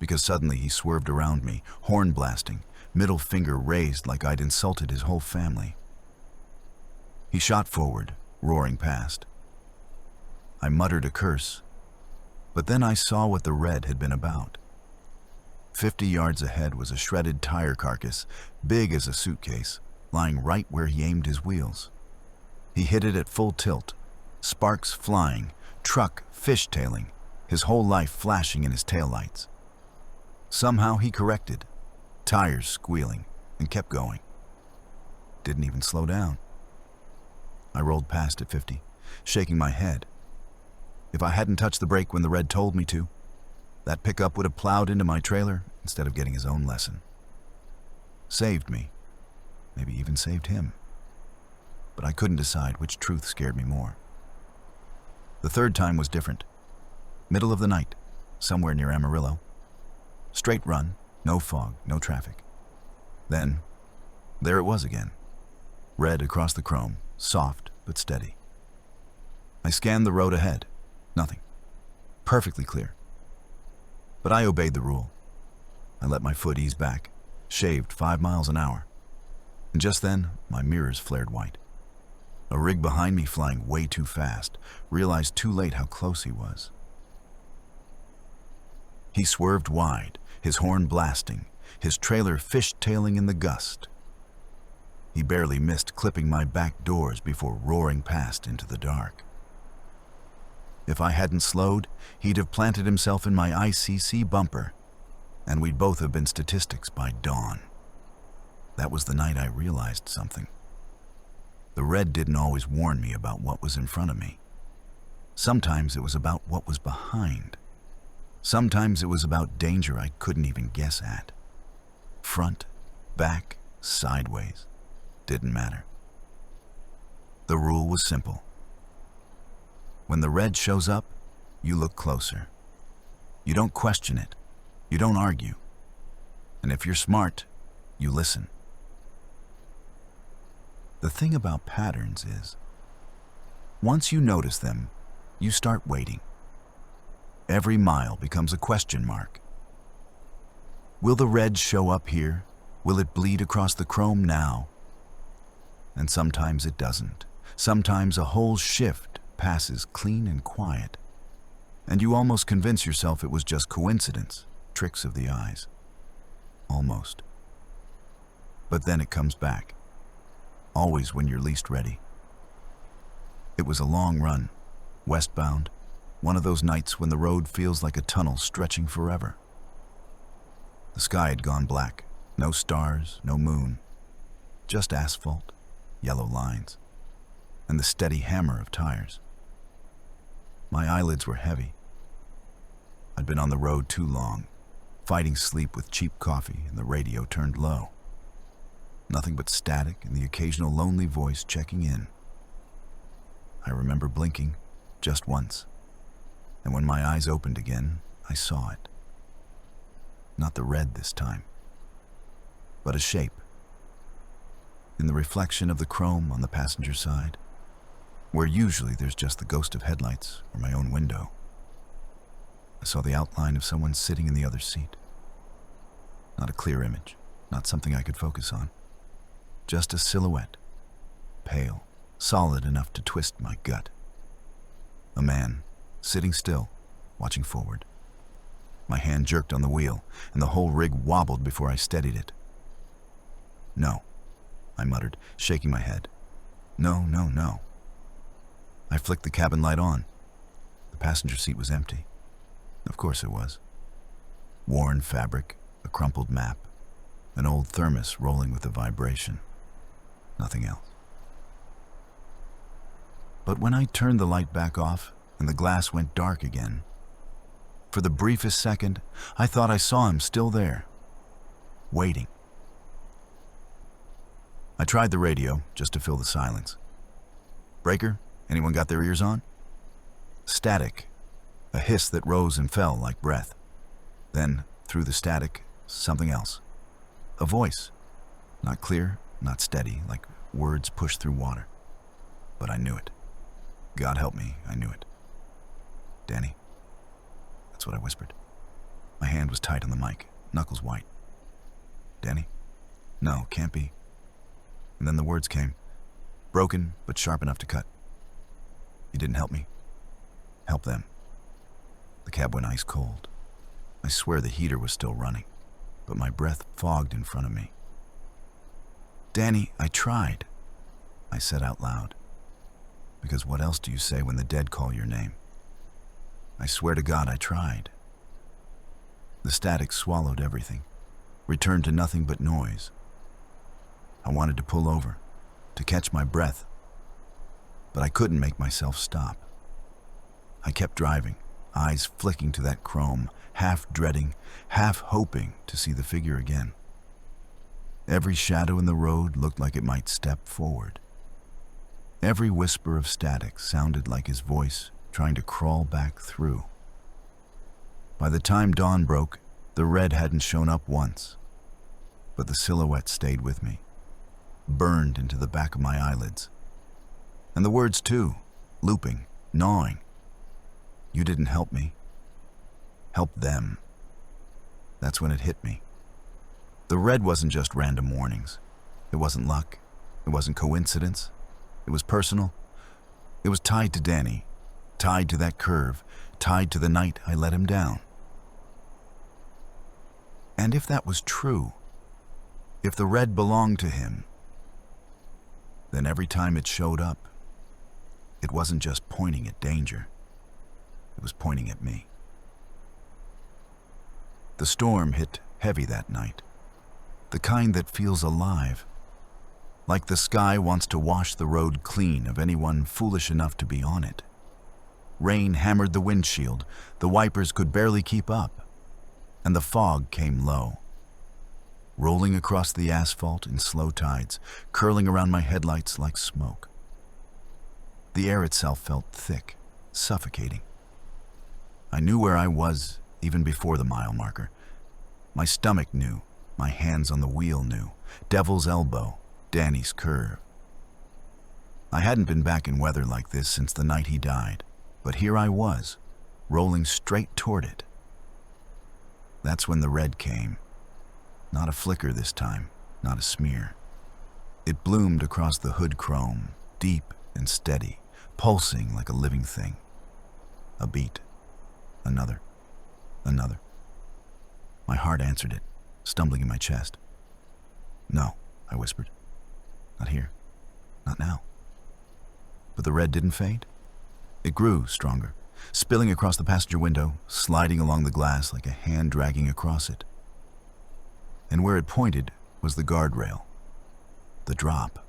Speaker 1: Because suddenly he swerved around me, horn blasting, middle finger raised like I'd insulted his whole family. He shot forward, roaring past. I muttered a curse, but then I saw what the red had been about. 50 yards ahead was a shredded tire carcass, big as a suitcase, lying right where he aimed his wheels. He hit it at full tilt, sparks flying, truck fishtailing, his whole life flashing in his taillights. Somehow he corrected, tires squealing, and kept going. Didn't even slow down. I rolled past at 50, shaking my head. If I hadn't touched the brake when the red told me to, that pickup would have plowed into my trailer instead of getting his own lesson. Saved me, maybe even saved him. But I couldn't decide which truth scared me more. The third time was different. Middle of the night, somewhere near Amarillo. Straight run, no fog, no traffic. Then, there it was again. Red across the chrome, soft but steady. I scanned the road ahead. Nothing. Perfectly clear. But I obeyed the rule. I let my foot ease back, shaved 5 miles an hour. And just then, my mirrors flared white. A rig behind me flying way too fast, realized too late how close he was. He swerved wide, his horn blasting, his trailer fishtailing in the gust. He barely missed clipping my back doors before roaring past into the dark. If I hadn't slowed, he'd have planted himself in my ICC bumper, and we'd both have been statistics by dawn. That was the night I realized something. The red didn't always warn me about what was in front of me. Sometimes it was about what was behind. Sometimes it was about danger I couldn't even guess at. Front, back, sideways, didn't matter. The rule was simple. When the red shows up, you look closer. You don't question it. You don't argue. And if you're smart, you listen. The thing about patterns is, once you notice them, you start waiting. Every mile becomes a question mark. Will the red show up here? Will it bleed across the chrome now? And sometimes it doesn't. Sometimes a whole shift passes clean and quiet, and you almost convince yourself it was just coincidence, tricks of the eyes. Almost. But then it comes back, always when you're least ready. It was a long run, westbound, one of those nights when the road feels like a tunnel stretching forever. The sky had gone black, no stars, no moon, just asphalt, yellow lines, and the steady hammer of tires. My eyelids were heavy. I'd been on the road too long, fighting sleep with cheap coffee and the radio turned low. Nothing but static and the occasional lonely voice checking in. I remember blinking just once, and when my eyes opened again, I saw it. Not the red this time, but a shape. In the reflection of the chrome on the passenger side, where usually there's just the ghost of headlights or my own window, I saw the outline of someone sitting in the other seat. Not a clear image, not something I could focus on. Just a silhouette, pale, solid enough to twist my gut. A man, sitting still, watching forward. My hand jerked on the wheel, and the whole rig wobbled before I steadied it. "No," I muttered, shaking my head. "No, no, no." I flicked the cabin light on. The passenger seat was empty. Of course it was. Worn fabric, a crumpled map, an old thermos rolling with a vibration. Nothing else. But when I turned the light back off and the glass went dark again, for the briefest second, I thought I saw him still there, waiting. I tried the radio just to fill the silence. "Breaker, Anyone got their ears on? Static, a hiss that rose and fell like breath. Then, through the static, something else. A voice. Not clear, not steady, like words pushed through water. But I knew it. God help me, I knew it. Danny. That's what I whispered. My hand was tight on the mic, knuckles white. Danny? No, can't be. And then the words came, broken but sharp enough to cut. You didn't help me. Help them. The cab went ice cold. I swear the heater was still running, but my breath fogged in front of me. Danny, I tried, I said out loud. Because what else do you say when the dead call your name? I swear to God I tried. The static swallowed everything, returned to nothing but noise. I wanted to pull over, to catch my breath, but I couldn't make myself stop. I kept driving, eyes flicking to that chrome, half dreading, half hoping to see the figure again. Every shadow in the road looked like it might step forward. Every whisper of static sounded like his voice trying to crawl back through. By the time dawn broke, the red hadn't shown up once, but the silhouette stayed with me, burned into the back of my eyelids. And the words too, looping, gnawing. You didn't help me. Help them. That's when it hit me. The red wasn't just random warnings. It wasn't luck. It wasn't coincidence. It was personal. It was tied to Danny, tied to that curve, tied to the night I let him down. And if that was true, if the red belonged to him, then every time it showed up, it wasn't just pointing at danger. It was pointing at me. The storm hit heavy that night, the kind that feels alive, like the sky wants to wash the road clean of anyone foolish enough to be on it. Rain hammered the windshield, the wipers could barely keep up, and the fog came low, rolling across the asphalt in slow tides, curling around my headlights like smoke. The air itself felt thick, suffocating. I knew where I was even before the mile marker. My stomach knew, my hands on the wheel knew, Devil's Elbow, Danny's curve. I hadn't been back in weather like this since the night he died, but here I was, rolling straight toward it. That's when the red came. Not a flicker this time, not a smear. It bloomed across the hood chrome, deep and steady, pulsing like a living thing. A beat. Another. Another. My heart answered it, stumbling in my chest. No, I whispered. Not here. Not now. But the red didn't fade. It grew stronger, spilling across the passenger window, sliding along the glass like a hand dragging across it. And where it pointed was the guardrail. The drop.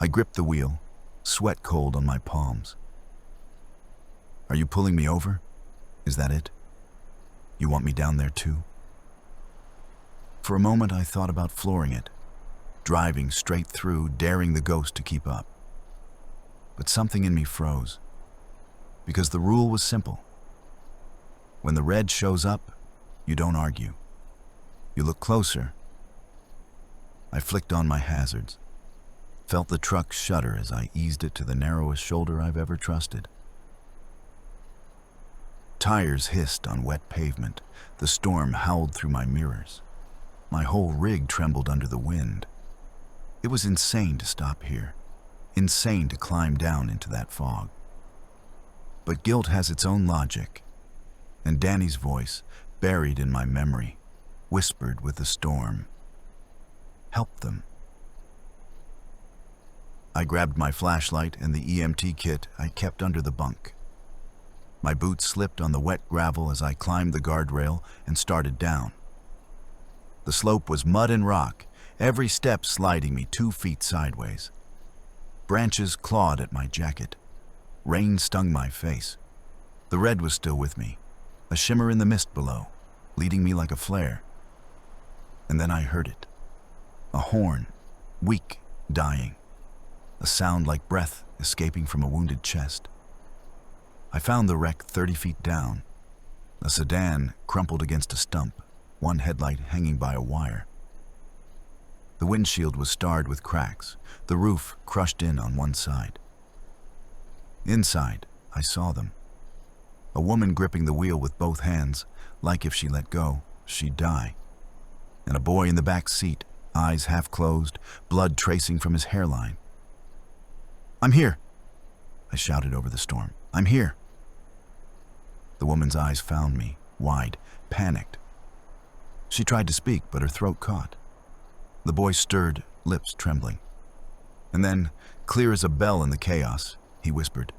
Speaker 1: I gripped the wheel, sweat cold on my palms. Are you pulling me over? Is that it? You want me down there too? For a moment I thought about flooring it, driving straight through, daring the ghost to keep up. But something in me froze, because the rule was simple. When the red shows up, you don't argue. You look closer. I flicked on my hazards, felt the truck shudder as I eased it to the narrowest shoulder I've ever trusted. Tires hissed on wet pavement. The storm howled through my mirrors. My whole rig trembled under the wind. It was insane to stop here, insane to climb down into that fog. But guilt has its own logic, and Danny's voice, buried in my memory, whispered with the storm. Help them. I grabbed my flashlight and the EMT kit I kept under the bunk. My boots slipped on the wet gravel as I climbed the guardrail and started down. The slope was mud and rock, every step sliding me 2 feet sideways. Branches clawed at my jacket. Rain stung my face. The red was still with me, a shimmer in the mist below, leading me like a flare. And then I heard it. A horn, weak, dying. a sound like breath escaping from a wounded chest. I found the wreck 30 feet down, a sedan crumpled against a stump, one headlight hanging by a wire. The windshield was starred with cracks, the roof crushed in on one side. Inside, I saw them. A woman gripping the wheel with both hands, like if she let go, she'd die. And a boy in the back seat, eyes half closed, blood tracing from his hairline. "I'm here," I shouted over the storm. "I'm here." The woman's eyes found me, wide, panicked. She tried to speak, but her throat caught. The boy stirred, lips trembling. And then, clear as a bell in the chaos, he whispered,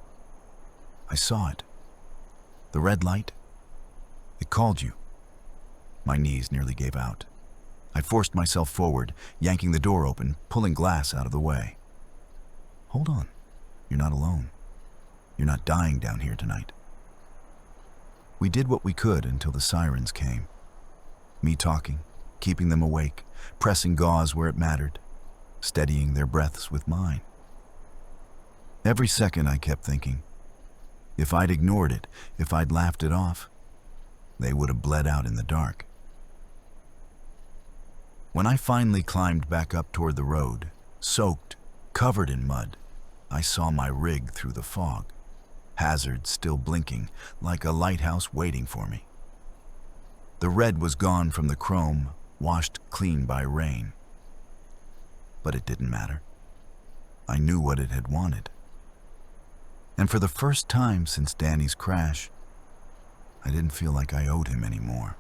Speaker 1: "I saw it. The red light. It called you." My knees nearly gave out. I forced myself forward, yanking the door open, pulling glass out of the way. "Hold on. You're not alone. You're not dying down here tonight." We did what we could until the sirens came. Me talking, keeping them awake, pressing gauze where it mattered, steadying their breaths with mine. Every second I kept thinking, if I'd ignored it, if I'd laughed it off, they would have bled out in the dark. When I finally climbed back up toward the road, soaked, covered in mud, I saw my rig through the fog, hazards still blinking like a lighthouse waiting for me. The red was gone from the chrome, washed clean by rain. But it didn't matter. I knew what it had wanted. And for the first time since Danny's crash, I didn't feel like I owed him anymore.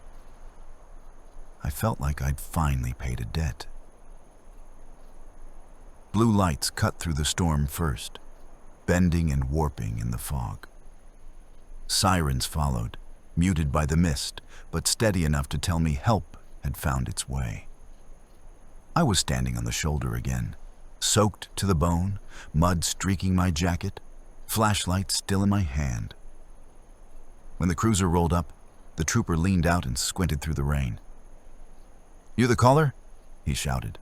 Speaker 1: I felt like I'd finally paid a debt. Blue lights cut through the storm first, bending and warping in the fog. Sirens followed, muted by the mist, but steady enough to tell me help had found its way. I was standing on the shoulder again, soaked to the bone, mud streaking my jacket, flashlight still in my hand. When the cruiser rolled up, the trooper leaned out and squinted through the rain. "You the caller?" he shouted.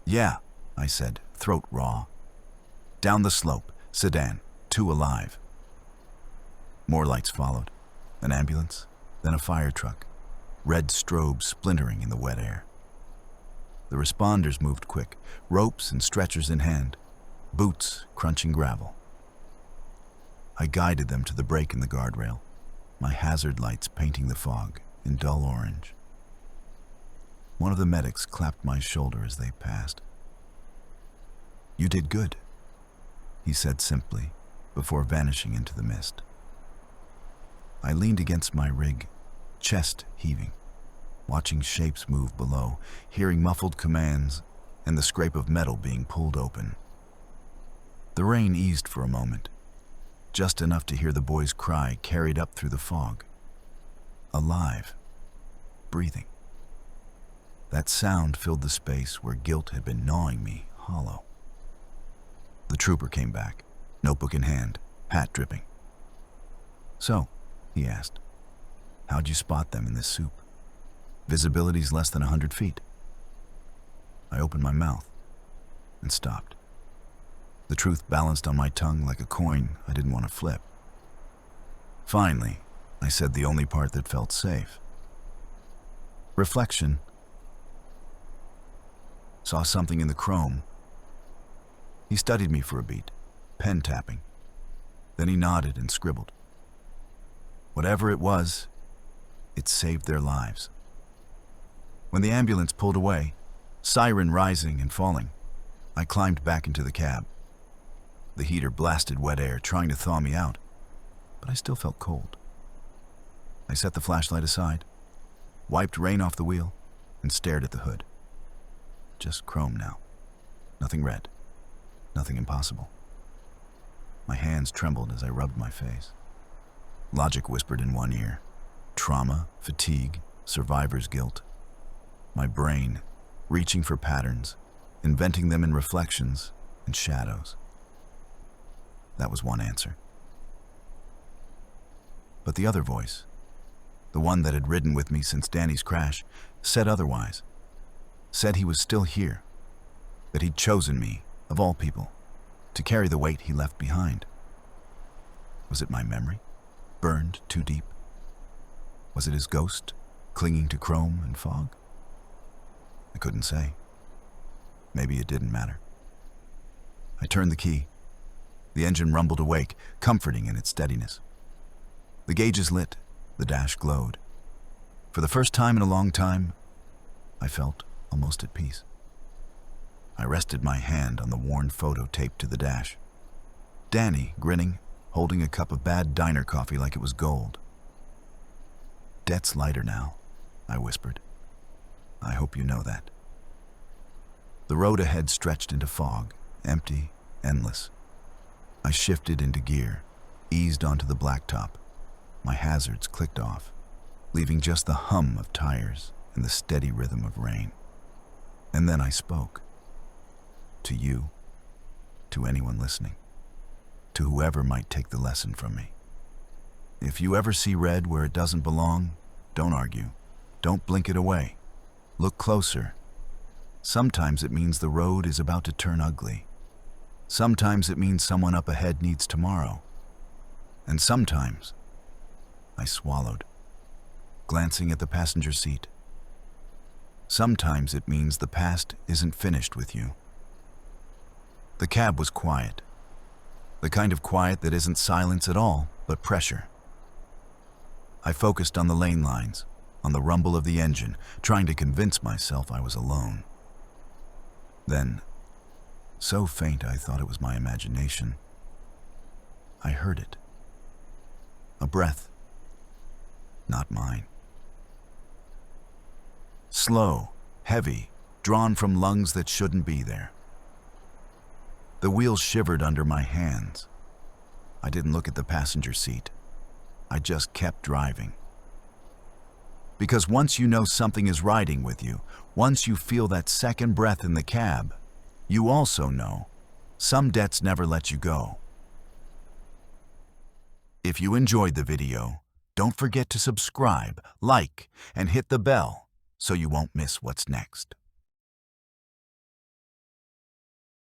Speaker 1: "Yeah," I said, throat raw. Down the slope, sedan, 2 alive. More lights followed. An ambulance, then a fire truck, red strobes splintering in the wet air. The responders moved quick, ropes and stretchers in hand, boots crunching gravel. I guided them to the break in the guardrail, my hazard lights painting the fog in dull orange. One of the medics clapped my shoulder as they passed. "You did good," he said simply, before vanishing into the mist. I leaned against my rig, chest heaving, watching shapes move below, hearing muffled commands and the scrape of metal being pulled open. The rain eased for a moment, just enough to hear the boy's cry carried up through the fog. Alive, breathing. That sound filled the space where guilt had been gnawing me hollow. The trooper came back, notebook in hand, hat dripping. "So," he asked, "how'd you spot them in this soup? Visibility's less than 100 feet. I opened my mouth and stopped. The truth balanced on my tongue like a coin I didn't want to flip. Finally, I said the only part that felt safe. "Reflection. Saw something in the chrome." He studied me for a beat, pen tapping. Then he nodded and scribbled. Whatever it was, it saved their lives. When the ambulance pulled away, siren rising and falling, I climbed back into the cab. The heater blasted wet air, trying to thaw me out, but I still felt cold. I set the flashlight aside, wiped rain off the wheel, and stared at the hood. Just chrome now. Nothing red. Nothing impossible. My hands trembled as I rubbed my face. Logic whispered in one ear. Trauma, fatigue, survivor's guilt. My brain, reaching for patterns, inventing them in reflections and shadows. That was one answer. But the other voice, the one that had ridden with me since Danny's crash, said otherwise. Said he was still here, that he'd chosen me, of all people, to carry the weight he left behind. Was it my memory, burned too deep? Was it his ghost, clinging to chrome and fog? I couldn't say. Maybe it didn't matter. I turned the key. The engine rumbled awake, comforting in its steadiness. The gauges lit, the dash glowed. For the first time in a long time, I felt almost at peace. I rested my hand on the worn photo taped to the dash. Danny, grinning, holding a cup of bad diner coffee like it was gold. "Debt's lighter now," I whispered. "I hope you know that." The road ahead stretched into fog, empty, endless. I shifted into gear, eased onto the blacktop. My hazards clicked off, leaving just the hum of tires and the steady rhythm of rain. And then I spoke. To you, to anyone listening, to whoever might take the lesson from me. If you ever see red where it doesn't belong, don't argue. Don't blink it away. Look closer. Sometimes it means the road is about to turn ugly. Sometimes it means someone up ahead needs tomorrow. And sometimes, I swallowed, glancing at the passenger seat. Sometimes it means the past isn't finished with you. The cab was quiet. The kind of quiet that isn't silence at all, but pressure. I focused on the lane lines, on the rumble of the engine, trying to convince myself I was alone. Then, so faint I thought it was my imagination, I heard it. A breath. Not mine. Slow, heavy, drawn from lungs that shouldn't be there. The wheels shivered under my hands. I didn't look at the passenger seat. I just kept driving. Because once you know something is riding with you, once you feel that second breath in the cab, you also know some debts never let you go. If you enjoyed the video, don't forget to subscribe, like, and hit the bell so you won't miss what's next.